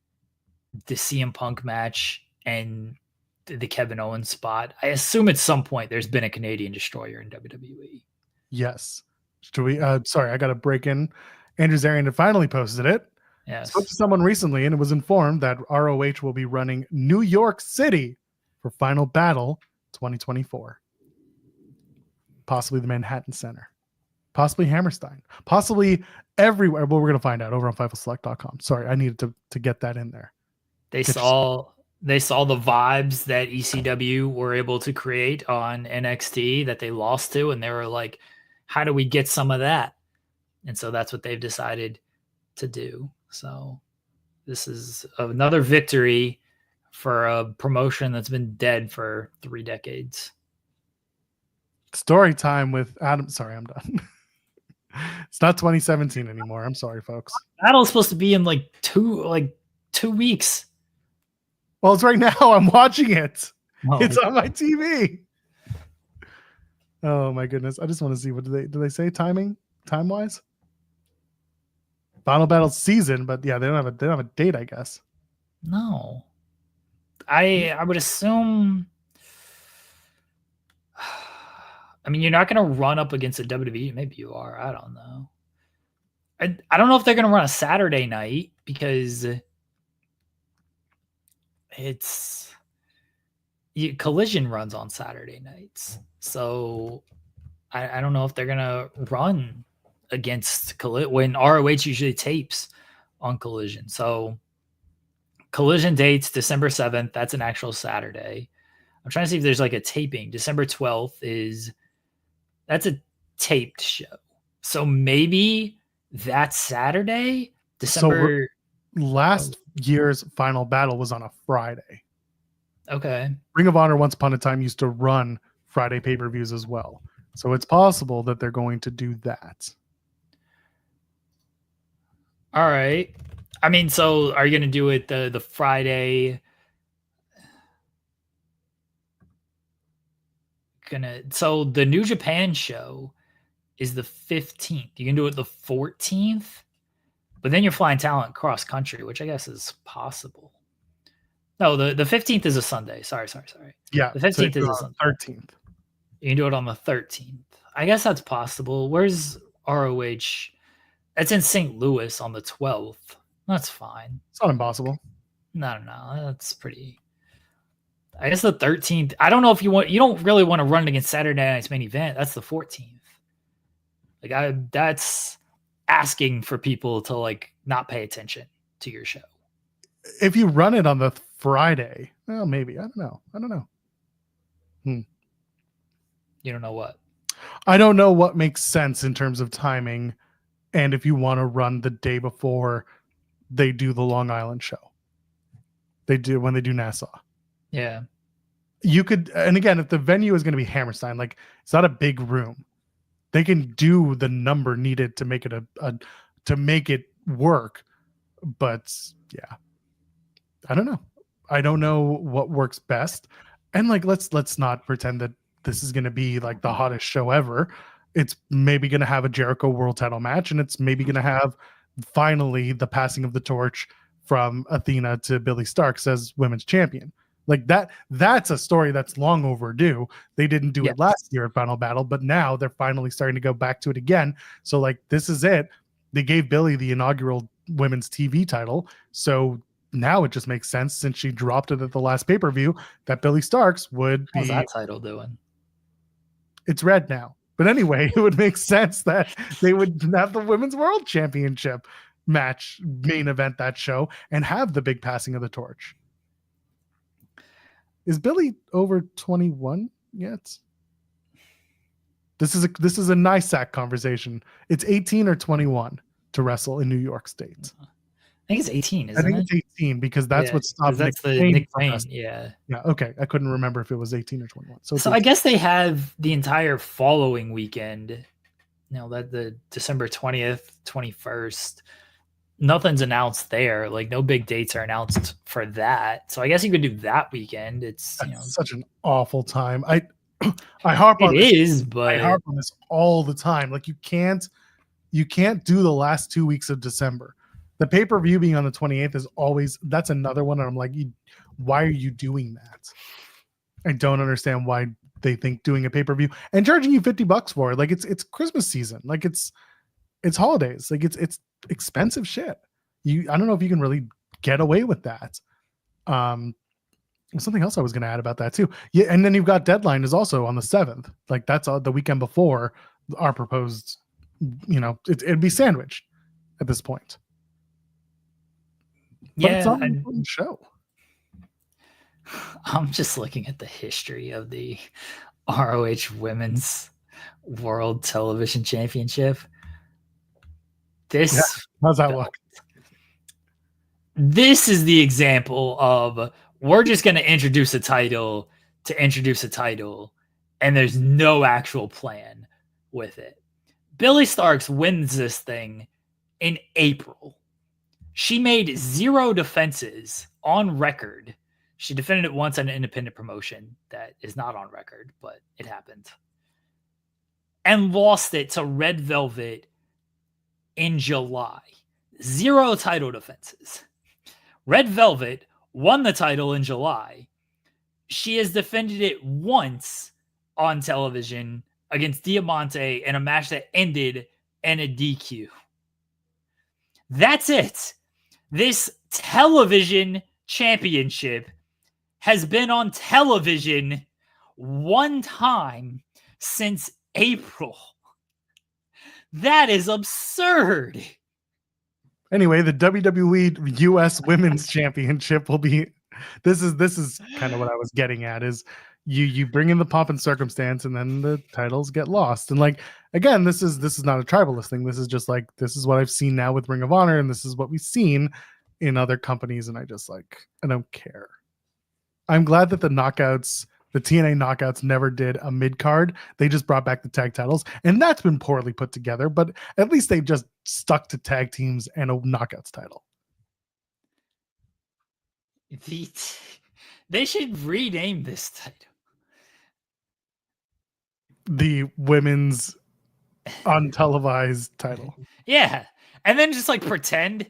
S2: the CM Punk match and the Kevin Owens spot. I assume at some point there's been a Canadian destroyer in WWE.
S1: Yes. Should we? Sorry, I got to break in. Andrew Zarian had finally posted it.
S2: Yes.
S1: Spoke to someone recently and was informed that ROH will be running New York City for Final Battle 2024. Possibly the Manhattan Center. Possibly Hammerstein. Possibly everywhere. Well, we're going to find out over on FightfulSelect.com. Sorry, I needed to get that in there.
S2: They saw the vibes that ECW were able to create on NXT that they lost to, and they were like, how do we get some of that? And so that's what they've decided to do. So this is another victory for a promotion that's been dead for 3 decades.
S1: Story time with Adam. Sorry, I'm done. It's not 2017 anymore. I'm sorry, folks.
S2: Battle's supposed to be in like 2 weeks.
S1: Well, it's right now. I'm watching it.
S2: Oh.
S1: It's on my TV. Oh my goodness! I just want to see, what do they say time wise? Final Battle season, but yeah, they don't have a date, I guess.
S2: No, I would assume. I mean, you're not going to run up against a WWE. Maybe you are. I don't know. I don't know if they're going to run a Saturday night because Collision runs on Saturday nights. So I don't know if they're going to run against Collision when ROH usually tapes on Collision. So Collision dates December 7th. That's an actual Saturday. I'm trying to see if there's like a taping. December 12th that's a taped show. So maybe that Saturday, December.
S1: So last year's Final Battle was on a Friday.
S2: Okay.
S1: Ring of Honor once upon a time used to run Friday pay-per-views as well. So it's possible that they're going to do that.
S2: All right. I mean, so are you going to do it the Friday? So the New Japan show is the 15th. You can do it the 14th, but then you're flying talent cross country, which I guess is possible. No, the 15th is a Sunday. Sorry.
S1: Yeah.
S2: The 15th is a Sunday.
S1: 13th.
S2: You can do it on the 13th. I guess that's possible. Where's ROH? That's in St. Louis on the 12th. That's fine.
S1: It's not impossible.
S2: No. That's pretty. I guess the 13th. I don't know if you don't really want to run it against Saturday night's main event. That's the 14th. That's asking for people to like not pay attention to your show.
S1: If you run it on the Friday, well, maybe. I don't know.
S2: You don't know what?
S1: I don't know what makes sense in terms of timing, and if you want to run the day before they do the Long Island show. They do when they do Nassau.
S2: Yeah.
S1: You could, and again, if the venue is going to be Hammerstein, like it's not a big room, they can do the number needed to make it to make it work. But yeah, I don't know. I don't know what works best. And like, let's not pretend that this is going to be like the hottest show ever. It's maybe going to have a Jericho World Title match, and it's maybe going to have finally the passing of the torch from Athena to Billy Starks as women's champion. Like that's a story that's long overdue. They didn't do it last year at Final Battle, but now they're finally starting to go back to it again. So like, this is it. They gave Billy the inaugural women's TV title. So now it just makes sense, since she dropped it at the last pay-per-view, that Billy Starks would be.
S2: How's that title doing?
S1: It's red now. But anyway, it would make sense that they would have the Women's World Championship match main event that show and have the big passing of the torch. Is Billy over 21 yet? This is a NISAC conversation. It's 18 or 21 to wrestle in New York State.
S2: I think it's 18, isn't it?
S1: I think it's 18 because that's what stopped
S2: Nick Payne. Yeah.
S1: Yeah. Okay. I couldn't remember if it was 18 or 21. So
S2: I guess they have the entire following weekend. That the December 20th, 21st. Nothing's announced there. Like, no big dates are announced for that. So I guess you could do that weekend. It's
S1: such an awful time. I harp on this.
S2: But
S1: I harp on this all the time. Like, you can't do the last 2 weeks of December. The pay-per-view being on the 28th is always, that's another one. And I'm like, why are you doing that? I don't understand why they think doing a pay-per-view and charging you $50 for it. Like, it's Christmas season. Like, it's holidays. Like, it's expensive shit. I don't know if you can really get away with that. Something else I was going to add about that too. Yeah. And then you've got Deadline is also on the 7th. Like, that's the weekend before our proposed, it'd be sandwiched at this point. But
S2: yeah,
S1: it's on the show.
S2: I'm just looking at the history of the ROH Women's World Television Championship.
S1: How's that look?
S2: This is the example of we're just going to introduce a title to introduce a title, and there's no actual plan with it. Billie Starkz wins this thing in April. She made 0 defenses on record. She defended it once on an independent promotion that is not on record, but it happened. And lost it to Red Velvet in July. 0 title defenses. Red Velvet won the title in July. She has defended it once on television against Diamante in a match that ended in a DQ. That's it. This television championship has been on television one time since April. That is absurd.
S1: Anyway, the WWE US Women's Championship will be. This is kind of what I was getting at. Is you bring in the pomp and circumstance, and then the titles get lost. And like again, this is not a tribalist thing. This is just like this is what I've seen now with Ring of Honor, and this is what we've seen in other companies. And I don't care. I'm glad that the knockouts. The TNA knockouts never did a mid card. They just brought back the tag titles, and that's been poorly put together. But at least they just stuck to tag teams and a knockouts title.
S2: They should rename this title
S1: the women's untelevised title.
S2: Yeah, and then just like pretend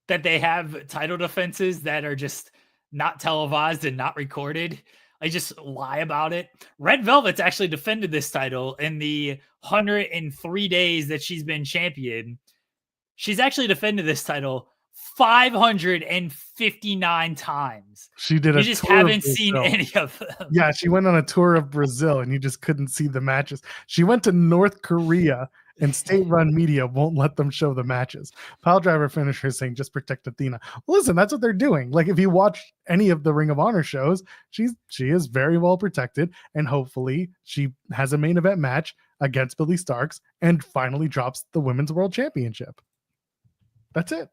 S2: that they have title defenses that are just not televised and not recorded. I just lie about it. Red Velvet's actually defended this title in the 103 days that she's been champion. She's actually defended this title 559 times.
S1: She did.
S2: You just haven't seen any of them.
S1: Yeah, she went on a tour of Brazil, and you just couldn't see the matches. She went to North Korea, and state-run media won't let them show the matches. Piledriver finisher saying, "Just protect Athena." Well, listen, that's what they're doing. Like if you watch any of the Ring of Honor shows, she is very well protected, and hopefully she has a main event match against Billie Starkz and finally drops the Women's World Championship. That's it.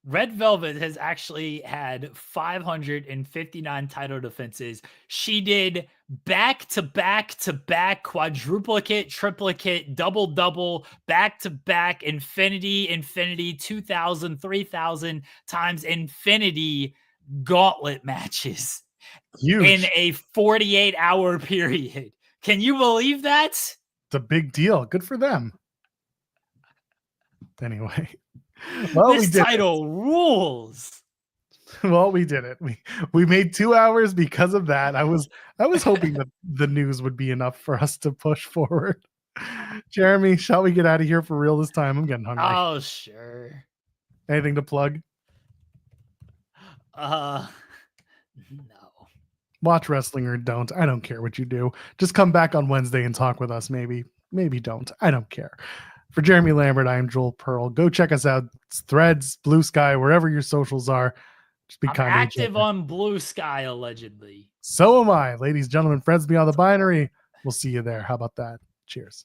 S2: Red Velvet has actually had 559 title defenses. She did back-to-back-to-back quadruplicate, triplicate, double, back-to-back, infinity, 2,000, 3,000 times infinity gauntlet matches.
S1: Huge.
S2: In a 48-hour period. Can you believe that?
S1: It's a big deal. Good for them. Anyway.
S2: Well, this title rules.
S1: Well, we did it. We made 2 hours because of that. I was hoping that the news would be enough for us to push forward. Jeremy, shall we get out of here for real this time? I'm getting hungry.
S2: Oh, sure.
S1: Anything to plug?
S2: No.
S1: Watch wrestling or don't. I don't care what you do. Just come back on Wednesday and talk with us. Maybe don't. I don't care. For Jeremy Lambert, I am Joel Pearl. Go check us out. It's Threads, Blue Sky, wherever your socials are. Just be
S2: I'm
S1: kind.
S2: Active on Blue Sky, allegedly.
S1: So am I. Ladies, gentlemen, friends beyond the binary. We'll see you there. How about that? Cheers.